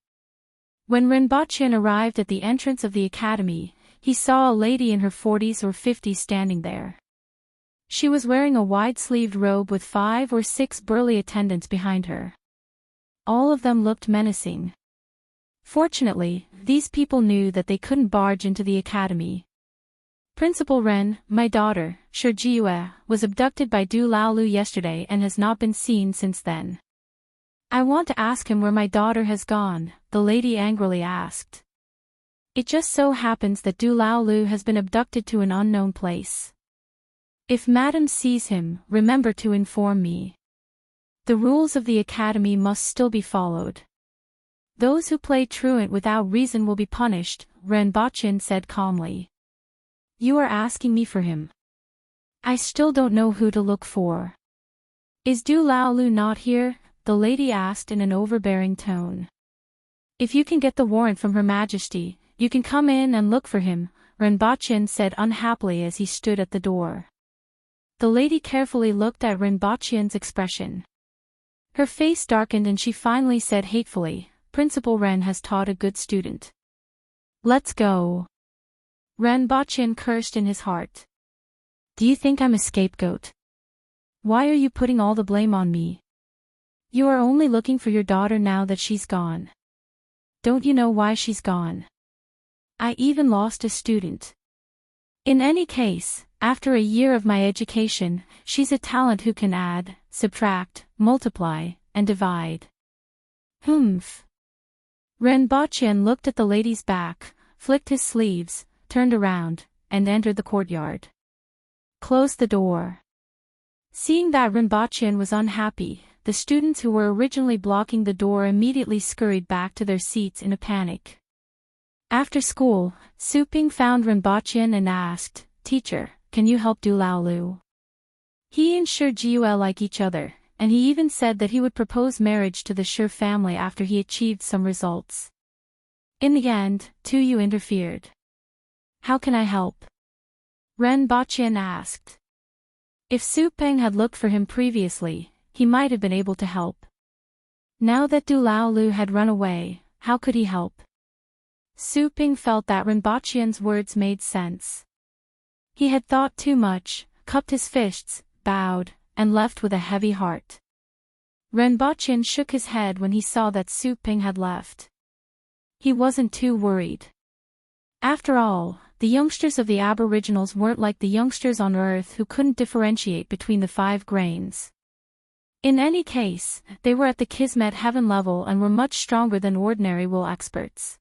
When Ren Baqin arrived at the entrance of the academy, he saw a lady in her 40s or 50s standing there. She was wearing a wide-sleeved robe with 5 or 6 burly attendants behind her. All of them looked menacing. Fortunately, these people knew that they couldn't barge into the academy. "Principal Ren, my daughter, Shi Jiyue, was abducted by Du Laolu yesterday and has not been seen since then. I want to ask him where my daughter has gone," the lady angrily asked. "It just so happens that Du Laolu has been abducted to an unknown place. If Madam sees him, remember to inform me. The rules of the academy must still be followed. Those who play truant without reason will be punished," Ren Baqin said calmly. "You are asking me for him. I still don't know who to look for." "Is Du Laolu not here?" the lady asked in an overbearing tone. "If you can get the warrant from Her Majesty, you can come in and look for him," Ren Baqin said unhappily as he stood at the door. The lady carefully looked at Ren Baqin's expression. Her face darkened and she finally said hatefully, "Principal Ren has taught a good student. Let's go." Ren Baqin cursed in his heart. "Do you think I'm a scapegoat? Why are you putting all the blame on me? You are only looking for your daughter now that she's gone. Don't you know why she's gone? I even lost a student. In any case, after a year of my education, she's a talent who can add, subtract, multiply, and divide." "Humph." Ren Baqin looked at the lady's back, flicked his sleeves, turned around, and entered the courtyard. "Close the door." Seeing that Ren Baqin was unhappy, the students who were originally blocking the door immediately scurried back to their seats in a panic. After school, Su Ping found Ren Baqin and asked, "Teacher, can you help Du Laolu? He and Shi Jiyue like each other, and he even said that he would propose marriage to the Shi family after he achieved some results." In the end, Tu Yu interfered. "How can I help?" Ren Baqin asked. If Su Ping had looked for him previously, he might have been able to help. Now that Du Laolu had run away, how could he help? Su Ping felt that Ren Baqin's words made sense. He had thought too much, cupped his fists, bowed, and left with a heavy heart. Ren Baqin shook his head when he saw that Su Ping had left. he wasn't too worried. After all, the youngsters of the Aboriginals weren't like the youngsters on Earth who couldn't differentiate between the 5 grains. In any case, they were at the Kismet heaven level and were much stronger than ordinary wool experts.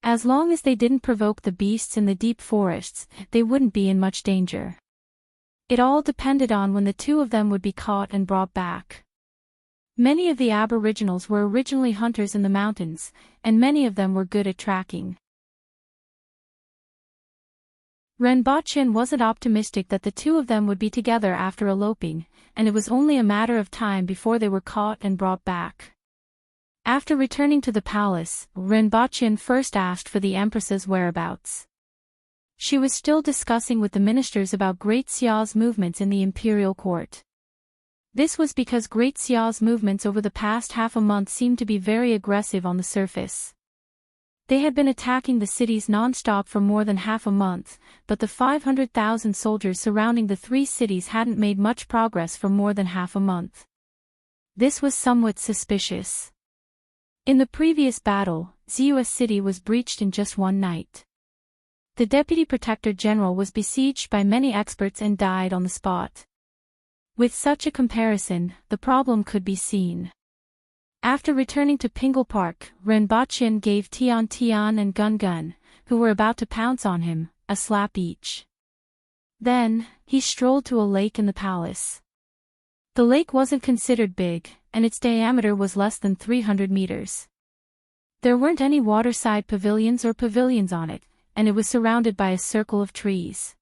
As long as they didn't provoke the beasts in the deep forests, they wouldn't be in much danger. It all depended on when the 2 of them would be caught and brought back. Many of the Aboriginals were originally hunters in the mountains, and many of them were good at tracking. Renbochin wasn't optimistic that the 2 of them would be together after eloping, and it was only a matter of time before they were caught and brought back. After returning to the palace, Renbochin first asked for the Empress's whereabouts. She was still discussing with the ministers about Great Xiao's movements in the imperial court. This was because Great Xiao's movements over the past half a month seemed to be very aggressive on the surface. They had been attacking the cities non-stop for more than half a month, but the 500,000 soldiers surrounding the 3 cities hadn't made much progress for more than half a month. This was somewhat suspicious. In the previous battle, Zeus City was breached in just one night. The Deputy Protector General was besieged by many experts and died on the spot. With such a comparison, the problem could be seen. After returning to Pingle Park, Renbochin gave Tian Tian and Gun Gun, who were about to pounce on him, a slap each. Then, he strolled to a lake in the palace. The lake wasn't considered big, and its diameter was less than 300 meters. There weren't any waterside pavilions or pavilions on it, and it was surrounded by a circle of trees.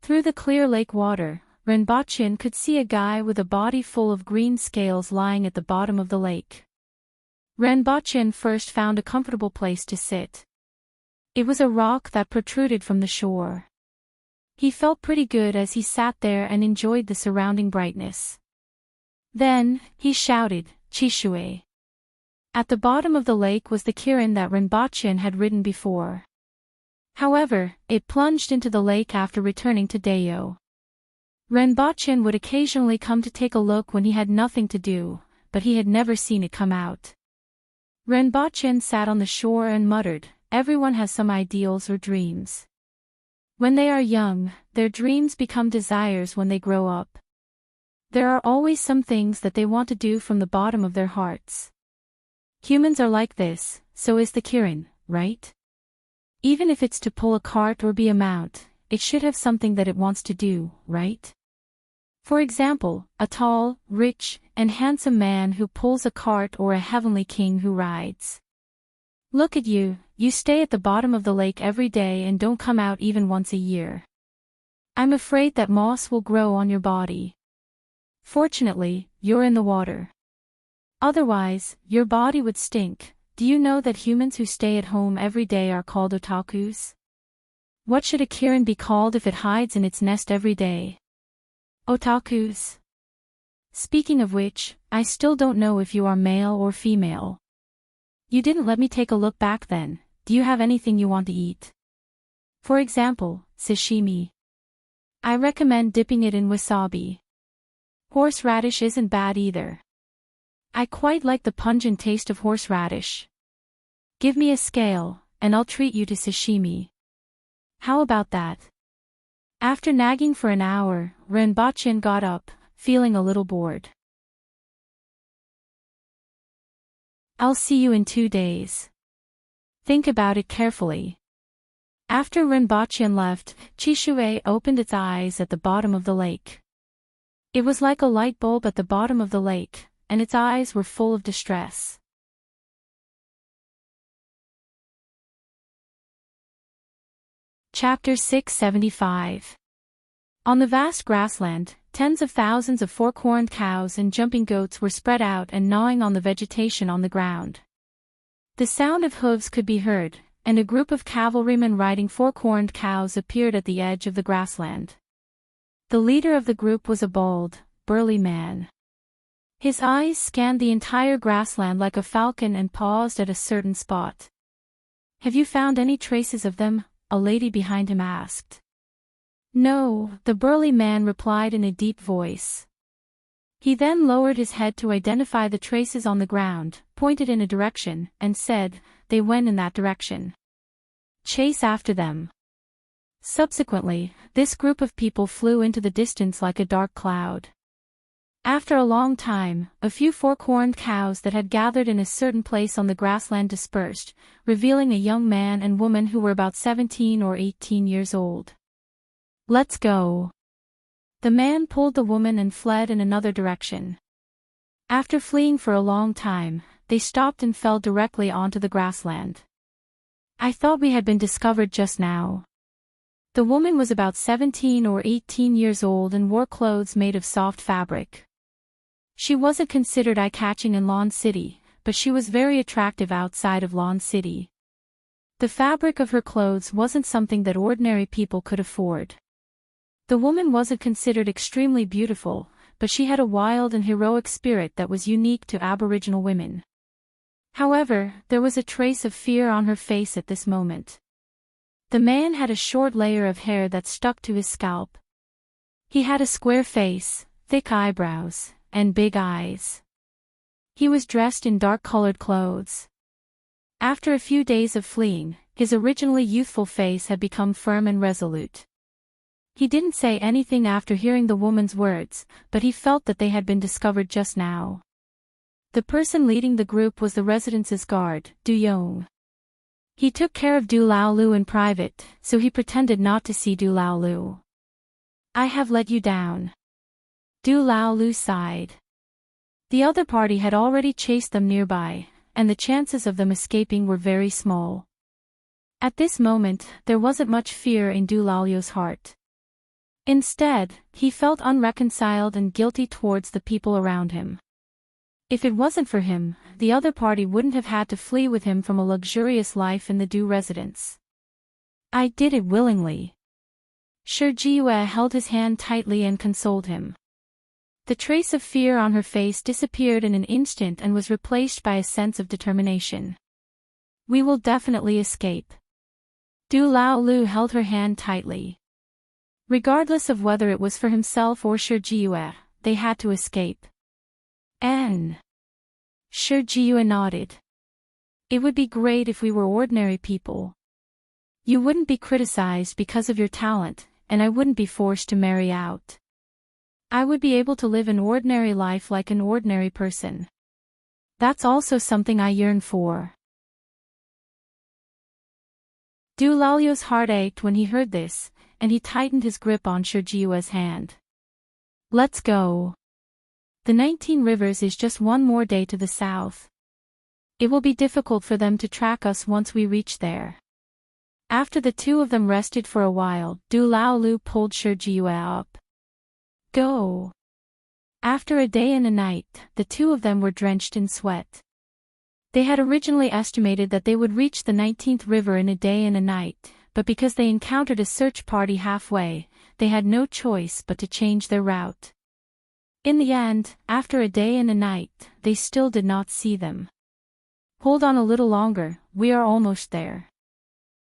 Through the clear lake water, Renbochin could see a guy with a body full of green scales lying at the bottom of the lake. Renbochin first found a comfortable place to sit. It was a rock that protruded from the shore. He felt pretty good as he sat there and enjoyed the surrounding brightness. Then, he shouted, "Chishui!" At the bottom of the lake was the Kirin that Renbochin had ridden before. However, it plunged into the lake after returning to Dayo. Renbochin would occasionally come to take a look when he had nothing to do, but he had never seen it come out. Renbochin sat on the shore and muttered, "Everyone has some ideals or dreams. When they are young, their dreams become desires when they grow up. There are always some things that they want to do from the bottom of their hearts. Humans are like this, so is the Kirin, right? Even if it's to pull a cart or be a mount, it should have something that it wants to do, right? For example, a tall, rich, and handsome man who pulls a cart or a heavenly king who rides. Look at you, you stay at the bottom of the lake every day and don't come out even once a year. I'm afraid that moss will grow on your body. Fortunately, you're in the water. Otherwise, your body would stink. Do you know that humans who stay at home every day are called otakus? What should a Kirin be called if it hides in its nest every day? Otakus. Speaking of which, I still don't know if you are male or female. You didn't let me take a look back then. Do you have anything you want to eat? For example, sashimi. I recommend dipping it in wasabi. Horseradish isn't bad either. I quite like the pungent taste of horseradish. Give me a scale, and I'll treat you to sashimi. How about that? After nagging for an hour, Renbochin got up, feeling a little bored. I'll see you in 2 days. Think about it carefully. After Renbochin left, Chishui opened its eyes at the bottom of the lake. It was like a light bulb at the bottom of the lake, and its eyes were full of distress. Chapter 675. On the vast grassland, tens of thousands of four-corned cows and jumping goats were spread out and gnawing on the vegetation on the ground. The sound of hooves could be heard, and a group of cavalrymen riding four-corned cows appeared at the edge of the grassland. The leader of the group was a bald, burly man. His eyes scanned the entire grassland like a falcon and paused at a certain spot. "Have you found any traces of them?" a lady behind him asked. "No," the burly man replied in a deep voice. He then lowered his head to identify the traces on the ground, pointed in a direction, and said, "They went in that direction. Chase after them." Subsequently, this group of people flew into the distance like a dark cloud. After a long time, a few fork-horned cows that had gathered in a certain place on the grassland dispersed, revealing a young man and woman who were about 17 or 18 years old. "Let's go." The man pulled the woman and fled in another direction. After fleeing for a long time, they stopped and fell directly onto the grassland. "I thought we had been discovered just now." The woman was about 17 or 18 years old and wore clothes made of soft fabric. She wasn't considered eye-catching in Lawn City, but she was very attractive outside of Lawn City. The fabric of her clothes wasn't something that ordinary people could afford. The woman wasn't considered extremely beautiful, but she had a wild and heroic spirit that was unique to Aboriginal women. However, there was a trace of fear on her face at this moment. The man had a short layer of hair that stuck to his scalp. He had a square face, thick eyebrows, and big eyes. He was dressed in dark-colored clothes. After a few days of fleeing, his originally youthful face had become firm and resolute. He didn't say anything after hearing the woman's words, but he felt that they had been discovered just now. The person leading the group was the residence's guard, Du Yong. He took care of Du Lao Lu in private, so he pretended not to see Du Lao Lu. "I have let you down." Du Lao Lu sighed. The other party had already chased them nearby, and the chances of them escaping were very small. At this moment, there wasn't much fear in Du Lao Lu's heart. Instead, he felt unreconciled and guilty towards the people around him. If it wasn't for him, the other party wouldn't have had to flee with him from a luxurious life in the Du residence. "I did it willingly." Shi Jiue held his hand tightly and consoled him. The trace of fear on her face disappeared in an instant and was replaced by a sense of determination. "We will definitely escape." Du Lao Lu held her hand tightly. Regardless of whether it was for himself or Shi Jiue, they had to escape. Shi Jiue nodded. "It would be great if we were ordinary people. You wouldn't be criticized because of your talent, and I wouldn't be forced to marry out. I would be able to live an ordinary life like an ordinary person. That's also something I yearn for." Du Lao's heart ached when he heard this, and he tightened his grip on Shi Jiue's hand. "Let's go. The 19 Rivers is just one more day to the south. It will be difficult for them to track us once we reach there." After the two of them rested for a while, Du Lao Lu pulled Shi Jiue up. "Go." After a day and a night, the two of them were drenched in sweat. They had originally estimated that they would reach the 19th river in a day and a night, but because they encountered a search party halfway, they had no choice but to change their route. In the end, after a day and a night, they still did not see them. "Hold on a little longer, we are almost there."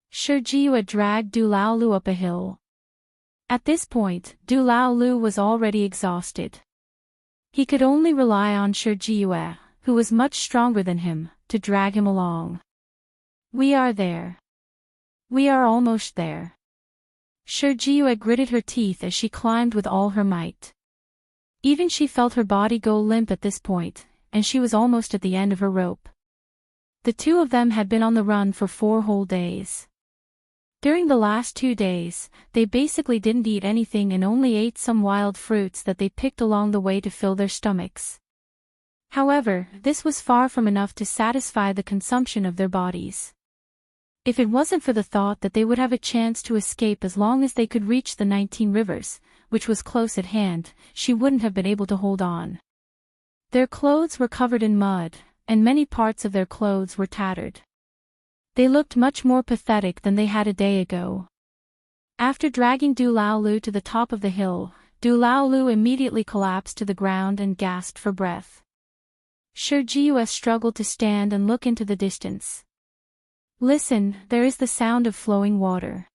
Shi Jiue dragged Du Lao Lu up a hill. At this point, Du Lao Lu was already exhausted. He could only rely on Shi Jiue, who was much stronger than him, to drag him along. "We are there. We are almost there." Shi Jiue gritted her teeth as she climbed with all her might. Even she felt her body go limp at this point, and she was almost at the end of her rope. The two of them had been on the run for 4 whole days. During the last 2 days, they basically didn't eat anything and only ate some wild fruits that they picked along the way to fill their stomachs. However, this was far from enough to satisfy the consumption of their bodies. If it wasn't for the thought that they would have a chance to escape as long as they could reach the 19 Rivers, which was close at hand, she wouldn't have been able to hold on. Their clothes were covered in mud, and many parts of their clothes were tattered. They looked much more pathetic than they had a day ago. After dragging Du Lao Lu to the top of the hill, Du Lao Lu immediately collapsed to the ground and gasped for breath. Shi Jiue struggled to stand and look into the distance. "Listen, there is the sound of flowing water.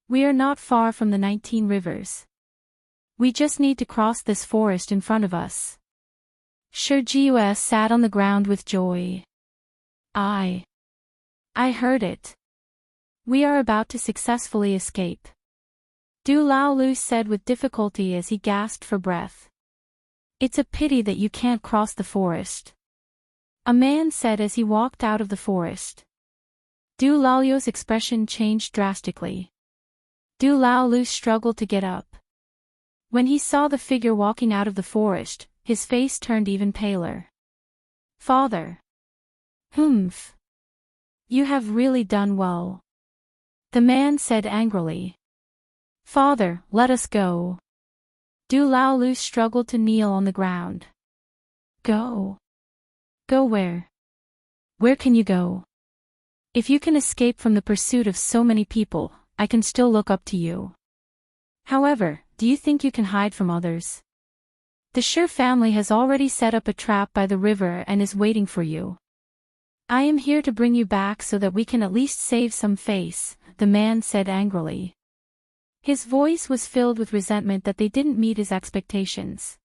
We are not far from the 19 Rivers. We just need to cross this forest in front of us. Shirjiue sat on the ground with joy. I heard it. We are about to successfully escape. Du Laolu said with difficulty as he gasped for breath. It's a pity that you can't cross the forest. A man said as he walked out of the forest. Du Laolu's expression changed drastically. Du Laolu struggled to get up. When he saw the figure walking out of the forest, his face turned even paler. Father. Humph. You have really done well. The man said angrily. Father, let us go. Du Laolu struggled to kneel on the ground. Go. Go where? Where can you go? If you can escape from the pursuit of so many people, I can still look up to you. However, do you think you can hide from others? The Shi family has already set up a trap by the river and is waiting for you. I am here to bring you back so that we can at least save some face, the man said angrily. His voice was filled with resentment that they didn't meet his expectations.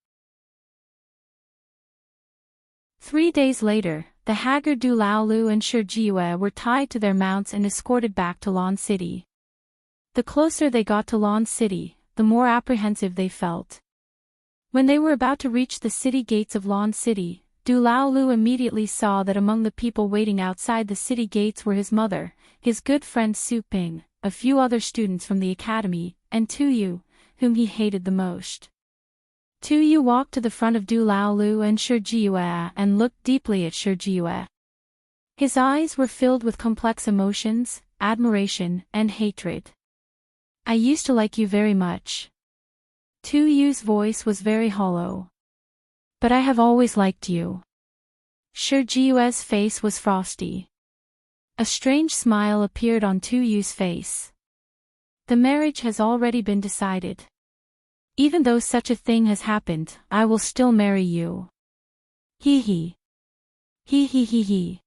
3 days later, the haggard Du Laolu and Shirjiue were tied to their mounts and escorted back to Lan City. The closer they got to Lan City, the more apprehensive they felt. When they were about to reach the city gates of Lan City, Du Laolu immediately saw that among the people waiting outside the city gates were his mother, his good friend Su Ping, a few other students from the academy, and Tu Yu, whom he hated the most. Tu Yu walked to the front of Du Laolu and Shirjiue and looked deeply at Shirjiue. His eyes were filled with complex emotions, admiration, and hatred. I used to like you very much. Tu Yu's voice was very hollow. But I have always liked you. Shirjiue's face was frosty. A strange smile appeared on Tu Yu's face. The marriage has already been decided. Even though such a thing has happened, I will still marry you. Hee hee. Hee hee hee hee.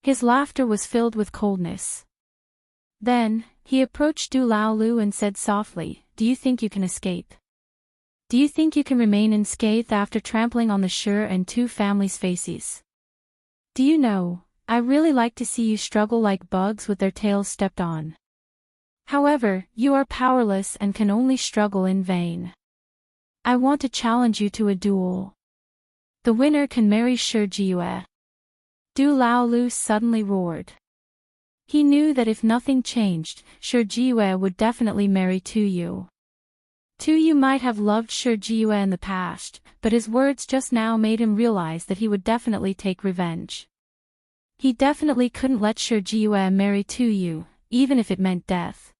His laughter was filled with coldness. Then, he approached Du Laolu and said softly, Do you think you can escape? Do you think you can remain unscathed after trampling on the Shi and Tu families' faces? Do you know, I really like to see you struggle like bugs with their tails stepped on. However, you are powerless and can only struggle in vain. I want to challenge you to a duel. The winner can marry Shirjiue. Du Laolu suddenly roared. He knew that if nothing changed, Shirjiue would definitely marry Tu Yu. Tu Yu might have loved Shirjiue in the past, but his words just now made him realize that he would definitely take revenge. He definitely couldn't let Shirjiue marry Tu Yu, even if it meant death.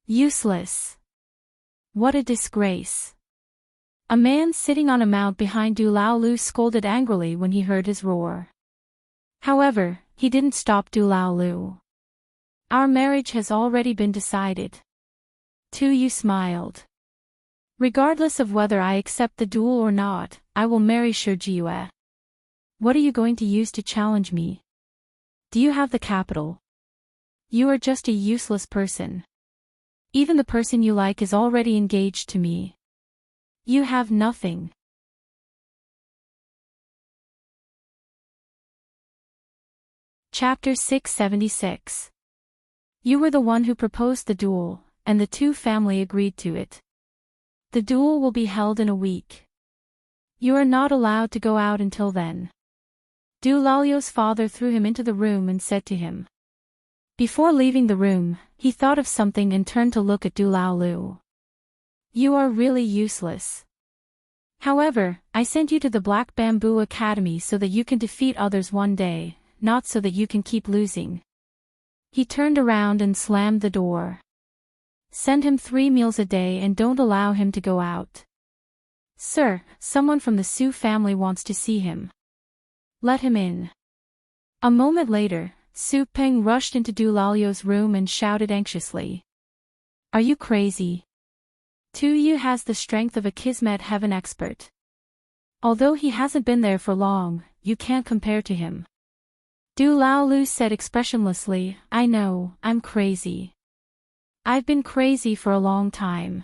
Useless. What a disgrace. A man sitting on a mount behind Du Laolu scolded angrily when he heard his roar. However, he didn't stop Du Laolu. Our marriage has already been decided. Tu Yu smiled. Regardless of whether I accept the duel or not, I will marry Shirjiue. What are you going to use to challenge me? Do you have the capital? You are just a useless person. Even the person you like is already engaged to me. You have nothing. Chapter 676. You were the one who proposed the duel, and the Tu family agreed to it. The duel will be held in a week. You are not allowed to go out until then. Du Laolu's father threw him into the room and said to him. Before leaving the room, he thought of something and turned to look at Du Laolu. You are really useless. However, I sent you to the Black Bamboo Academy so that you can defeat others one day, not so that you can keep losing. He turned around and slammed the door. Send him 3 meals a day and don't allow him to go out. Sir, someone from the Su family wants to see him. Let him in. A moment later, Su Ping rushed into Du Laolu's room and shouted anxiously. Are you crazy? Tu Yu has the strength of a Kismet heaven expert. Although he hasn't been there for long, you can't compare to him. Du Laolu said expressionlessly, I know, I'm crazy. I've been crazy for a long time.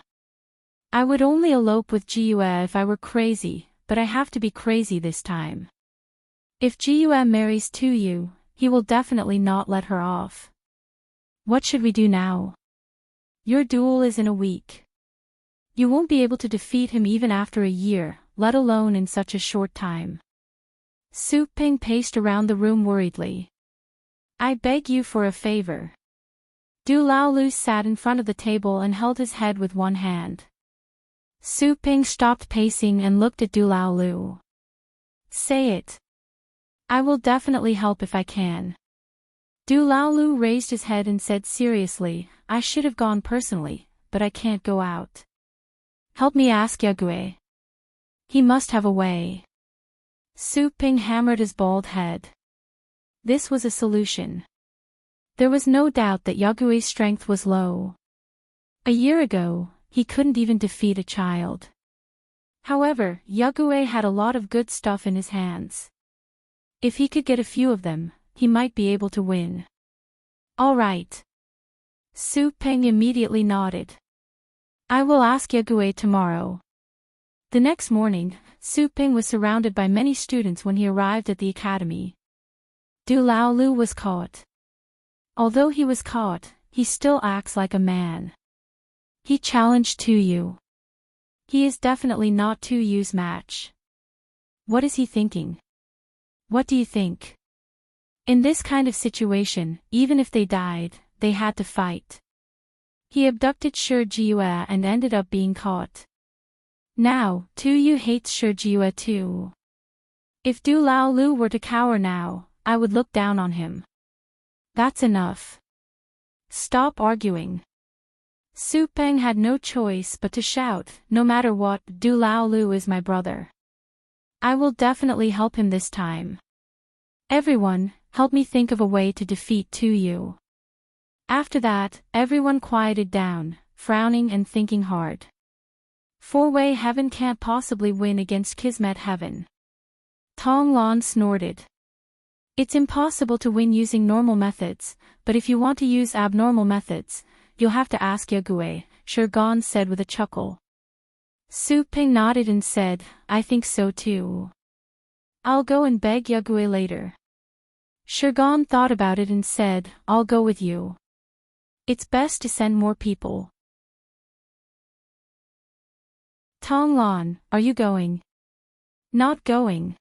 I would only elope with Jue if I were crazy, but I have to be crazy this time. If Jue marries Tuyu, he will definitely not let her off. What should we do now? Your duel is in a week. You won't be able to defeat him even after a year, let alone in such a short time. Su Ping paced around the room worriedly. I beg you for a favor. Du Laolu sat in front of the table and held his head with one hand. Su Ping stopped pacing and looked at Du Laolu. Say it. I will definitely help if I can. Du Laolu raised his head and said seriously, I should have gone personally, but I can't go out. Help me ask Yagüe. He must have a way. Su Ping hammered his bald head. This was a solution. There was no doubt that Yagüe's strength was low. A year ago, he couldn't even defeat a child. However, Yagüe had a lot of good stuff in his hands. If he could get a few of them, he might be able to win. All right. Su Ping immediately nodded. I will ask Yagüe tomorrow. The next morning, Su Ping was surrounded by many students when he arrived at the academy. Du Laolu was caught. Although he was caught, he still acts like a man. He challenged Tuyu. He is definitely not Tuyu's match. What is he thinking? What do you think? In this kind of situation, even if they died, they had to fight. He abducted Shi Jue and ended up being caught. Now, Tuyu hates Shi Jue too. If Du Laolu were to cower now, I would look down on him. That's enough. Stop arguing. Su Ping had no choice but to shout, no matter what, Du Laolu is my brother. I will definitely help him this time. Everyone, help me think of a way to defeat Tuyu. After that, everyone quieted down, frowning and thinking hard. Four-way heaven can't possibly win against Kismet heaven. Tong Lan snorted. It's impossible to win using normal methods, but if you want to use abnormal methods, you'll have to ask Yagüe, Shirgan said with a chuckle. Su Ping nodded and said, I think so too. I'll go and beg Yagüe later. Shirgan thought about it and said, I'll go with you. It's best to send more people. Tonglan, are you going? Not going.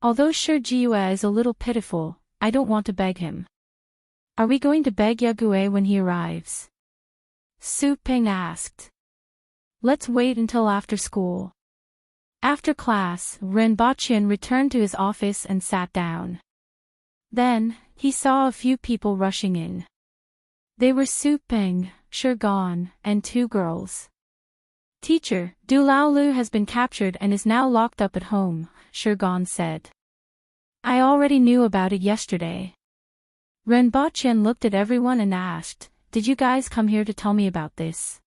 Although Shi Jue is a little pitiful, I don't want to beg him. Are we going to beg Yagüe when he arrives? Su Ping asked. Let's wait until after school. After class, Renbaqian returned to his office and sat down. Then, he saw a few people rushing in. They were Su Ping, Shirgan, and two girls. Teacher, Du Laolu has been captured and is now locked up at home, Shirgan said. I already knew about it yesterday. Renbaqian looked at everyone and asked, Did you guys come here to tell me about this?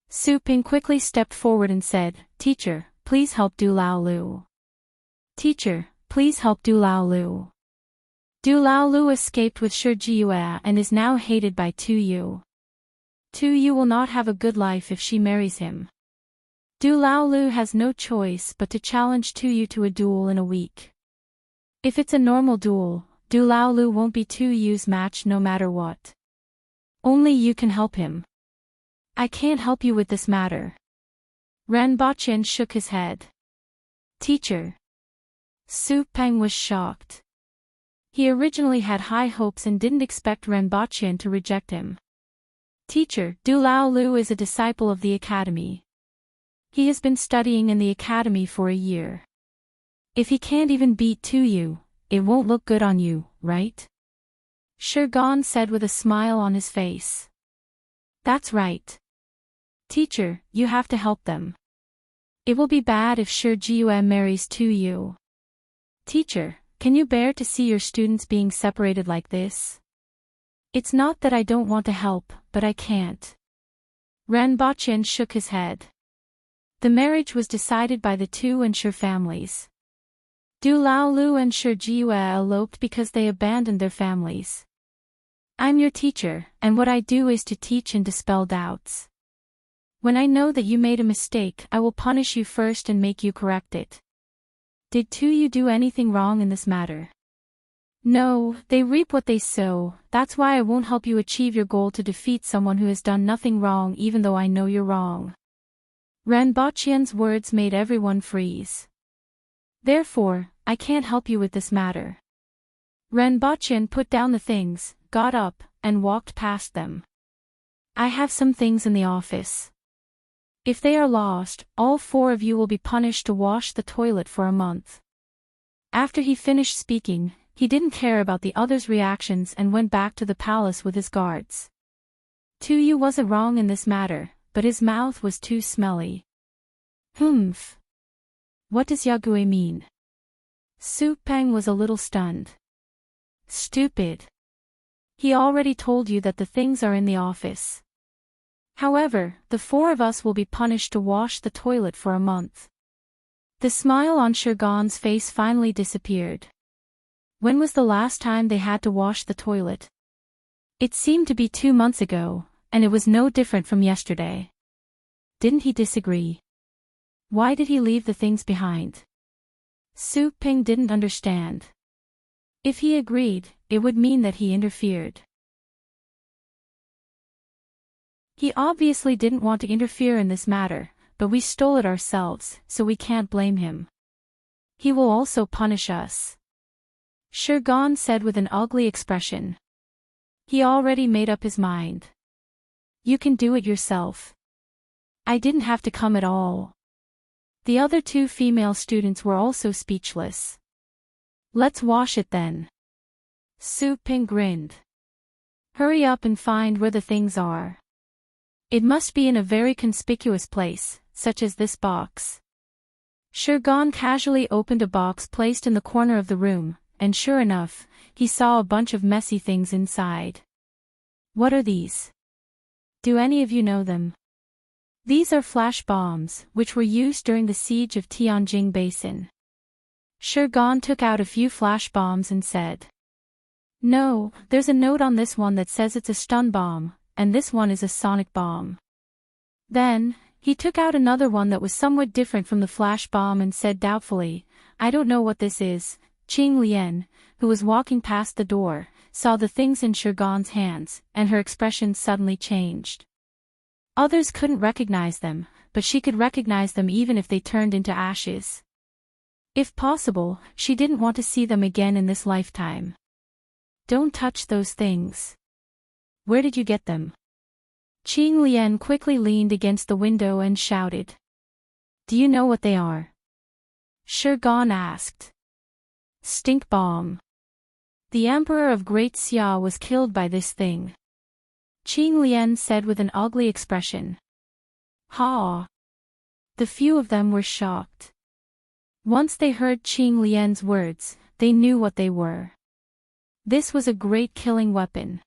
Su Ping quickly stepped forward and said, Teacher, please help Du Laolu. Teacher, please help Du Laolu. Du Laolu escaped with Shi Jue and is now hated by Tuyu. Tuyu will not have a good life if she marries him. Du Laolu has no choice but to challenge Tuyu to a duel in a week. If it's a normal duel, Du Laolu won't be Tuyu's match no matter what. Only you can help him. I can't help you with this matter. Renbaqian shook his head. Teacher. Su Peng was shocked. He originally had high hopes and didn't expect Renbaqian to reject him. Teacher, Du Laolu is a disciple of the academy. He has been studying in the academy for a year. If he can't even beat Tuyu, it won't look good on you, right? Shirgan said with a smile on his face. That's right. Teacher, you have to help them. It will be bad if Shi Jue marries Tuyu. Teacher, can you bear to see your students being separated like this? It's not that I don't want to help, but I can't. Renbaqian shook his head. The marriage was decided by the Tu and Shi families. Du Laolu and Shi Jue eloped because they abandoned their families. I'm your teacher, and what I do is to teach and dispel doubts. When I know that you made a mistake, I will punish you first and make you correct it. Did you do anything wrong in this matter? No, they reap what they sow. That's why I won't help you achieve your goal to defeat someone who has done nothing wrong, even though I know you're wrong. Ranbachian's words made everyone freeze. Therefore, I can't help you with this matter. Ranbachian put down the things, got up, and walked past them. I have some things in the office. If they are lost, all 4 of you will be punished to wash the toilet for a month. After he finished speaking, he didn't care about the others' reactions and went back to the palace with his guards. Tuyu wasn't wrong in this matter, but his mouth was too smelly. Humph. What does Yagui mean? Su Peng was a little stunned. Stupid. He already told you that the things are in the office. However, the 4 of us will be punished to wash the toilet for a month. The smile on Shirgan's face finally disappeared. When was the last time they had to wash the toilet? It seemed to be 2 months ago, and it was no different from yesterday. Didn't he disagree? Why did he leave the things behind? Su Ping didn't understand. If he agreed, it would mean that he interfered. He obviously didn't want to interfere in this matter, but we stole it ourselves, so we can't blame him. He will also punish us. Shirgan said with an ugly expression. He already made up his mind. You can do it yourself. I didn't have to come at all. The other 2 female students were also speechless. Let's wash it then. Su Ping grinned. Hurry up and find where the things are. It must be in a very conspicuous place, such as this box. Shirgan casually opened a box placed in the corner of the room, and sure enough, he saw a bunch of messy things inside. What are these? Do any of you know them? These are flash bombs, which were used during the siege of Tianjing Basin. Shirgan took out a few flash bombs and said. No, there's a note on this one that says it's a stun bomb, and this one is a sonic bomb. Then, he took out another one that was somewhat different from the flash bomb and said doubtfully, I don't know what this is. Qing Lian, who was walking past the door, saw the things in Shirgan's hands, and her expression suddenly changed. Others couldn't recognize them, but she could recognize them even if they turned into ashes. If possible, she didn't want to see them again in this lifetime. Don't touch those things. Where did you get them? Qing Lian quickly leaned against the window and shouted. Do you know what they are? Shirgan asked. Stink bomb. The Emperor of Great Xia was killed by this thing. Qing Lian said with an ugly expression. Ha! The few of them were shocked. Once they heard Qing Lian's words, they knew what they were. This was a great killing weapon.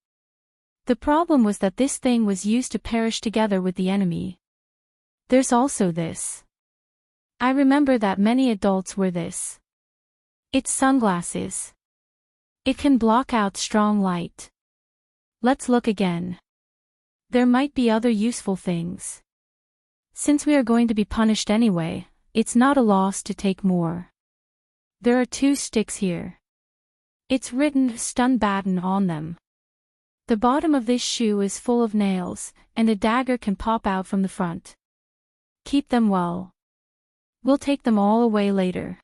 The problem was that this thing was used to perish together with the enemy. There's also this. I remember that many adults wear this. It's sunglasses. It can block out strong light. Let's look again. There might be other useful things. Since we are going to be punished anyway, it's not a loss to take more. There are 2 sticks here. It's written stun baton on them. The bottom of this shoe is full of nails, and a dagger can pop out from the front. Keep them well. We'll take them all away later.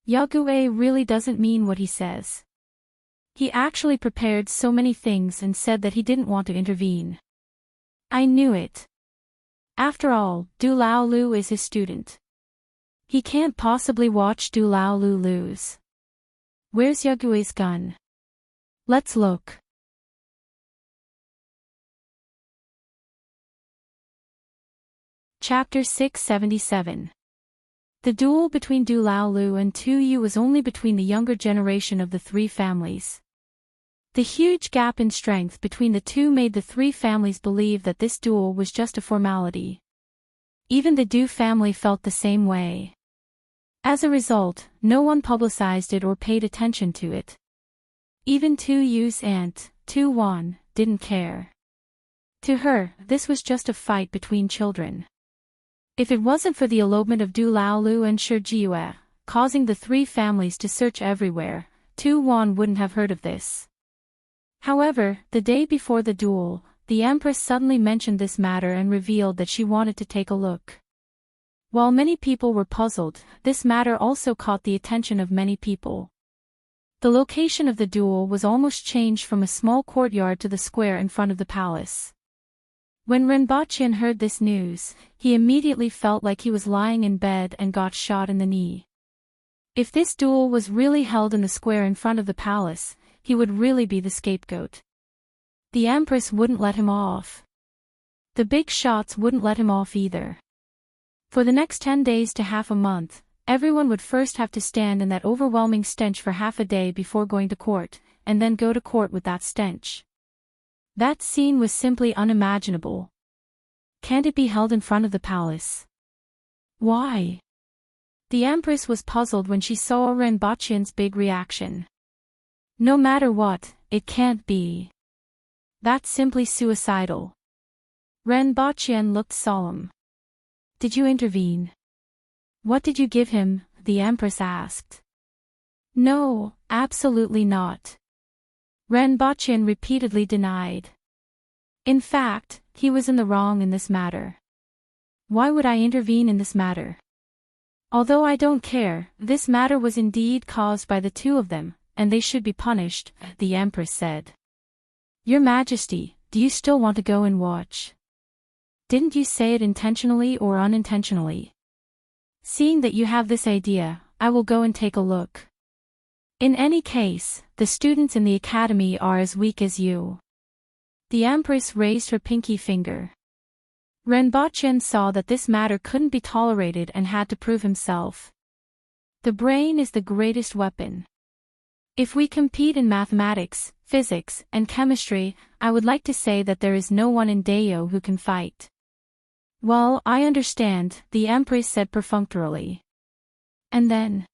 Yagui really doesn't mean what he says. He actually prepared so many things and said that he didn't want to intervene. I knew it. After all, Du Laolu is his student. He can't possibly watch Du Laolu lose. Where's Yagui's gun? Let's look. Chapter 677. The duel between Du Laolu and Tu Yu was only between the younger generation of the 3 families. The huge gap in strength between the 2 made the 3 families believe that this duel was just a formality. Even the Du family felt the same way. As a result, no one publicized it or paid attention to it. Even Tu Yu's aunt, Tu Wan, didn't care. To her, this was just a fight between children. If it wasn't for the elopement of Du Laolu and Shi Jiue, causing the three families to search everywhere, Tu Wan wouldn't have heard of this. However, the day before the duel, the Empress suddenly mentioned this matter and revealed that she wanted to take a look. While many people were puzzled, this matter also caught the attention of many people. The location of the duel was almost changed from a small courtyard to the square in front of the palace. When Renbaqian heard this news, he immediately felt like he was lying in bed and got shot in the knee. If this duel was really held in the square in front of the palace, he would really be the scapegoat. The Empress wouldn't let him off. The big shots wouldn't let him off either. For the next 10 days to half a month, everyone would first have to stand in that overwhelming stench for half a day before going to court, and then go to court with that stench. That scene was simply unimaginable. Can't it be held in front of the palace? Why? The Empress was puzzled when she saw Renbaqian's big reaction. No matter what, it can't be. That's simply suicidal. Renbaqian looked solemn. Did you intervene? What did you give him? The Empress asked. No, absolutely not. Renbaqian repeatedly denied. In fact, he was in the wrong in this matter. Why would I intervene in this matter? Although I don't care, this matter was indeed caused by the two of them, and they should be punished, the Empress said. Your Majesty, do you still want to go and watch? Didn't you say it intentionally or unintentionally? Seeing that you have this idea, I will go and take a look. In any case, the students in the academy are as weak as you. The Empress raised her pinky finger. Renbaqian saw that this matter couldn't be tolerated and had to prove himself. The brain is the greatest weapon. If we compete in mathematics, physics, and chemistry, I would like to say that there is no one in Dayo who can fight. Well, I understand, the Empress said perfunctorily. And then?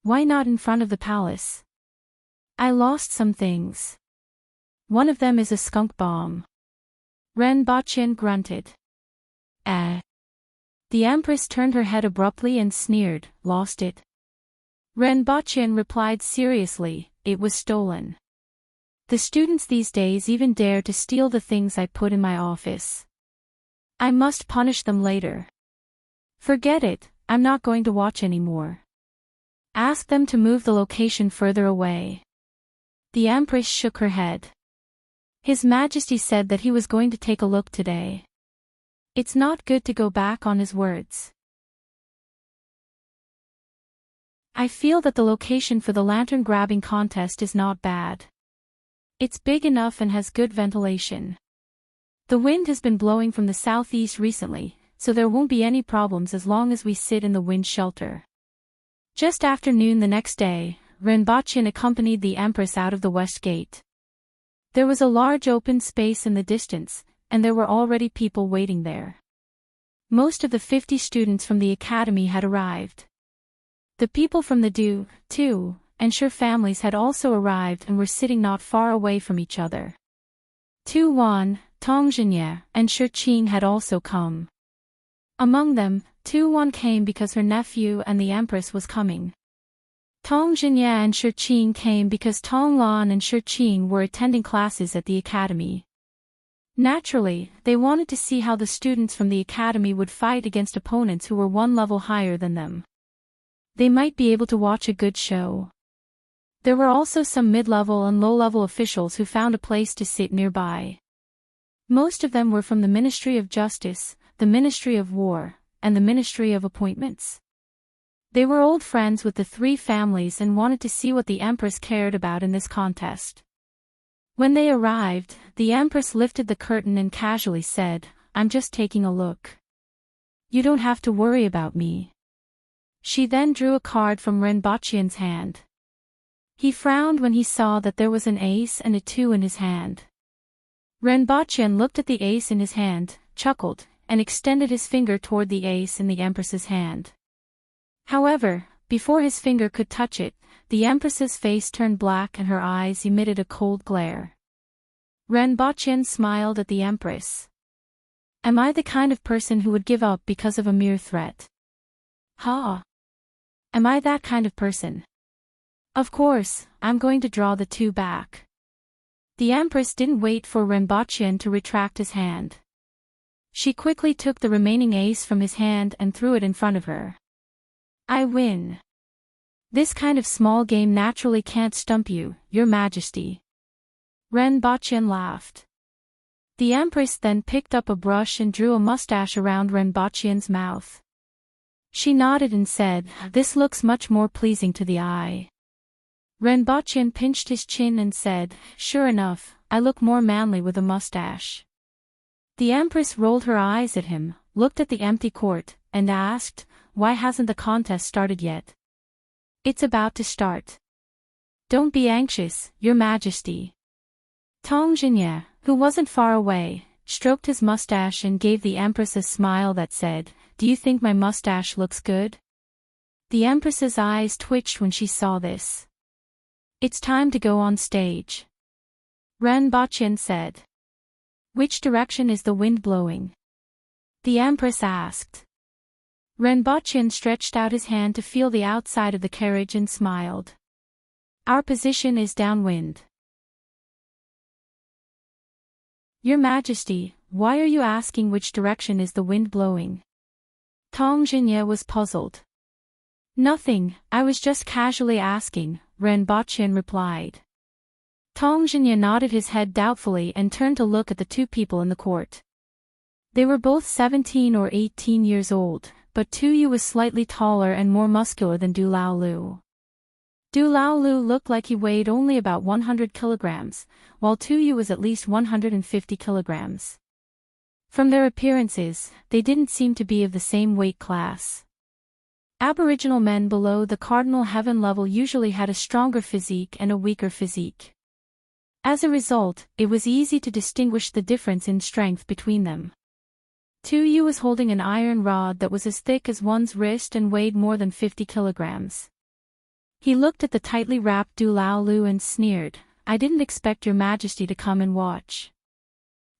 Why not in front of the palace? I lost some things. One of them is a skunk bomb. Renbaqian grunted. The Empress turned her head abruptly and sneered, lost it? Renbaqian replied seriously, it was stolen. The students these days even dare to steal the things I put in my office. I must punish them later. Forget it, I'm not going to watch anymore. Ask them to move the location further away. The Empress shook her head. His Majesty said that he was going to take a look today. It's not good to go back on his words. I feel that the location for the lantern grabbing contest is not bad. It's big enough and has good ventilation. The wind has been blowing from the southeast recently, so there won't be any problems as long as we sit in the wind shelter. Just after noon the next day, Renbaqian accompanied the Empress out of the west gate. There was a large open space in the distance, and there were already people waiting there. Most of the 50 students from the academy had arrived. The people from the Du, Tu, and Shi families had also arrived and were sitting not far away from each other. Tu Wan, Tong Zhenye, and Shi Qing had also come. Among them, Tu Wan came because her nephew and the Empress was coming. Tong Zhenye and Shi Qing came because Tong Lan and Shi Qing were attending classes at the academy. Naturally, they wanted to see how the students from the academy would fight against opponents who were one level higher than them. They might be able to watch a good show. There were also some mid-level and low-level officials who found a place to sit nearby. Most of them were from the Ministry of Justice, the Ministry of War, and the Ministry of Appointments. They were old friends with the three families and wanted to see what the Empress cared about in this contest. When they arrived, the Empress lifted the curtain and casually said, I'm just taking a look. You don't have to worry about me. She then drew a card from Renbaqian's hand. He frowned when he saw that there was an ace and a 2 in his hand. Renbaqian looked at the ace in his hand, chuckled, and extended his finger toward the ace in the Empress's hand. However, before his finger could touch it, the Empress's face turned black and her eyes emitted a cold glare. Renbochin smiled at the Empress. Am I the kind of person who would give up because of a mere threat? Ha! Am I that kind of person? Of course, I'm going to draw the two back. The Empress didn't wait for Renbochin to retract his hand. She quickly took the remaining ace from his hand and threw it in front of her. I win. This kind of small game naturally can't stump you, Your Majesty. Renbochin laughed. The Empress then picked up a brush and drew a mustache around Renbochin's mouth. She nodded and said, "This looks much more pleasing to the eye." Renbochin pinched his chin and said, "Sure enough, I look more manly with a mustache." The Empress rolled her eyes at him, looked at the empty court, and asked, "Why hasn't the contest started yet?" "It's about to start. Don't be anxious, Your Majesty." Tong Jinye, who wasn't far away, stroked his mustache and gave the Empress a smile that said, "Do you think my mustache looks good?" The Empress's eyes twitched when she saw this. "It's time to go on stage," Renbochin said. "Which direction is the wind blowing?" the Empress asked. Renbochin stretched out his hand to feel the outside of the carriage and smiled. "Our position is downwind." "Your Majesty, why are you asking which direction is the wind blowing?" Tong Jinye was puzzled. "Nothing, I was just casually asking," Renbochin replied. Tong Jinye nodded his head doubtfully and turned to look at the two people in the court. They were both 17 or 18 years old, but Tu Yu was slightly taller and more muscular than Du Lao Lu. Du Lao Lu looked like he weighed only about 100 kilograms, while Tu Yu was at least 150 kilograms. From their appearances, they didn't seem to be of the same weight class. Aboriginal men below the cardinal heaven level usually had a stronger physique and a weaker physique. As a result, it was easy to distinguish the difference in strength between them. Tu Yu was holding an iron rod that was as thick as one's wrist and weighed more than 50 kilograms. He looked at the tightly wrapped Du Lao Lu and sneered, "I didn't expect Your Majesty to come and watch.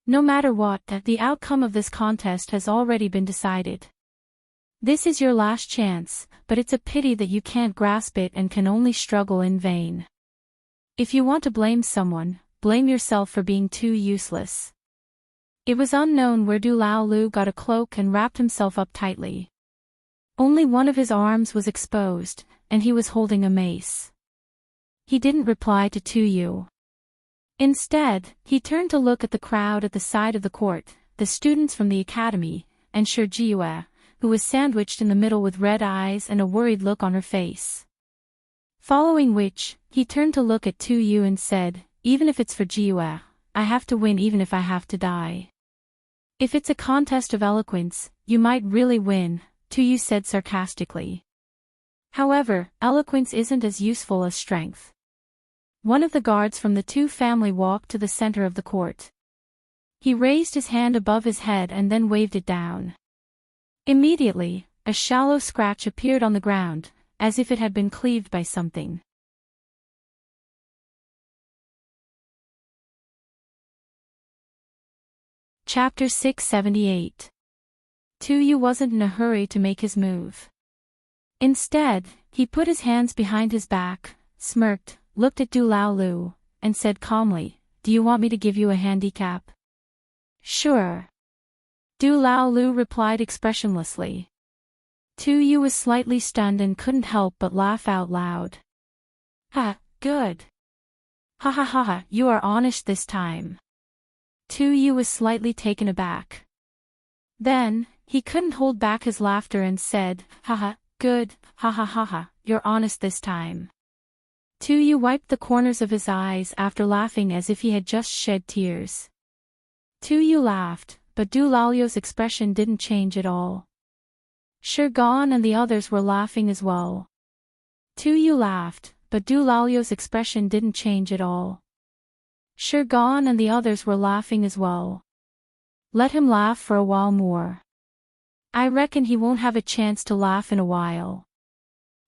No matter what, the outcome of this contest has already been decided. This is your last chance, but it's a pity that you can't grasp it and can only struggle in vain. If you want to blame someone, blame yourself for being too useless." It was unknown where Du Lao Lu got a cloak and wrapped himself up tightly. Only one of his arms was exposed, and he was holding a mace. He didn't reply to Tu Yu. Instead, he turned to look at the crowd at the side of the court, the students from the academy, and Shi Jiyue, who was sandwiched in the middle with red eyes and a worried look on her face. Following which, he turned to look at Tu Yu and said, "Even if it's for Jiyue, I have to win even if I have to die." "If it's a contest of eloquence, you might really win," Tu Yu said sarcastically. "However, eloquence isn't as useful as strength." One of the guards from the Tu family walked to the center of the court. He raised his hand above his head and then waved it down. Immediately, a shallow scratch appeared on the ground, as if it had been cleaved by something. Chapter 678. Tu Yu wasn't in a hurry to make his move. Instead, he put his hands behind his back, smirked, looked at Du Lao Lu, and said calmly, "Do you want me to give you a handicap?" "Sure." Du Lao Lu replied expressionlessly. Tu Yu was slightly stunned and couldn't help but laugh out loud. "Ha, good. Ha ha ha ha, you are honest this time." Tu Yu was slightly taken aback. Then, he couldn't hold back his laughter and said, "Haha, good, ha ha ha ha, you're honest this time." Tu Yu wiped the corners of his eyes after laughing as if he had just shed tears. Tu Yu laughed, but Du Lao's expression didn't change at all. Shi Gan and the others were laughing as well. Tu Yu laughed, but Du Lao's expression didn't change at all. Shi Gan and the others were laughing as well. Let him laugh for a while more. I reckon he won't have a chance to laugh in a while.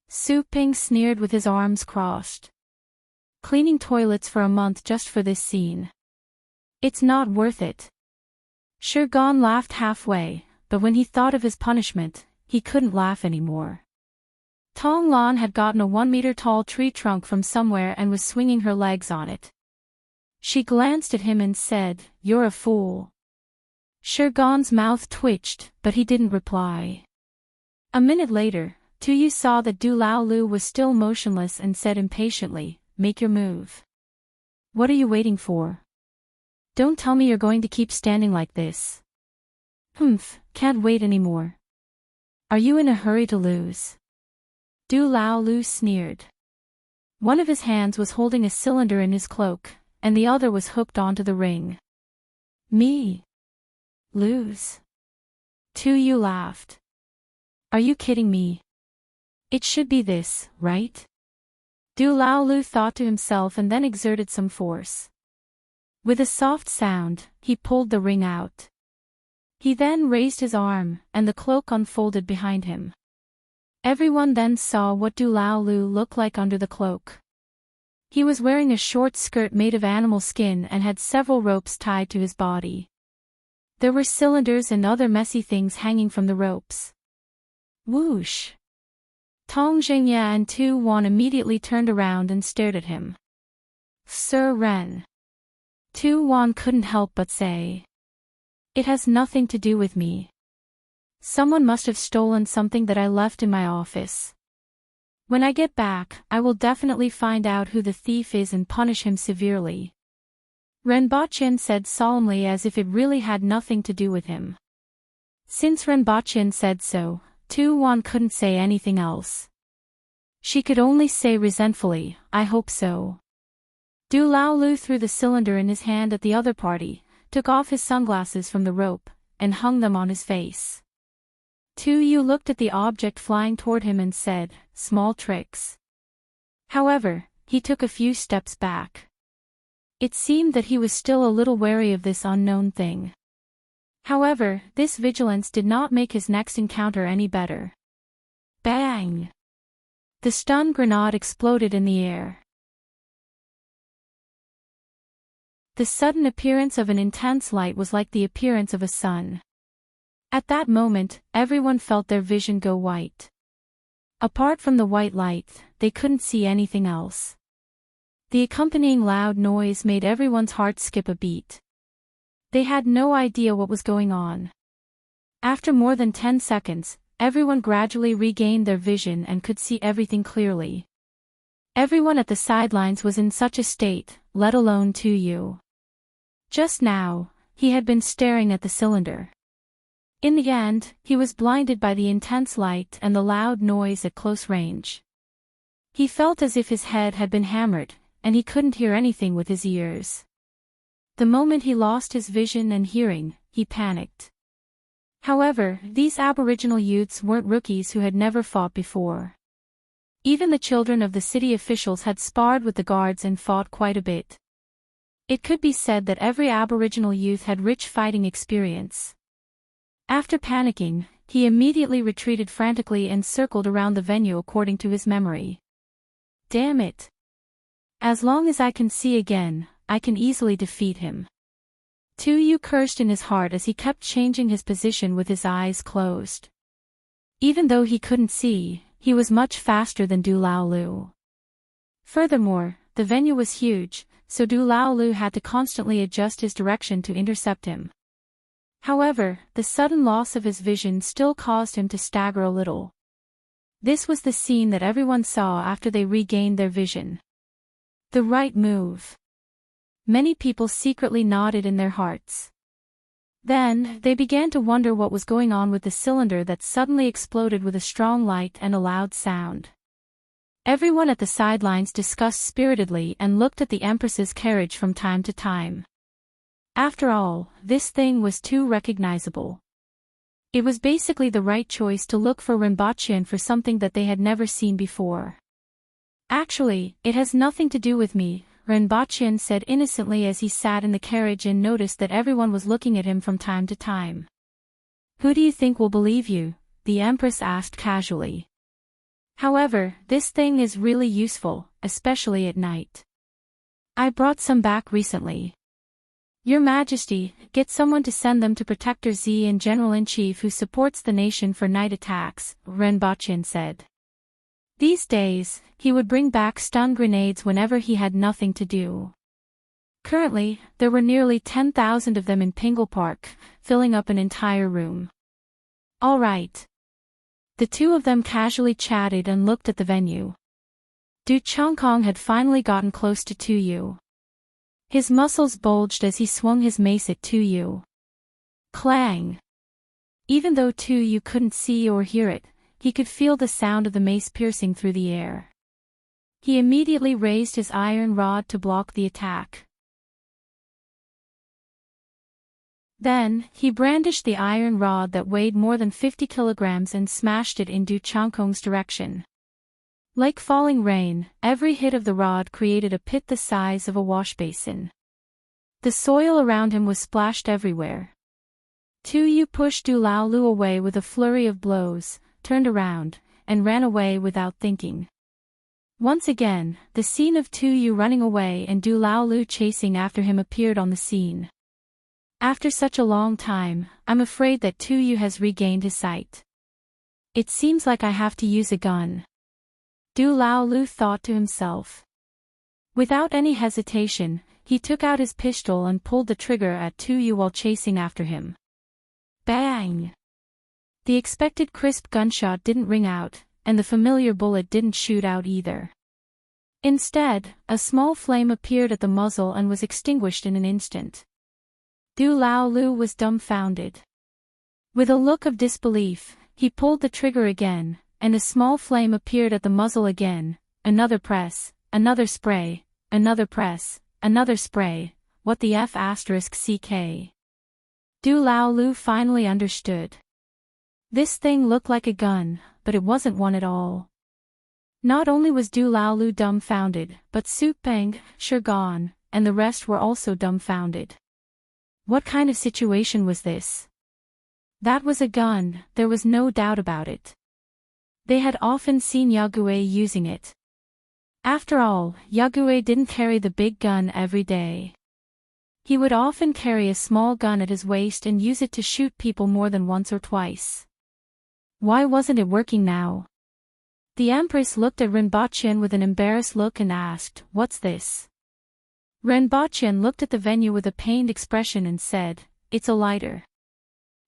Su Ping sneered with his arms crossed. Cleaning toilets for a month just for this scene. It's not worth it. Shirgan laughed halfway, but when he thought of his punishment, he couldn't laugh anymore. Tong Lan had gotten a 1-meter-tall tree trunk from somewhere and was swinging her legs on it. She glanced at him and said, "You're a fool." Shirgan's mouth twitched, but he didn't reply. A minute later, Tu saw that Du Lao Lu was still motionless and said impatiently, "Make your move. What are you waiting for? Don't tell me you're going to keep standing like this." "Humph, can't wait anymore." "Are you in a hurry to lose?" Du Lao Lu sneered. One of his hands was holding a cylinder in his cloak, and the other was hooked onto the ring. "Me? Lose?" Tu laughed. "Are you kidding me? It should be this, right?" Du Lao Lu thought to himself and then exerted some force. With a soft sound, he pulled the ring out. He then raised his arm, and the cloak unfolded behind him. Everyone then saw what Du Lao Lu looked like under the cloak. He was wearing a short skirt made of animal skin and had several ropes tied to his body. There were cylinders and other messy things hanging from the ropes. Whoosh! Tong Zhengya and Tu Wan immediately turned around and stared at him. "Sir Ren." Tu Wan couldn't help but say. "It has nothing to do with me. Someone must have stolen something that I left in my office. When I get back, I will definitely find out who the thief is and punish him severely." Renbachchen said solemnly as if it really had nothing to do with him. Since Renbachchen said so, Tu Wan couldn't say anything else. She could only say resentfully, "I hope so." Du Lao Lu threw the cylinder in his hand at the other party, took off his sunglasses from the rope, and hung them on his face. Tu looked at the object flying toward him and said, "Small tricks." However, he took a few steps back. It seemed that he was still a little wary of this unknown thing. However, this vigilance did not make his next encounter any better. Bang! The stun grenade exploded in the air. The sudden appearance of an intense light was like the appearance of a sun. At that moment, everyone felt their vision go white. Apart from the white light, they couldn't see anything else. The accompanying loud noise made everyone's heart skip a beat. They had no idea what was going on. After more than 10 seconds, everyone gradually regained their vision and could see everything clearly. Everyone at the sidelines was in such a state, let alone Tu. Just now, he had been staring at the cylinder. In the end, he was blinded by the intense light and the loud noise at close range. He felt as if his head had been hammered, and he couldn't hear anything with his ears. The moment he lost his vision and hearing, he panicked. However, these Aboriginal youths weren't rookies who had never fought before. Even the children of the city officials had sparred with the guards and fought quite a bit. It could be said that every Aboriginal youth had rich fighting experience. After panicking, he immediately retreated frantically and circled around the venue according to his memory. Damn it! As long as I can see again, I can easily defeat him. Tu cursed in his heart as he kept changing his position with his eyes closed. Even though he couldn't see, he was much faster than Du Lao Lu. Furthermore, the venue was huge, so Du Lao Lu had to constantly adjust his direction to intercept him. However, the sudden loss of his vision still caused him to stagger a little. This was the scene that everyone saw after they regained their vision. The right move. Many people secretly nodded in their hearts. Then, they began to wonder what was going on with the cylinder that suddenly exploded with a strong light and a loud sound. Everyone at the sidelines discussed spiritedly and looked at the Empress's carriage from time to time. After all, this thing was too recognizable. It was basically the right choice to look for Rinpoche for something that they had never seen before. Actually, it has nothing to do with me, Rinpoche said innocently as he sat in the carriage and noticed that everyone was looking at him from time to time. Who do you think will believe you? The Empress asked casually. However, this thing is really useful, especially at night. I brought some back recently. Your Majesty, get someone to send them to Protector Z and General-in-Chief who supports the nation for night attacks, Renbochin said. These days, he would bring back stun grenades whenever he had nothing to do. Currently, there were nearly 10,000 of them in Pingle Park, filling up an entire room. All right. The two of them casually chatted and looked at the venue. Du Chongkong had finally gotten close to Tu Yu. His muscles bulged as he swung his mace at Tu Yu. Clang! Even though Tu Yu couldn't see or hear it, he could feel the sound of the mace piercing through the air. He immediately raised his iron rod to block the attack. Then, he brandished the iron rod that weighed more than 50 kilograms and smashed it in Du Chongkong's direction. Like falling rain, every hit of the rod created a pit the size of a washbasin. The soil around him was splashed everywhere. Tu Yu pushed Du Laolu away with a flurry of blows, turned around, and ran away without thinking. Once again, the scene of Tu Yu running away and Du Laolu chasing after him appeared on the scene. After such a long time, I'm afraid that Tu Yu has regained his sight. It seems like I have to use a gun. Du Laolu thought to himself. Without any hesitation, he took out his pistol and pulled the trigger at Tu Yu while chasing after him. Bang! The expected crisp gunshot didn't ring out, and the familiar bullet didn't shoot out either. Instead, a small flame appeared at the muzzle and was extinguished in an instant. Du Laolu was dumbfounded. With a look of disbelief, he pulled the trigger again, and a small flame appeared at the muzzle again. Another press, another spray, another press, another spray. What the F***ck? Du Laolu finally understood. This thing looked like a gun, but it wasn't one at all. Not only was Du Laolu dumbfounded, but Su Peng, Shurgan, and the rest were also dumbfounded. What kind of situation was this? That was a gun, there was no doubt about it. They had often seen Yagüe using it. After all, Yagüe didn't carry the big gun every day. He would often carry a small gun at his waist and use it to shoot people more than once or twice. Why wasn't it working now? The Empress looked at Renbochin with an embarrassed look and asked, "What's this?" Renbochin looked at the venue with a pained expression and said, "It's a lighter.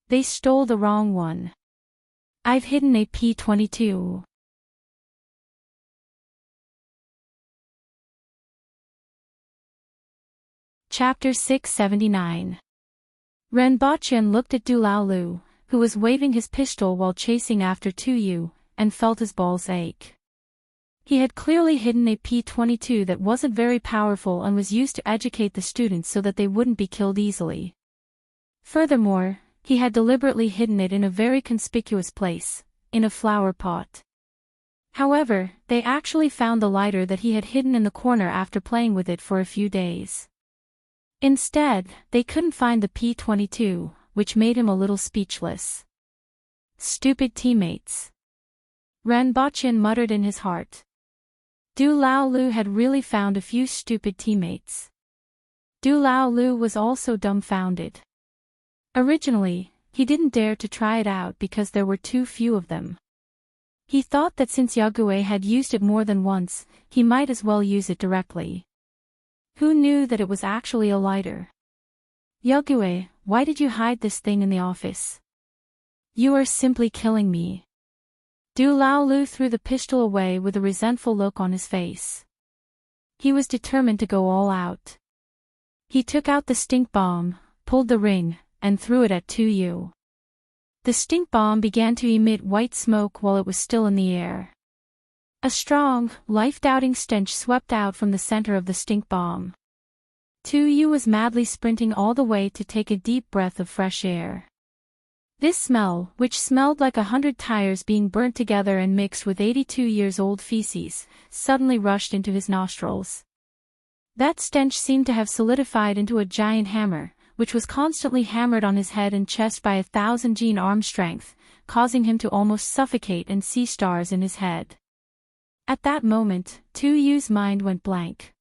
They stole the wrong one. I've hidden a P-22. Chapter 679. Renbochin looked at Du Laolu, who was waving his pistol while chasing after Tu Yu, and felt his balls ache. He had clearly hidden a P-22 that wasn't very powerful and was used to educate the students so that they wouldn't be killed easily. Furthermore, he had deliberately hidden it in a very conspicuous place, in a flower pot. However, they actually found the lighter that he had hidden in the corner after playing with it for a few days. Instead, they couldn't find the P-22, which made him a little speechless. Stupid teammates. Renbochin muttered in his heart. Du Laolu had really found a few stupid teammates. Du Laolu was also dumbfounded. Originally, he didn't dare to try it out because there were too few of them. He thought that since Yagüe had used it more than once, he might as well use it directly. Who knew that it was actually a lighter? Yagüe, why did you hide this thing in the office? You are simply killing me. Du Laolu threw the pistol away with a resentful look on his face. He was determined to go all out. He took out the stink bomb, pulled the ring, and threw it at Tu Yu. The stink bomb began to emit white smoke while it was still in the air. A strong, life-doubting stench swept out from the center of the stink bomb. Tu Yu was madly sprinting all the way to take a deep breath of fresh air. This smell, which smelled like 100 tires being burnt together and mixed with 82-years-old feces, suddenly rushed into his nostrils. That stench seemed to have solidified into a giant hammer, which was constantly hammered on his head and chest by 1,000 gene arm strength, causing him to almost suffocate and see stars in his head. At that moment, Tu Yu's mind went blank.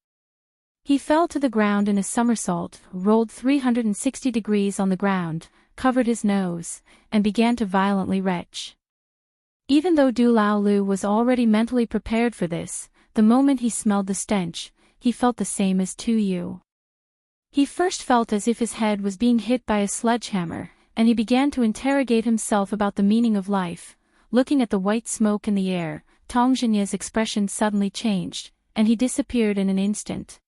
He fell to the ground in a somersault, rolled 360 degrees on the ground, covered his nose, and began to violently retch. Even though Du Lao Lu was already mentally prepared for this, the moment he smelled the stench, he felt the same as Tu Yu. He first felt as if his head was being hit by a sledgehammer, and he began to interrogate himself about the meaning of life. Looking at the white smoke in the air, Tong Jinye's expression suddenly changed, and he disappeared in an instant.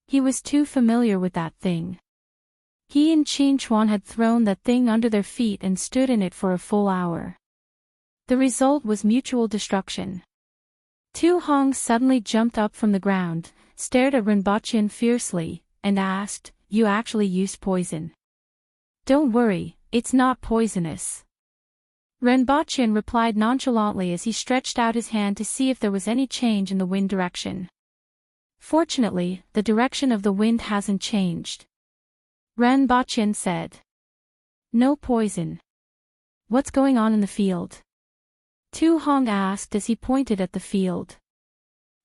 He was too familiar with that thing. He and Qin Chuan had thrown that thing under their feet and stood in it for a full hour. The result was mutual destruction. Tu Hong suddenly jumped up from the ground, stared at Rinpochen fiercely, and asked, "You actually used poison?" "Don't worry, it's not poisonous." Rinpochen replied nonchalantly as he stretched out his hand to see if there was any change in the wind direction. "Fortunately, the direction of the wind hasn't changed." Rinpochen said. "No poison. What's going on in the field?" Tu Hong asked as he pointed at the field.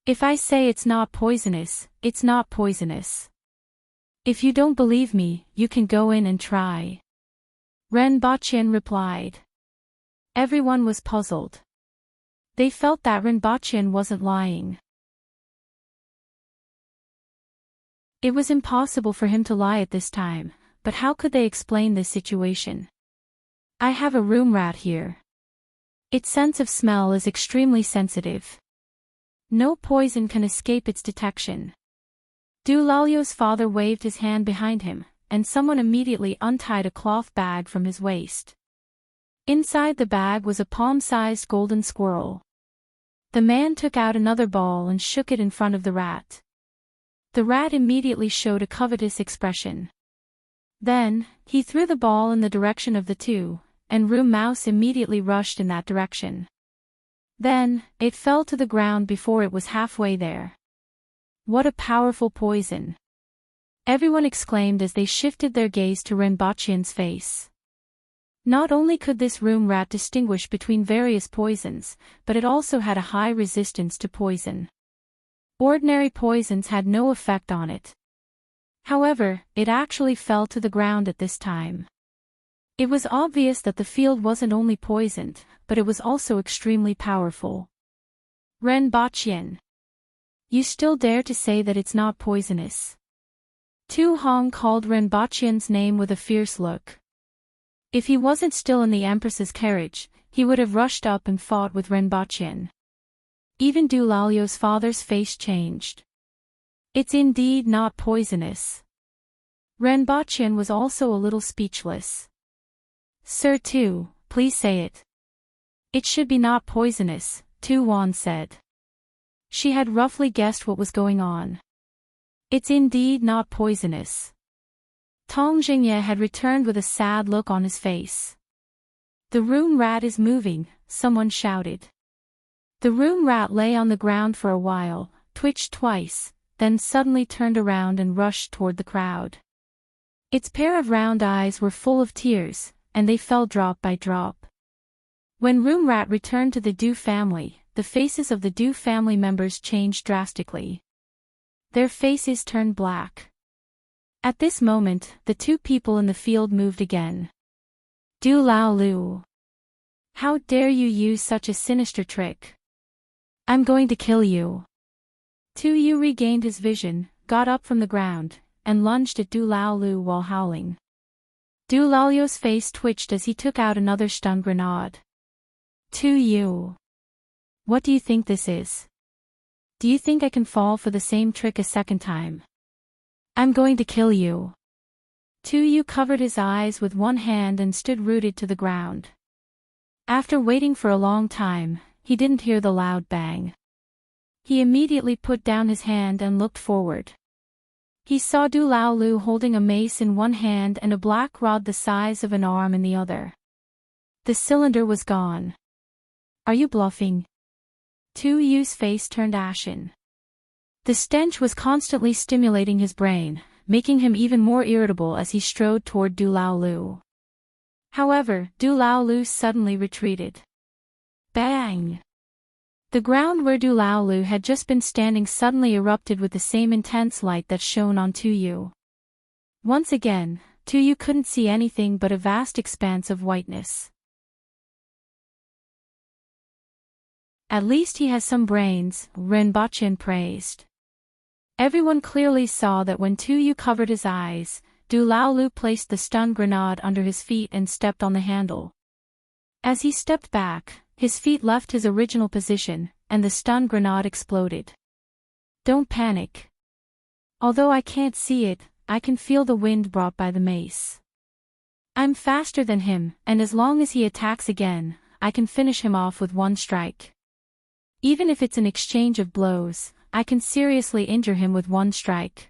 "If I say it's not poisonous, it's not poisonous. If you don't believe me, you can go in and try." Rinpochen replied. Everyone was puzzled. They felt that Rinpochen wasn't lying. It was impossible for him to lie at this time, but how could they explain this situation? "I have a room rat here. Its sense of smell is extremely sensitive. No poison can escape its detection." Du Lalio's father waved his hand behind him, and someone immediately untied a cloth bag from his waist. Inside the bag was a palm-sized golden squirrel. The man took out another ball and shook it in front of the rat. The rat immediately showed a covetous expression. Then, he threw the ball in the direction of the two, and Room Mouse immediately rushed in that direction. Then, it fell to the ground before it was halfway there. What a powerful poison! Everyone exclaimed as they shifted their gaze to Rinpochen's face. Not only could this room rat distinguish between various poisons, but it also had a high resistance to poison. Ordinary poisons had no effect on it. However, it actually fell to the ground at this time. It was obvious that the field wasn't only poisoned, but it was also extremely powerful. "Rinpochen, you still dare to say that it's not poisonous?" Tu Hong called Rinpochen's name with a fierce look. If he wasn't still in the Empress's carriage, he would have rushed up and fought with Rinpochen. Even Du Lalio's father's face changed. "It's indeed not poisonous." Rinpochen was also a little speechless. "Sir Tu, please say it." "It should be not poisonous," Tu Wan said. She had roughly guessed what was going on. "It's indeed not poisonous." Tong Jinye had returned with a sad look on his face. "The room rat is moving," someone shouted. The room rat lay on the ground for a while, twitched twice, then suddenly turned around and rushed toward the crowd. Its pair of round eyes were full of tears, and they fell drop by drop. When Room Rat returned to the Du family, the faces of the Du family members changed drastically. Their faces turned black. At this moment, the two people in the field moved again. "Du Lao Lu, how dare you use such a sinister trick? I'm going to kill you." Tu Yu regained his vision, got up from the ground, and lunged at Du Lao Lu while howling. Du Lalio's face twitched as he took out another stun grenade. "Tu Yu, what do you think this is? Do you think I can fall for the same trick a second time? I'm going to kill you." Tu Yu covered his eyes with one hand and stood rooted to the ground. After waiting for a long time, he didn't hear the loud bang. He immediately put down his hand and looked forward. He saw Du Lao Lu holding a mace in one hand and a black rod the size of an arm in the other. The cylinder was gone. "Are you bluffing?" Tu Yu's face turned ashen. The stench was constantly stimulating his brain, making him even more irritable as he strode toward Du Lao Lu. However, Du Lao Lu suddenly retreated. Bang! The ground where Du Laolu had just been standing suddenly erupted with the same intense light that shone on Tuyu. Once again, Tuyu couldn't see anything but a vast expanse of whiteness. At least he has some brains, Rinpoche praised. Everyone clearly saw that when Tuyu covered his eyes, Du Laolu placed the stun grenade under his feet and stepped on the handle. As he stepped back, his feet left his original position, and the stun grenade exploded. Don't panic. Although I can't see it, I can feel the wind brought by the mace. I'm faster than him, and as long as he attacks again, I can finish him off with one strike. Even if it's an exchange of blows, I can seriously injure him with one strike.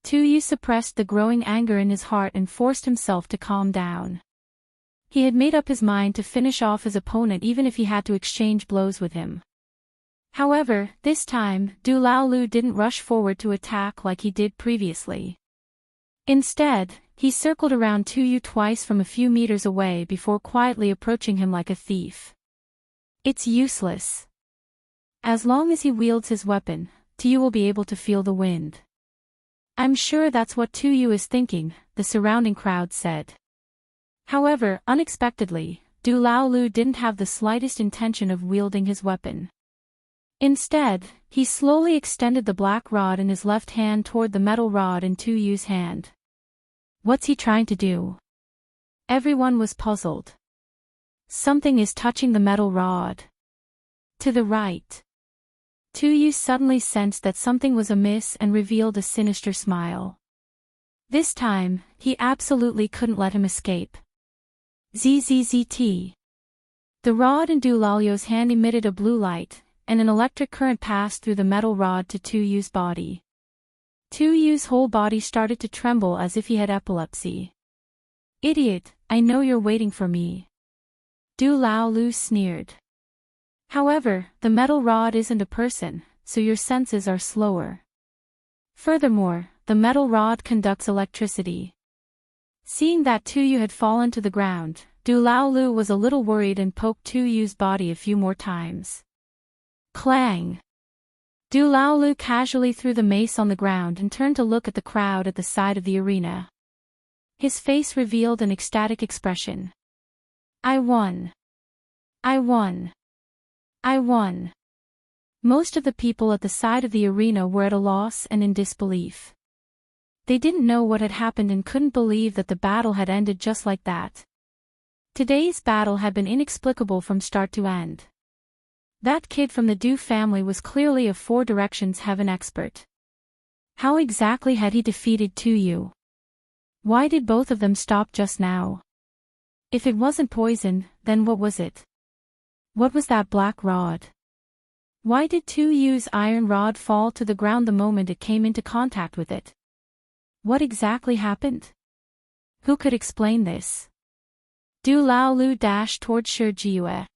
Tuyu suppressed the growing anger in his heart and forced himself to calm down. He had made up his mind to finish off his opponent even if he had to exchange blows with him. However, this time, Du Laolu didn't rush forward to attack like he did previously. Instead, he circled around Tuyu twice from a few meters away before quietly approaching him like a thief. It's useless. As long as he wields his weapon, Tuyu will be able to feel the wind. I'm sure that's what Tuyu is thinking, the surrounding crowd said. However, unexpectedly, Du Laolu didn't have the slightest intention of wielding his weapon. Instead, he slowly extended the black rod in his left hand toward the metal rod in Tuyu's hand. What's he trying to do? Everyone was puzzled. Something is touching the metal rod. To the right. Tuyu suddenly sensed that something was amiss and revealed a sinister smile. This time, he absolutely couldn't let him escape. ZZZT. The rod in Du Laolu's hand emitted a blue light, and an electric current passed through the metal rod to Tuyu's body. Tuyu's whole body started to tremble as if he had epilepsy. Idiot, I know you're waiting for me. Du Laolu sneered. However, the metal rod isn't a person, so your senses are slower. Furthermore, the metal rod conducts electricity. Seeing that Tuyu had fallen to the ground, Du Laolu was a little worried and poked Tuyu's body a few more times. Clang! Du Laolu casually threw the mace on the ground and turned to look at the crowd at the side of the arena. His face revealed an ecstatic expression. I won! I won! I won! Most of the people at the side of the arena were at a loss and in disbelief. They didn't know what had happened and couldn't believe that the battle had ended just like that. Today's battle had been inexplicable from start to end. That kid from the Du family was clearly a Four Directions Heaven expert. How exactly had he defeated Tuyu? Why did both of them stop just now? If it wasn't poison, then what was it? What was that black rod? Why did Tuyu's iron rod fall to the ground the moment it came into contact with it? What exactly happened? Who could explain this? Du Laolu dashed toward Shi Jiyue.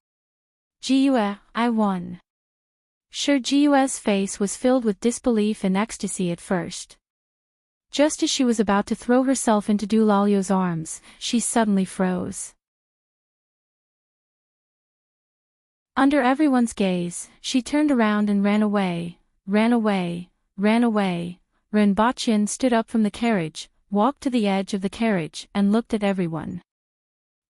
Jiyue, I won. Shi Jiyue's face was filled with disbelief and ecstasy at first. Just as she was about to throw herself into Du Laolu's arms, she suddenly froze. Under everyone's gaze, she turned around and ran away, ran away, ran away. Rinpoche stood up from the carriage, walked to the edge of the carriage, and looked at everyone.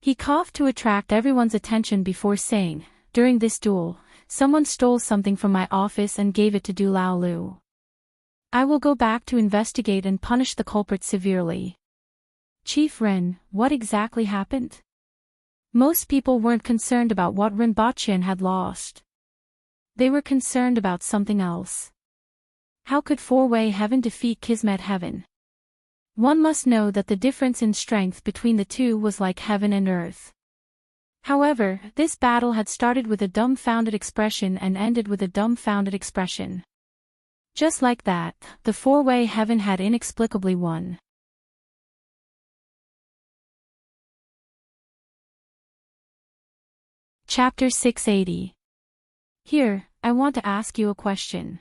He coughed to attract everyone's attention before saying, during this duel, someone stole something from my office and gave it to Du Laolu. I will go back to investigate and punish the culprit severely. Chief Rin, what exactly happened? Most people weren't concerned about what Rinpoche had lost. They were concerned about something else. How could Four-Way Heaven defeat Kismet Heaven? One must know that the difference in strength between the two was like heaven and earth. However, this battle had started with a dumbfounded expression and ended with a dumbfounded expression. Just like that, the Four-Way Heaven had inexplicably won. Chapter 680. Here, I want to ask you a question.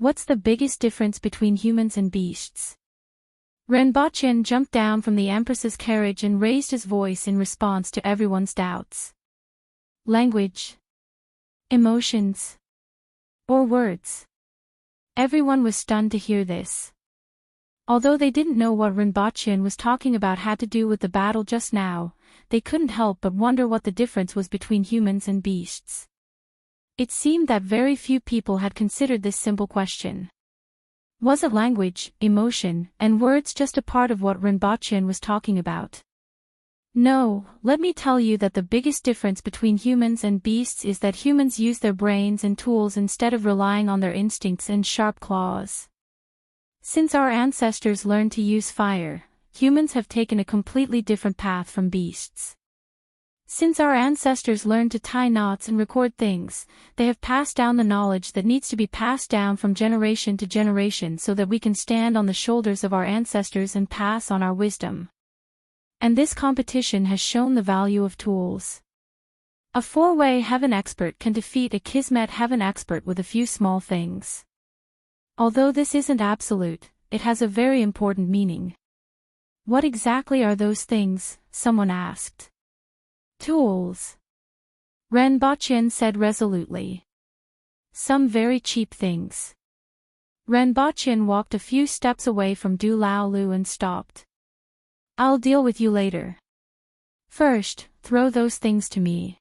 What's the biggest difference between humans and beasts? Rinpoche jumped down from the Empress's carriage and raised his voice in response to everyone's doubts. Language. Emotions. Or words. Everyone was stunned to hear this. Although they didn't know what Rinpoche was talking about had to do with the battle just now, they couldn't help but wonder what the difference was between humans and beasts. It seemed that very few people had considered this simple question. Wasn't language, emotion, and words just a part of what Rinpoche was talking about? No, let me tell you that the biggest difference between humans and beasts is that humans use their brains and tools instead of relying on their instincts and sharp claws. Since our ancestors learned to use fire, humans have taken a completely different path from beasts. Since our ancestors learned to tie knots and record things, they have passed down the knowledge that needs to be passed down from generation to generation so that we can stand on the shoulders of our ancestors and pass on our wisdom. And this competition has shown the value of tools. A four-way heaven expert can defeat a Kismet heaven expert with a few small things. Although this isn't absolute, it has a very important meaning. What exactly are those things? Someone asked. Tools. Rinpoche said resolutely. Some very cheap things. Rinpoche walked a few steps away from Du Lao Lu and stopped. I'll deal with you later. First, throw those things to me.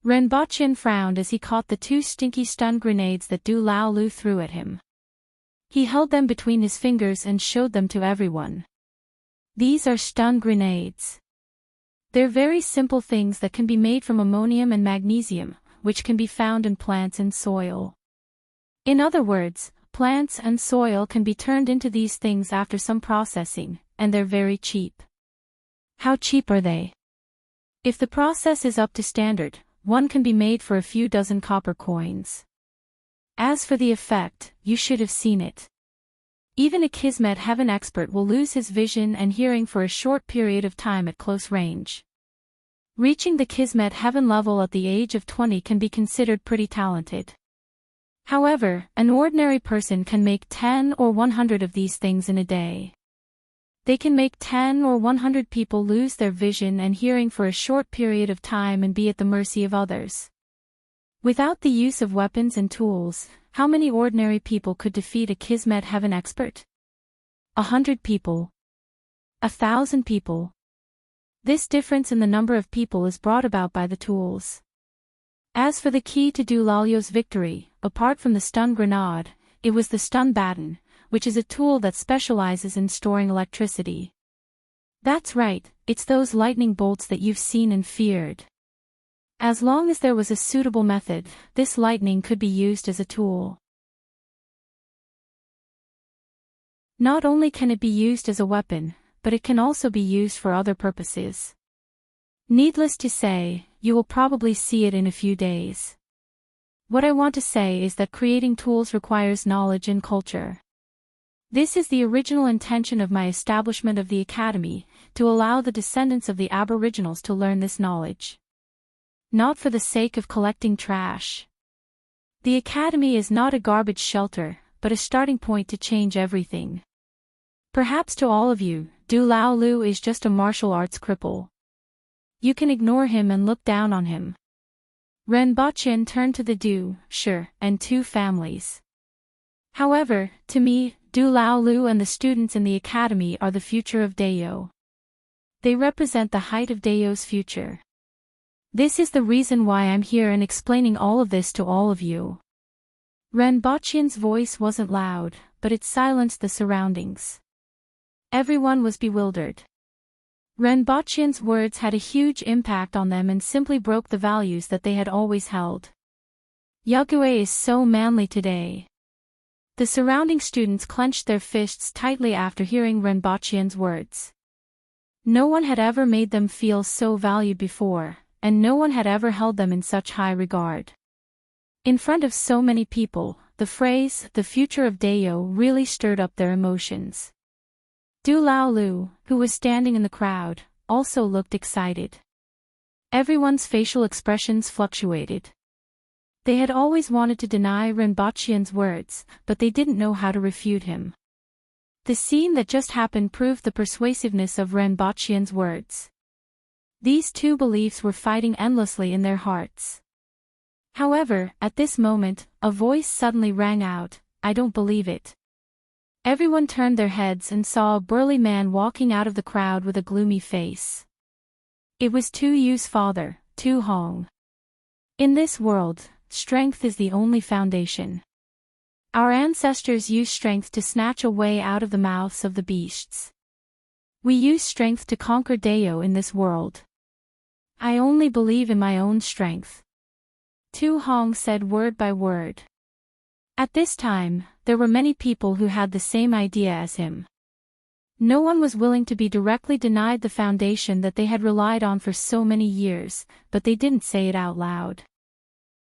Rinpoche frowned as he caught the two stinky stun grenades that Du Lao Lu threw at him. He held them between his fingers and showed them to everyone. These are stun grenades. They're very simple things that can be made from ammonium and magnesium, which can be found in plants and soil. In other words, plants and soil can be turned into these things after some processing, and they're very cheap. How cheap are they? If the process is up to standard, one can be made for a few dozen copper coins. As for the effect, you should have seen it. Even a Kismet heaven expert will lose his vision and hearing for a short period of time at close range. Reaching the Kismet heaven level at the age of 20 can be considered pretty talented. However, an ordinary person can make 10 or 100 of these things in a day. They can make 10 or 100 people lose their vision and hearing for a short period of time and be at the mercy of others. Without the use of weapons and tools, how many ordinary people could defeat a Kismet heaven expert? 100 people. 1,000 people. This difference in the number of people is brought about by the tools. As for the key to Du Lao's victory, apart from the stun grenade, it was the stun baton, which is a tool that specializes in storing electricity. That's right, it's those lightning bolts that you've seen and feared. As long as there was a suitable method, this lightning could be used as a tool. Not only can it be used as a weapon, but it can also be used for other purposes. Needless to say, you will probably see it in a few days. What I want to say is that creating tools requires knowledge and culture. This is the original intention of my establishment of the Academy, to allow the descendants of the Aboriginals to learn this knowledge. Not for the sake of collecting trash. The Academy is not a garbage shelter, but a starting point to change everything. Perhaps to all of you, Du Lao Lu is just a martial arts cripple. You can ignore him and look down on him. Rinpoche turned to the Du, Shi, and two families. However, to me, Du Lao Lu and the students in the Academy are the future of Dao. They represent the height of Dao's future. This is the reason why I'm here and explaining all of this to all of you. Rinpoche's voice wasn't loud, but it silenced the surroundings. Everyone was bewildered. Rinpoche's words had a huge impact on them and simply broke the values that they had always held. Yagüe is so manly today. The surrounding students clenched their fists tightly after hearing Rinpoche's words. No one had ever made them feel so valued before, and no one had ever held them in such high regard. In front of so many people, the phrase, "the future of Dao," really stirred up their emotions. Du Lao Lu, who was standing in the crowd, also looked excited. Everyone's facial expressions fluctuated. They had always wanted to deny Rinpoche's words, but they didn't know how to refute him. The scene that just happened proved the persuasiveness of Rinpoche's words. These two beliefs were fighting endlessly in their hearts. However, at this moment, a voice suddenly rang out, "I don't believe it." Everyone turned their heads and saw a burly man walking out of the crowd with a gloomy face. It was Tu Yu's father, Tu Hong. In this world, strength is the only foundation. Our ancestors used strength to snatch a way out of the mouths of the beasts. We use strength to conquer Deo in this world. I only believe in my own strength. Tu Hong said word by word. At this time, there were many people who had the same idea as him. No one was willing to be directly denied the foundation that they had relied on for so many years, but they didn't say it out loud.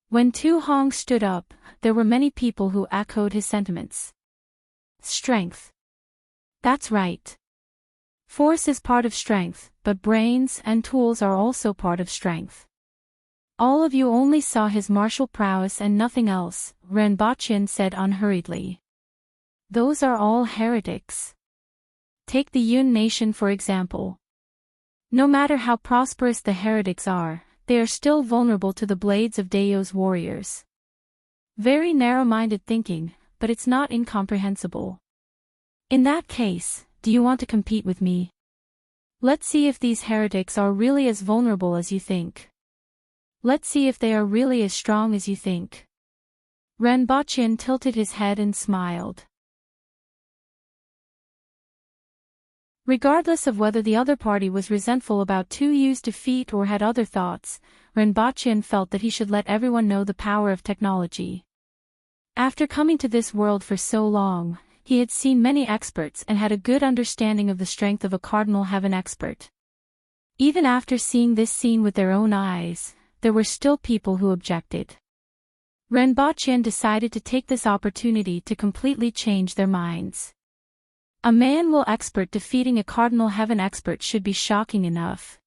When Tu Hong stood up, there were many people who echoed his sentiments. Strength. That's right. Force is part of strength, but brains and tools are also part of strength. All of you only saw his martial prowess and nothing else, Renbochin said unhurriedly. Those are all heretics. Take the Yun nation for example. No matter how prosperous the heretics are, they are still vulnerable to the blades of Deo's warriors. Very narrow-minded thinking, but it's not incomprehensible. In that case, do you want to compete with me? Let's see if these heretics are really as vulnerable as you think. Let's see if they are really as strong as you think. Renbochin tilted his head and smiled. Regardless of whether the other party was resentful about Tu Yu's defeat or had other thoughts, Renbochin felt that he should let everyone know the power of technology. After coming to this world for so long, he had seen many experts and had a good understanding of the strength of a Cardinal Heaven expert. Even after seeing this scene with their own eyes, there were still people who objected. Renbochin decided to take this opportunity to completely change their minds. A man-will expert defeating a Cardinal Heaven expert should be shocking enough.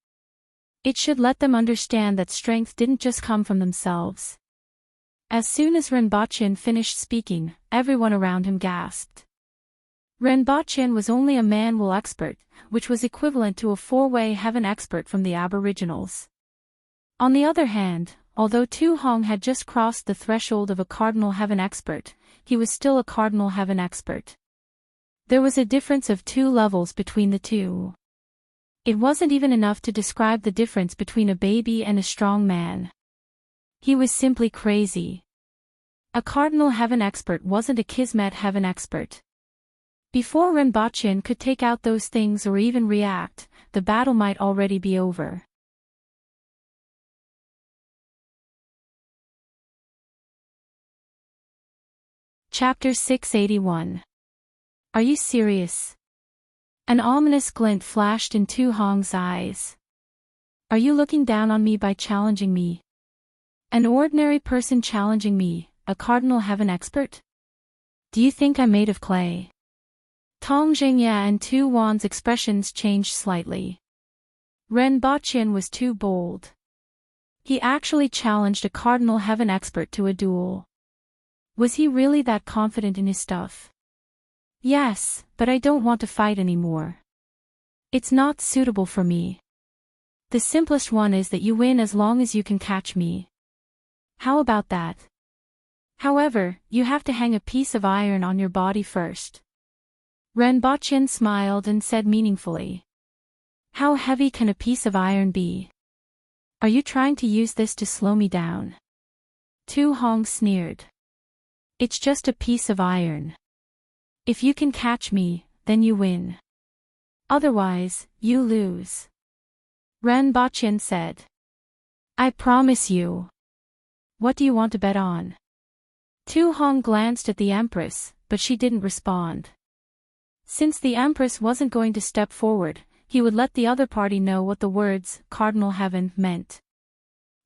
It should let them understand that strength didn't just come from themselves. As soon as Renbochin finished speaking, everyone around him gasped. Renbochin was only a man-will expert, which was equivalent to a four-way heaven expert from the Aboriginals. On the other hand, although Tu Hong had just crossed the threshold of a Cardinal Heaven expert, he was still a Cardinal Heaven expert. There was a difference of 2 levels between the two. It wasn't even enough to describe the difference between a baby and a strong man. He was simply crazy. A Cardinal Heaven expert wasn't a Kismet Heaven expert. Before Renbochin could take out those things or even react, the battle might already be over. Chapter 681. Are you serious? An ominous glint flashed in Tu Hong's eyes. Are you looking down on me by challenging me? An ordinary person challenging me, a Cardinal Heaven expert? Do you think I'm made of clay? Tong Jingya and Tu Wan's expressions changed slightly. Renbochin was too bold. He actually challenged a Cardinal Heaven expert to a duel. Was he really that confident in his stuff? Yes, but I don't want to fight anymore. It's not suitable for me. The simplest one is that you win as long as you can catch me. How about that? However, you have to hang a piece of iron on your body first. Renbochin smiled and said meaningfully. How heavy can a piece of iron be? Are you trying to use this to slow me down? Tu Hong sneered. It's just a piece of iron. If you can catch me, then you win. Otherwise, you lose. Renbochin said. I promise you. What do you want to bet on? Tu Hong glanced at the Empress, but she didn't respond. Since the Empress wasn't going to step forward, he would let the other party know what the words, Cardinal Heaven, meant.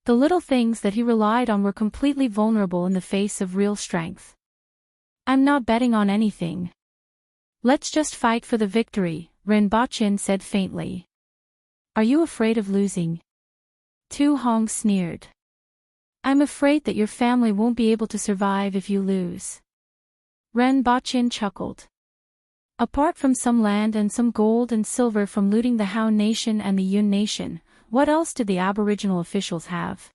The little things that he relied on were completely vulnerable in the face of real strength. I'm not betting on anything. Let's just fight for the victory, Renbochin said faintly. Are you afraid of losing? Tu Hong sneered. I'm afraid that your family won't be able to survive if you lose. Renbochin chuckled. Apart from some land and some gold and silver from looting the Han nation and the Yun nation, what else did the Aboriginal officials have?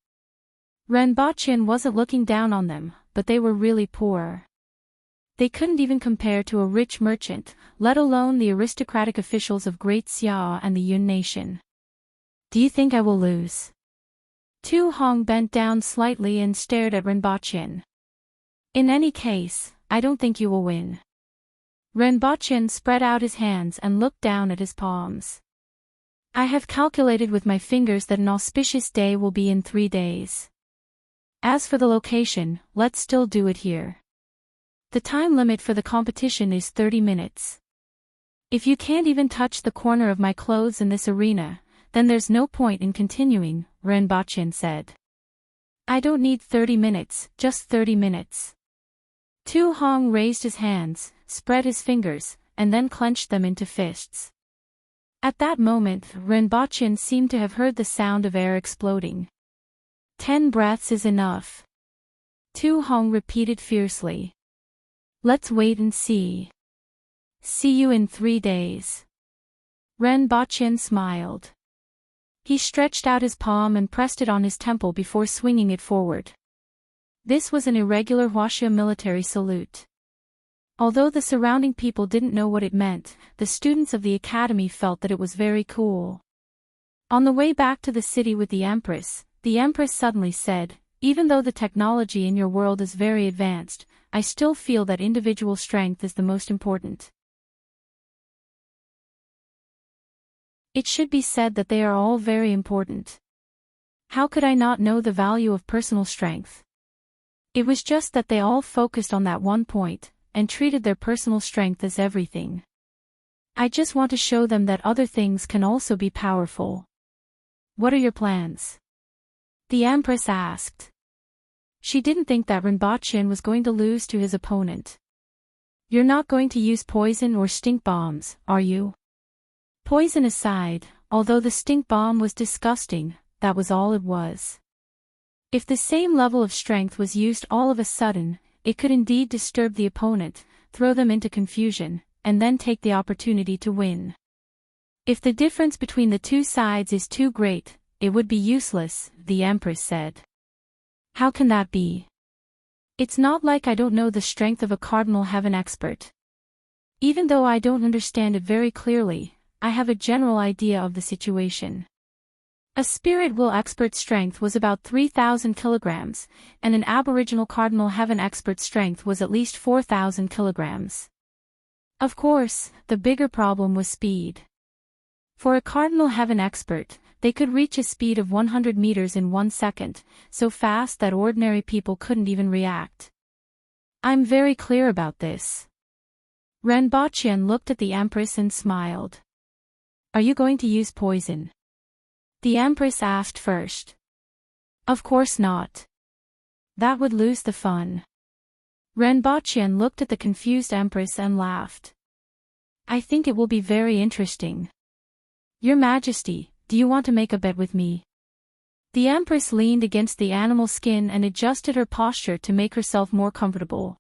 Renbochin wasn't looking down on them, but they were really poor. They couldn't even compare to a rich merchant, let alone the aristocratic officials of Great Xia and the Yun nation. Do you think I will lose? Tu Hong bent down slightly and stared at Renbochin. In any case, I don't think you will win. Renbochin spread out his hands and looked down at his palms. I have calculated with my fingers that an auspicious day will be in 3 days. As for the location, let's still do it here. The time limit for the competition is 30 minutes. If you can't even touch the corner of my clothes in this arena, then there's no point in continuing, Renbochin said. I don't need 30 minutes, just 30 minutes. Tu Hong raised his hands, spread his fingers, and then clenched them into fists. At that moment, Renbochin seemed to have heard the sound of air exploding. 10 breaths is enough. Tu Hong repeated fiercely. Let's wait and see. See you in 3 days. Renbochin smiled. He stretched out his palm and pressed it on his temple before swinging it forward. This was an irregular Huaxia military salute. Although the surrounding people didn't know what it meant, the students of the academy felt that it was very cool. On the way back to the city with the Empress suddenly said, even though the technology in your world is very advanced, I still feel that individual strength is the most important. It should be said that they are all very important. How could I not know the value of personal strength? It was just that they all focused on that one point, and treated their personal strength as everything. I just want to show them that other things can also be powerful. What are your plans? The Empress asked. She didn't think that Renbochin was going to lose to his opponent. You're not going to use poison or stink bombs, are you? Poison aside, although the stink bomb was disgusting, that was all it was. If the same level of strength was used all of a sudden, it could indeed disturb the opponent, throw them into confusion, and then take the opportunity to win. If the difference between the two sides is too great, it would be useless, the Empress said. How can that be? It's not like I don't know the strength of a Cardinal Heaven expert. Even though I don't understand it very clearly, I have a general idea of the situation. A Spirit Will expert's strength was about 3,000 kilograms, and an Aboriginal Cardinal Heaven expert's strength was at least 4,000 kilograms. Of course, the bigger problem was speed. For a Cardinal Heaven expert, they could reach a speed of 100 meters in 1 second, so fast that ordinary people couldn't even react. I'm very clear about this. Renbochin looked at the Empress and smiled. Are you going to use poison? The Empress asked first. Of course not. That would lose the fun. Renbochin looked at the confused Empress and laughed. I think it will be very interesting. Your Majesty, do you want to make a bet with me? The Empress leaned against the animal skin and adjusted her posture to make herself more comfortable.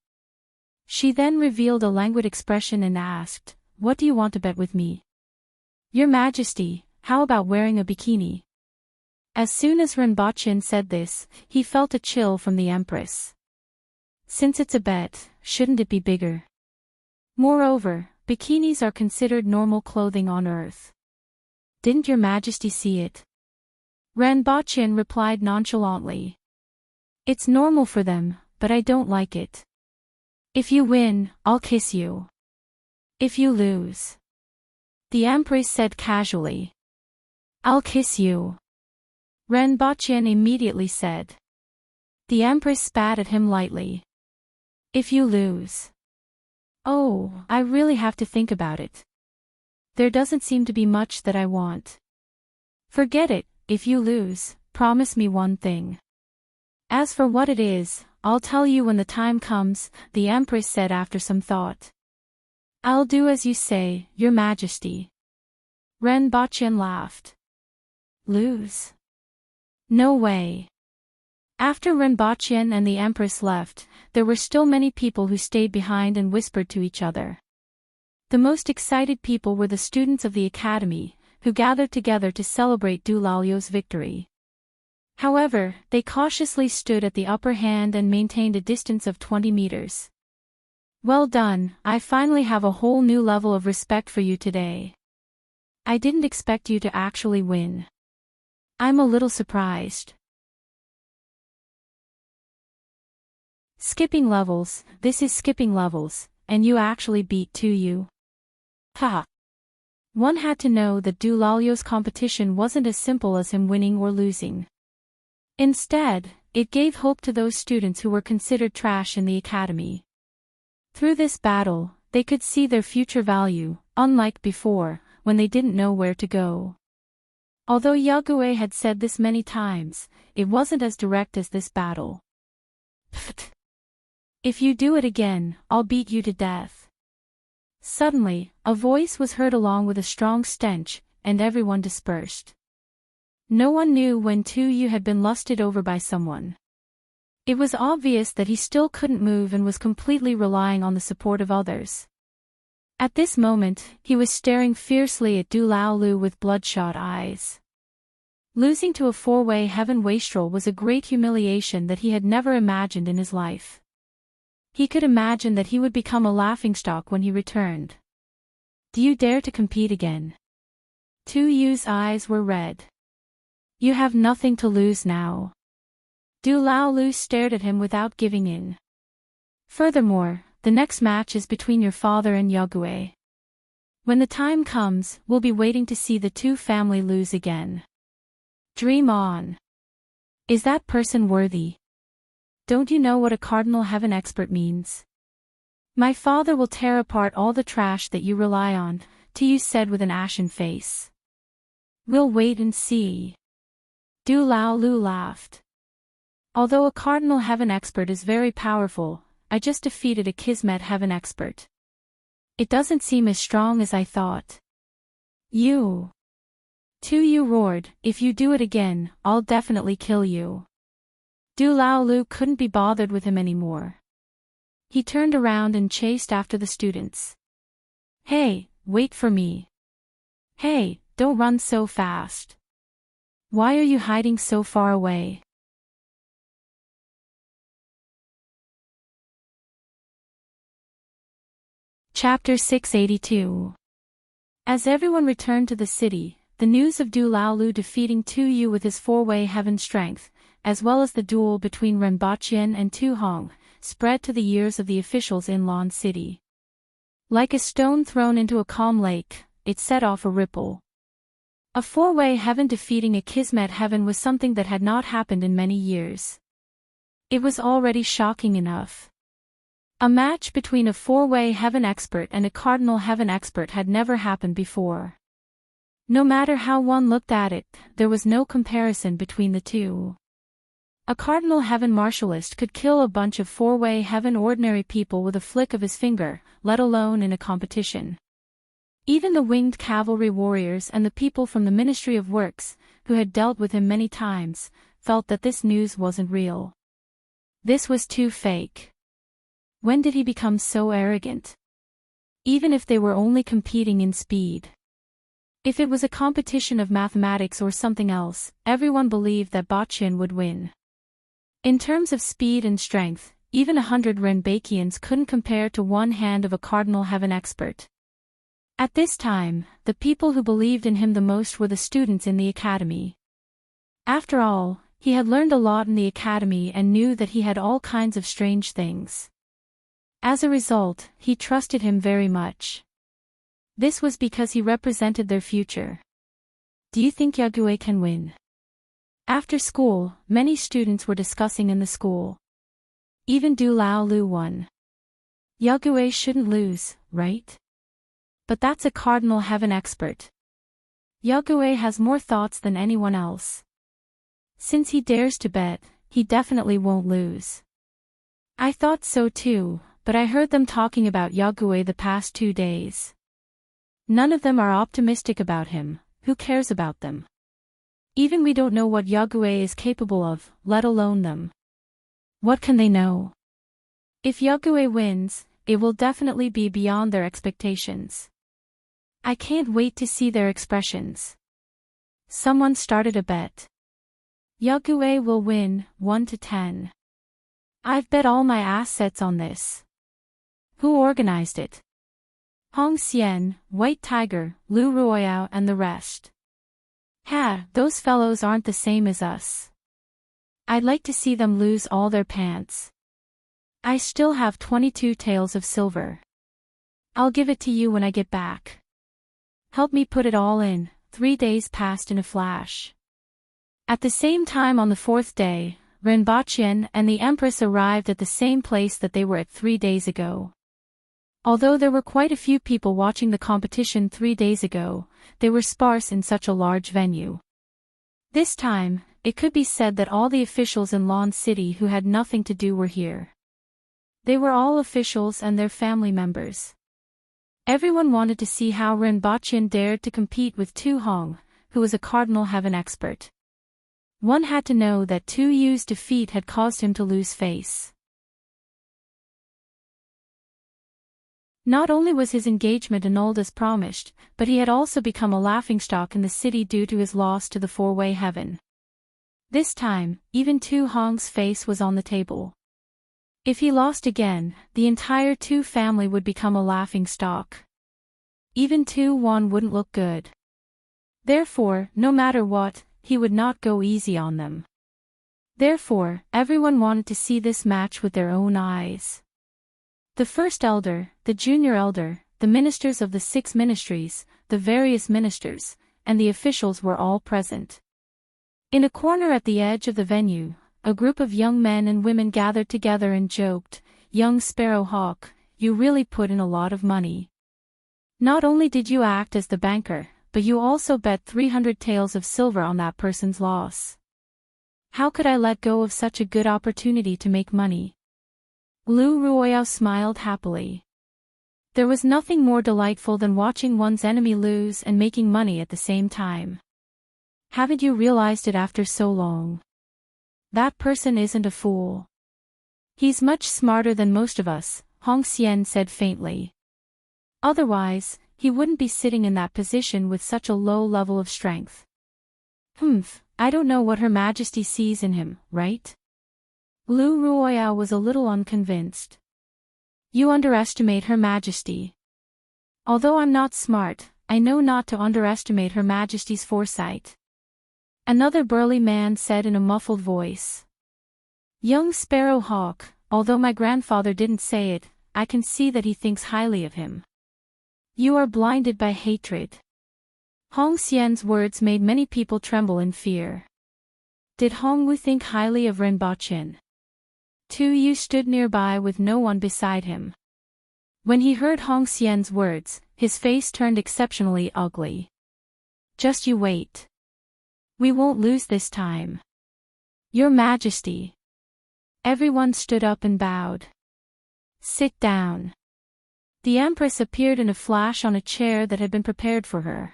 She then revealed a languid expression and asked, What do you want to bet with me? Your Majesty, how about wearing a bikini? As soon as Renbochin said this, he felt a chill from the Empress. Since it's a bet, shouldn't it be bigger? Moreover, bikinis are considered normal clothing on Earth. Didn't Your Majesty see it? Renbochin replied nonchalantly. It's normal for them, but I don't like it. If you win, I'll kiss you. If you lose, the Empress said casually. I'll kiss you. Renbochin immediately said. The Empress spat at him lightly. If you lose. Oh, I really have to think about it. There doesn't seem to be much that I want. Forget it, if you lose, promise me one thing. As for what it is, I'll tell you when the time comes, the Empress said after some thought. I'll do as you say, Your Majesty. Renbochin laughed. Lose? No way. After Renbochin and the Empress left, there were still many people who stayed behind and whispered to each other. The most excited people were the students of the academy, who gathered together to celebrate Du Lalio's victory. However, they cautiously stood at the upper hand and maintained a distance of 20 meters. Well done, I finally have a whole new level of respect for you today. I didn't expect you to actually win. I'm a little surprised. Skipping levels, this is skipping levels, and you actually beat 2U. Haha. One had to know that Dulalio's competition wasn't as simple as him winning or losing. Instead, it gave hope to those students who were considered trash in the academy. Through this battle, they could see their future value, unlike before, when they didn't know where to go. Although Yague had said this many times, it wasn't as direct as this battle. Pfft. If you do it again, I'll beat you to death. Suddenly, a voice was heard along with a strong stench, and everyone dispersed. No one knew when 2U had been lusted over by someone. It was obvious that he still couldn't move and was completely relying on the support of others. At this moment, he was staring fiercely at Du Laolu with bloodshot eyes. Losing to a four-way heaven wastrel was a great humiliation that he had never imagined in his life. He could imagine that he would become a laughingstock when he returned. Do you dare to compete again? 2U's eyes were red. You have nothing to lose now. Du Laolu stared at him without giving in. Furthermore, the next match is between your father and Yague. When the time comes, we'll be waiting to see the two family lose again. Dream on. Is that person worthy? Don't you know what a cardinal heaven expert means? My father will tear apart all the trash that you rely on, Tu said with an ashen face. We'll wait and see. Du Laolu laughed. Although a cardinal heaven expert is very powerful, I just defeated a Kismet heaven expert. It doesn't seem as strong as I thought. You. 2U roared, if you do it again, I'll definitely kill you. Du Laolu couldn't be bothered with him anymore. He turned around and chased after the students. Hey, wait for me. Hey, don't run so fast. Why are you hiding so far away? Chapter 682. As everyone returned to the city, the news of Du Laolu defeating 2U with his four-way heaven strength, as well as the duel between Renbaqian and Tu Hong, spread to the ears of the officials in Lan City. Like a stone thrown into a calm lake, it set off a ripple. A four-way heaven defeating a Kismet heaven was something that had not happened in many years. It was already shocking enough. A match between a four-way heaven expert and a cardinal heaven expert had never happened before. No matter how one looked at it, there was no comparison between the two. A cardinal heaven martialist could kill a bunch of four-way heaven ordinary people with a flick of his finger, let alone in a competition. Even the winged cavalry warriors and the people from the Ministry of Works, who had dealt with him many times, felt that this news wasn't real. This was too fake. When did he become so arrogant? Even if they were only competing in speed. If it was a competition of mathematics or something else, everyone believed that Baqian would win. In terms of speed and strength, even 100 Renbaqians couldn't compare to one hand of a cardinal heaven expert. At this time, the people who believed in him the most were the students in the academy. After all, he had learned a lot in the academy and knew that he had all kinds of strange things. As a result, he trusted him very much. This was because he represented their future. Do you think Yague can win? After school, many students were discussing in the school. Even Du Laolu won. Yague shouldn't lose, right? But that's a cardinal heaven expert. Yague has more thoughts than anyone else. Since he dares to bet, he definitely won't lose. I thought so too, but I heard them talking about Yague the past 2 days. None of them are optimistic about him. Who cares about them? Even we don't know what Yague is capable of, let alone them. What can they know? If Yague wins, it will definitely be beyond their expectations. I can't wait to see their expressions. Someone started a bet. Yague will win, 1 to 10. I've bet all my assets on this. Who organized it? Hong Xian, White Tiger, Lu Ruoyao and the rest. Ha, those fellows aren't the same as us. I'd like to see them lose all their pants. I still have 22 taels of silver. I'll give it to you when I get back. Help me put it all in. 3 days passed in a flash. At the same time on the 4th day, Renbaqian and the Empress arrived at the same place that they were at 3 days ago. Although there were quite a few people watching the competition 3 days ago, they were sparse in such a large venue. This time, it could be said that all the officials in Lon City who had nothing to do were here. They were all officials and their family members. Everyone wanted to see how Renbaqian dared to compete with Tu Hong, who was a Cardinal Heaven expert. One had to know that Tu Yu's defeat had caused him to lose face. Not only was his engagement annulled as promised, but he had also become a laughingstock in the city due to his loss to the Four-Way Heaven. This time, even Tu Hong's face was on the table. If he lost again, the entire Tu family would become a laughingstock. Even Tu Wan wouldn't look good. Therefore, no matter what, he would not go easy on them. Therefore, everyone wanted to see this match with their own eyes. The first elder, the junior elder, the ministers of the 6 ministries, the various ministers, and the officials were all present. In a corner at the edge of the venue, a group of young men and women gathered together and joked, "Young Sparrow Hawk, you really put in a lot of money. Not only did you act as the banker, but you also bet 300 taels of silver on that person's loss. How could I let go of such a good opportunity to make money?" Lu Ruoyao smiled happily. There was nothing more delightful than watching one's enemy lose and making money at the same time. Haven't you realized it after so long? That person isn't a fool. He's much smarter than most of us, Hong Xian said faintly. Otherwise, he wouldn't be sitting in that position with such a low level of strength. I don't know what Her Majesty sees in him, right? Lu Ruoyao was a little unconvinced. You underestimate Her Majesty. Although I'm not smart, I know not to underestimate Her Majesty's foresight. Another burly man said in a muffled voice. Young Sparrow Hawk, although my grandfather didn't say it, I can see that he thinks highly of him. You are blinded by hatred. Hong Xian's words made many people tremble in fear. Did Hong Wu think highly of Renbaqian? Tu Yu stood nearby with no one beside him. When he heard Hong Xian's words, his face turned exceptionally ugly. Just you wait. We won't lose this time. Your Majesty. Everyone stood up and bowed. Sit down. The Empress appeared in a flash on a chair that had been prepared for her.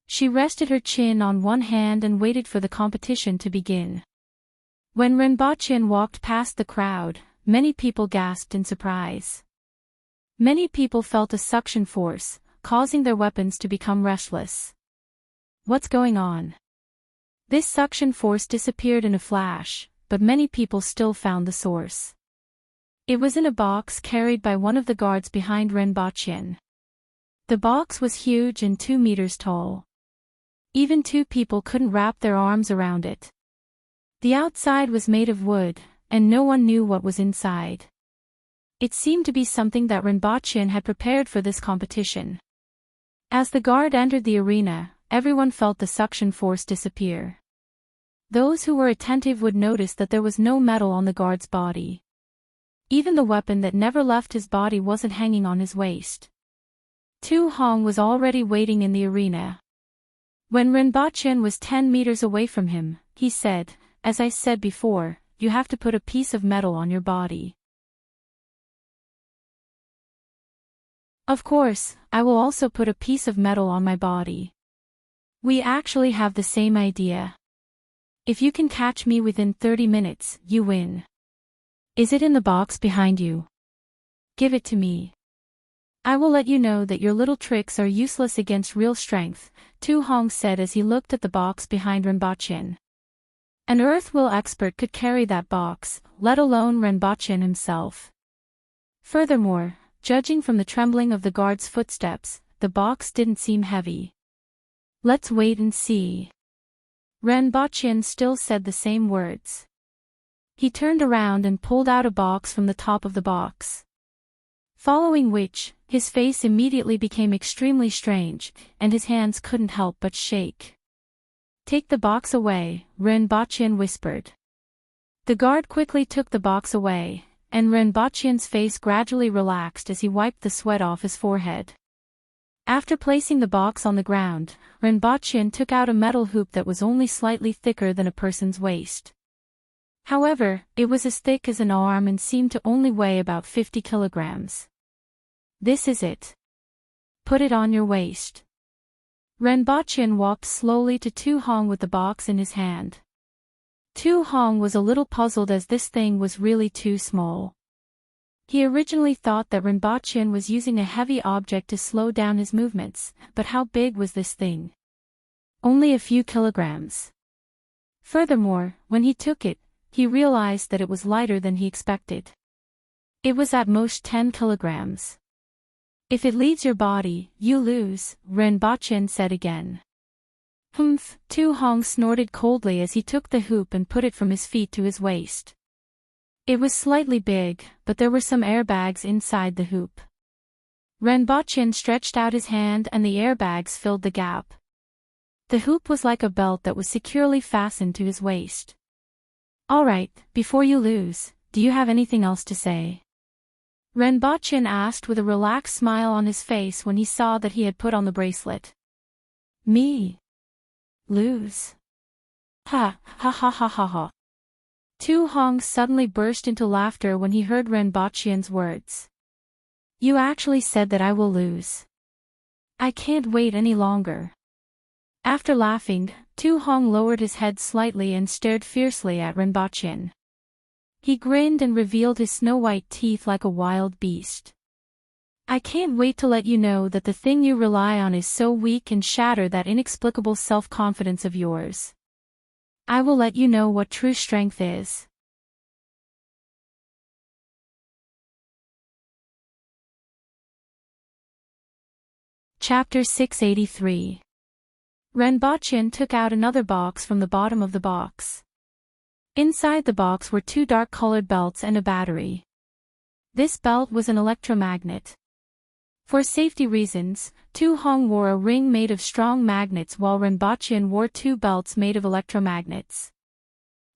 She rested her chin on one hand and waited for the competition to begin. When Renbaqian walked past the crowd, many people gasped in surprise. Many people felt a suction force, causing their weapons to become restless. What's going on? This suction force disappeared in a flash, but many people still found the source. It was in a box carried by one of the guards behind Renbaqian. The box was huge and 2 meters tall. Even 2 people couldn't wrap their arms around it. The outside was made of wood, and no one knew what was inside. It seemed to be something that Renbaqian had prepared for this competition. As the guard entered the arena, everyone felt the suction force disappear. Those who were attentive would notice that there was no metal on the guard's body. Even the weapon that never left his body wasn't hanging on his waist. Tu Hong was already waiting in the arena. When Renbaqian was 10 meters away from him, he said, "As I said before, you have to put a piece of metal on your body." Of course, I will also put a piece of metal on my body. We actually have the same idea. If you can catch me within 30 minutes, you win. Is it in the box behind you? Give it to me. I will let you know that your little tricks are useless against real strength, Tu Hong said as he looked at the box behind Renbaqian. An earth-will expert could carry that box, let alone Renbochin himself. Furthermore, judging from the trembling of the guard's footsteps, the box didn't seem heavy. Let's wait and see. Renbochin still said the same words. He turned around and pulled out a box from the top of the box. Following which, his face immediately became extremely strange, and his hands couldn't help but shake. Take the box away, Renbochin whispered. The guard quickly took the box away, and Renbochin's face gradually relaxed as he wiped the sweat off his forehead. After placing the box on the ground, Renbochin took out a metal hoop that was only slightly thicker than a person's waist. However, it was as thick as an arm and seemed to only weigh about 50 kilograms. This is it. Put it on your waist. Renbochin walked slowly to Tu Hong with the box in his hand. Tu Hong was a little puzzled as this thing was really too small. He originally thought that Renbochin was using a heavy object to slow down his movements, but how big was this thing? Only a few kilograms. Furthermore, when he took it, he realized that it was lighter than he expected. It was at most 10 kilograms. If it leaves your body, you lose, Renbochin said again. Humph, Tu Hong snorted coldly as he took the hoop and put it from his feet to his waist. It was slightly big, but there were some airbags inside the hoop. Renbochin stretched out his hand and the airbags filled the gap. The hoop was like a belt that was securely fastened to his waist. All right, before you lose, do you have anything else to say? Renbochin asked with a relaxed smile on his face when he saw that he had put on the bracelet. Me? Lose? Ha, ha ha ha ha ha. Tu Hong suddenly burst into laughter when he heard Renbochin's words. You actually said that I will lose. I can't wait any longer. After laughing, Tu Hong lowered his head slightly and stared fiercely at Renbochin. He grinned and revealed his snow-white teeth like a wild beast. I can't wait to let you know that the thing you rely on is so weak and shatter that inexplicable self-confidence of yours. I will let you know what true strength is. Chapter 683. Renbochin took out another box from the bottom of the box. Inside the box were 2 dark-colored belts and a battery. This belt was an electromagnet. For safety reasons, Tu Hong wore a ring made of strong magnets while Renbochin wore 2 belts made of electromagnets.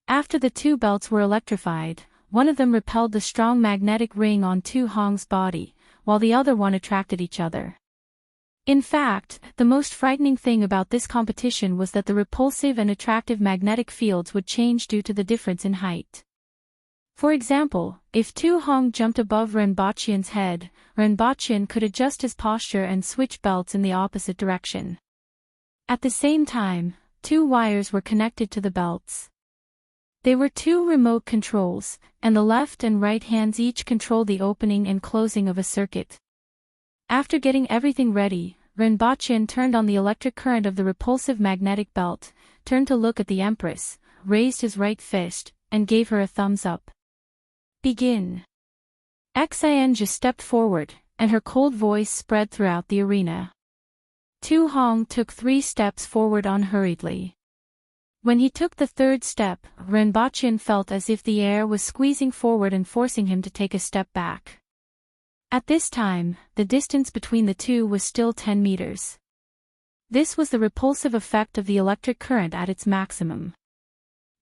After the 2 belts were electrified, one of them repelled the strong magnetic ring on Tu Hong's body, while the other one attracted each other. In fact, the most frightening thing about this competition was that the repulsive and attractive magnetic fields would change due to the difference in height. For example, if Tu Hong jumped above Renbochin's head, Renbochin could adjust his posture and switch belts in the opposite direction. At the same time, 2 wires were connected to the belts. They were 2 remote controls, and the left and right hands each controlled the opening and closing of a circuit. After getting everything ready, Renbochin turned on the electric current of the repulsive magnetic belt, turned to look at the Empress, raised his right fist, and gave her a thumbs up. Begin. Xian just stepped forward, and her cold voice spread throughout the arena. Tu Hong took 3 steps forward unhurriedly. When he took the 3rd step, Renbochin felt as if the air was squeezing forward and forcing him to take a step back. At this time, the distance between the two was still 10 meters. This was the repulsive effect of the electric current at its maximum.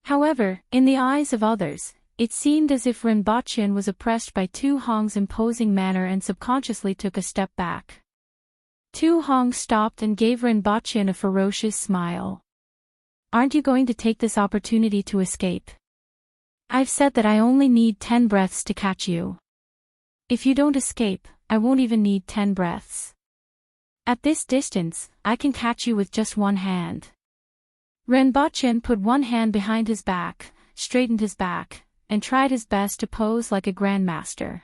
However, in the eyes of others, it seemed as if Renbochin was oppressed by Tu Hong's imposing manner and subconsciously took a step back. Tu Hong stopped and gave Renbochin a ferocious smile. Aren't you going to take this opportunity to escape? I've said that I only need 10 breaths to catch you. If you don't escape, I won't even need 10 breaths. At this distance, I can catch you with just one hand. Renbochin put one hand behind his back, straightened his back, and tried his best to pose like a grandmaster.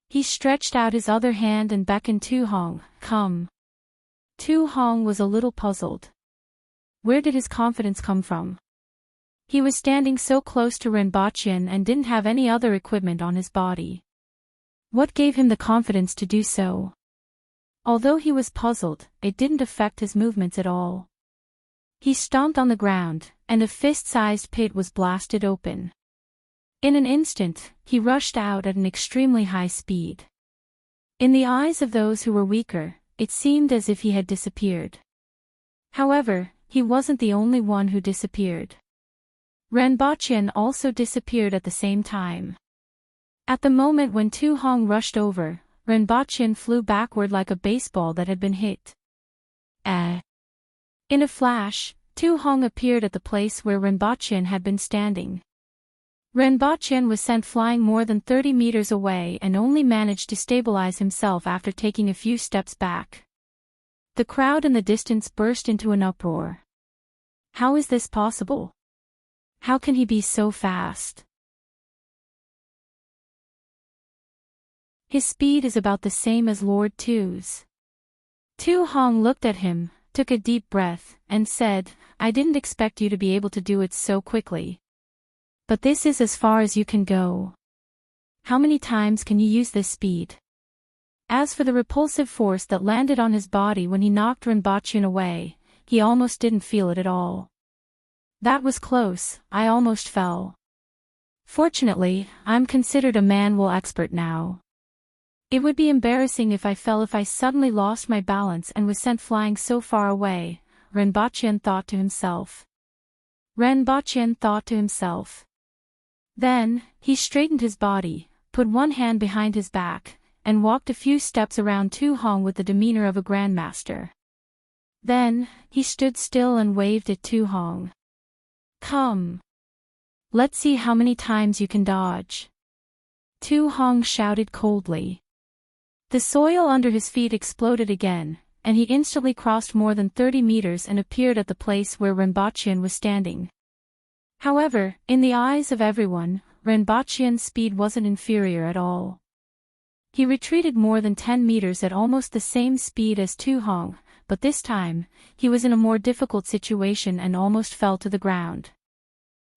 He stretched out his other hand and beckoned Tu Hong, come. Tu Hong was a little puzzled. Where did his confidence come from? He was standing so close to Renbachien and didn't have any other equipment on his body. What gave him the confidence to do so? Although he was puzzled, it didn't affect his movements at all. He stomped on the ground, and a fist-sized pit was blasted open. In an instant, he rushed out at an extremely high speed. In the eyes of those who were weaker, it seemed as if he had disappeared. However, he wasn't the only one who disappeared. Renbachien also disappeared at the same time. At the moment when Tu Hong rushed over, Renbachien flew backward like a baseball that had been hit. In a flash, Tu Hong appeared at the place where Renbachien had been standing. Renbachien was sent flying more than 30 meters away and only managed to stabilize himself after taking a few steps back. The crowd in the distance burst into an uproar. How is this possible? How can he be so fast? His speed is about the same as Lord Tu's. Tu Hong looked at him, took a deep breath, and said, "I didn't expect you to be able to do it so quickly. But this is as far as you can go. How many times can you use this speed?" As for the repulsive force that landed on his body when he knocked Renbachien away, he almost didn't feel it at all. That was close, I almost fell. Fortunately, I'm considered a manual expert now. It would be embarrassing if I fell if I suddenly lost my balance and was sent flying so far away, Renbachien thought to himself. Then, he straightened his body, put one hand behind his back, and walked a few steps around Tu Hong with the demeanor of a grandmaster. Then, he stood still and waved at Tu Hong. "Come. Let's see how many times you can dodge." Tu Hong shouted coldly. The soil under his feet exploded again, and he instantly crossed more than 30 meters and appeared at the place where Renbachien was standing. However, in the eyes of everyone, Renbachien's speed wasn't inferior at all. He retreated more than 10 meters at almost the same speed as Tu Hong, but this time, he was in a more difficult situation and almost fell to the ground.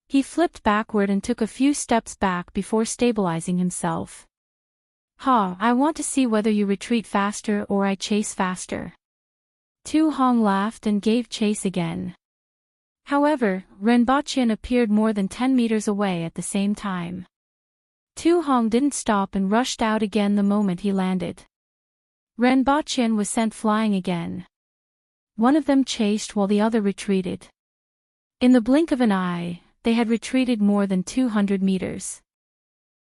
He flipped backward and took a few steps back before stabilizing himself. I want to see whether you retreat faster or I chase faster." Tu Hong laughed and gave chase again. However, Renbachien appeared more than 10 meters away at the same time. Tu Hong didn't stop and rushed out again the moment he landed. Renbachien was sent flying again. One of them chased while the other retreated. In the blink of an eye, they had retreated more than 200 meters.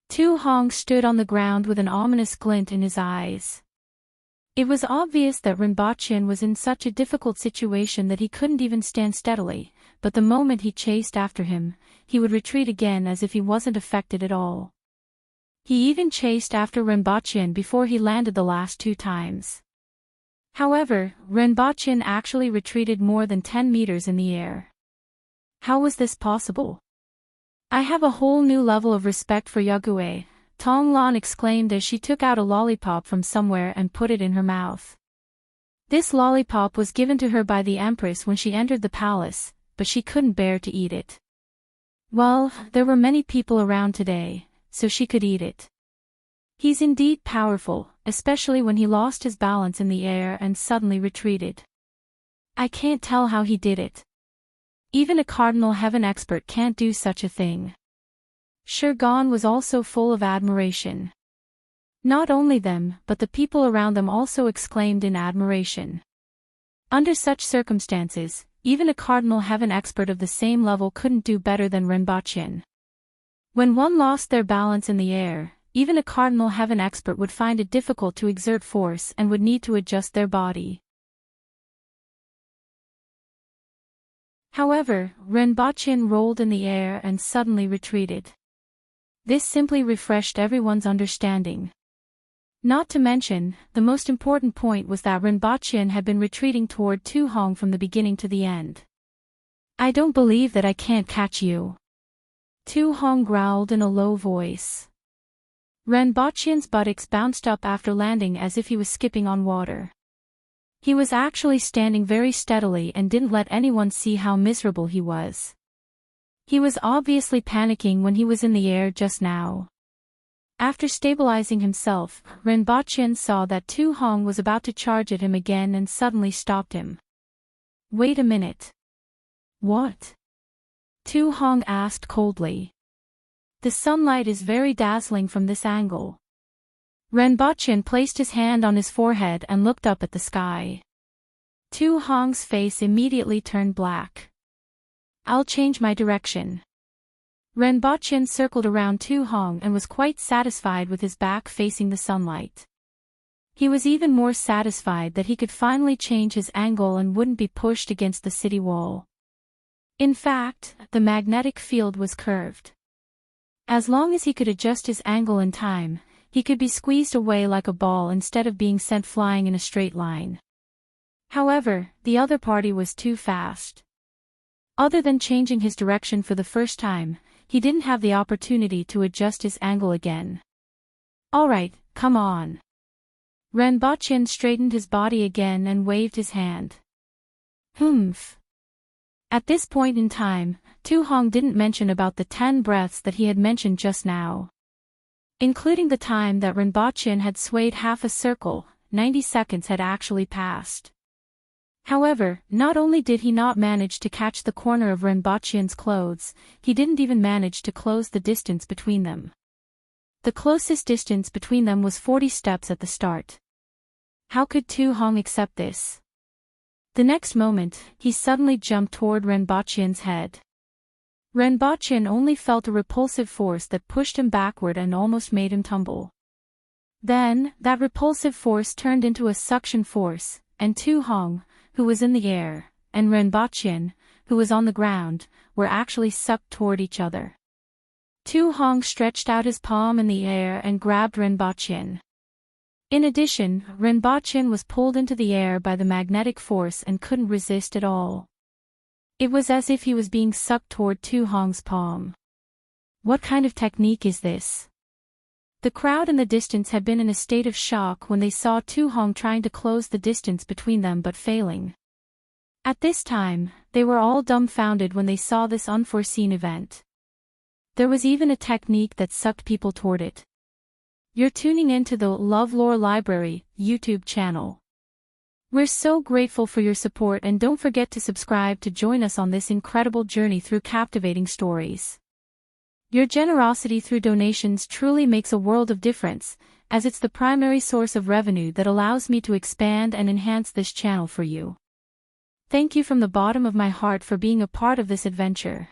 Tu Hong stood on the ground with an ominous glint in his eyes. It was obvious that Renbachien was in such a difficult situation that he couldn't even stand steadily, but the moment he chased after him, he would retreat again as if he wasn't affected at all. He even chased after Renbachien before he landed the last 2 times. However, Renbachien actually retreated more than 10 meters in the air. How was this possible? "I have a whole new level of respect for Yague," Tong Lan exclaimed as she took out a lollipop from somewhere and put it in her mouth. This lollipop was given to her by the Empress when she entered the palace, but she couldn't bear to eat it. Well, there were many people around today, so she could eat it. He's indeed powerful, especially when he lost his balance in the air and suddenly retreated. I can't tell how he did it. Even a Cardinal Heaven expert can't do such a thing. Shurgan was also full of admiration. Not only them, but the people around them also exclaimed in admiration. Under such circumstances, even a Cardinal Heaven expert of the same level couldn't do better than Renbachien. When one lost their balance in the air, even a Cardinal Heaven expert would find it difficult to exert force and would need to adjust their body. However, Renbachien rolled in the air and suddenly retreated. This simply refreshed everyone's understanding. Not to mention, the most important point was that Renbachien had been retreating toward Tu Hong from the beginning to the end. "I don't believe that I can't catch you," Tu Hong growled in a low voice. Renbachien's buttocks bounced up after landing as if he was skipping on water. He was actually standing very steadily and didn't let anyone see how miserable he was. He was obviously panicking when he was in the air just now. After stabilizing himself, Renbochin saw that Tu Hong was about to charge at him again and suddenly stopped him. Wait a minute. What? Tu Hong asked coldly. The sunlight is very dazzling from this angle. Renbochin placed his hand on his forehead and looked up at the sky. Tu Hong's face immediately turned black. I'll change my direction. Renbochin circled around Tu Hong and was quite satisfied with his back facing the sunlight. He was even more satisfied that he could finally change his angle and wouldn't be pushed against the city wall. In fact, the magnetic field was curved. As long as he could adjust his angle in time, he could be squeezed away like a ball instead of being sent flying in a straight line. However, the other party was too fast. Other than changing his direction for the first time, he didn't have the opportunity to adjust his angle again. Alright, come on. Renbochin straightened his body again and waved his hand. Humph. At this point in time, Tu Hong didn't mention about the 10 breaths that he had mentioned just now. Including the time that Renbochin had swayed half a circle, 90 seconds had actually passed. However, not only did he not manage to catch the corner of Renbochin's clothes, he didn't even manage to close the distance between them. The closest distance between them was 40 steps at the start. How could Tu Hong accept this? The next moment, he suddenly jumped toward Renbochin's head. Renbochin only felt a repulsive force that pushed him backward and almost made him tumble. Then, that repulsive force turned into a suction force, and Tu Hong, who was in the air, and Renbochin, who was on the ground, were actually sucked toward each other. Tu Hong stretched out his palm in the air and grabbed Renbochin. In addition, Renbochin was pulled into the air by the magnetic force and couldn't resist at all. It was as if he was being sucked toward Tu Hong's palm. What kind of technique is this? The crowd in the distance had been in a state of shock when they saw Tu Hong trying to close the distance between them but failing. At this time, they were all dumbfounded when they saw this unforeseen event. There was even a technique that sucked people toward it. You're tuning into the LoveLore Library YouTube channel. We're so grateful for your support, and don't forget to subscribe to join us on this incredible journey through captivating stories. Your generosity through donations truly makes a world of difference, as it's the primary source of revenue that allows me to expand and enhance this channel for you. Thank you from the bottom of my heart for being a part of this adventure.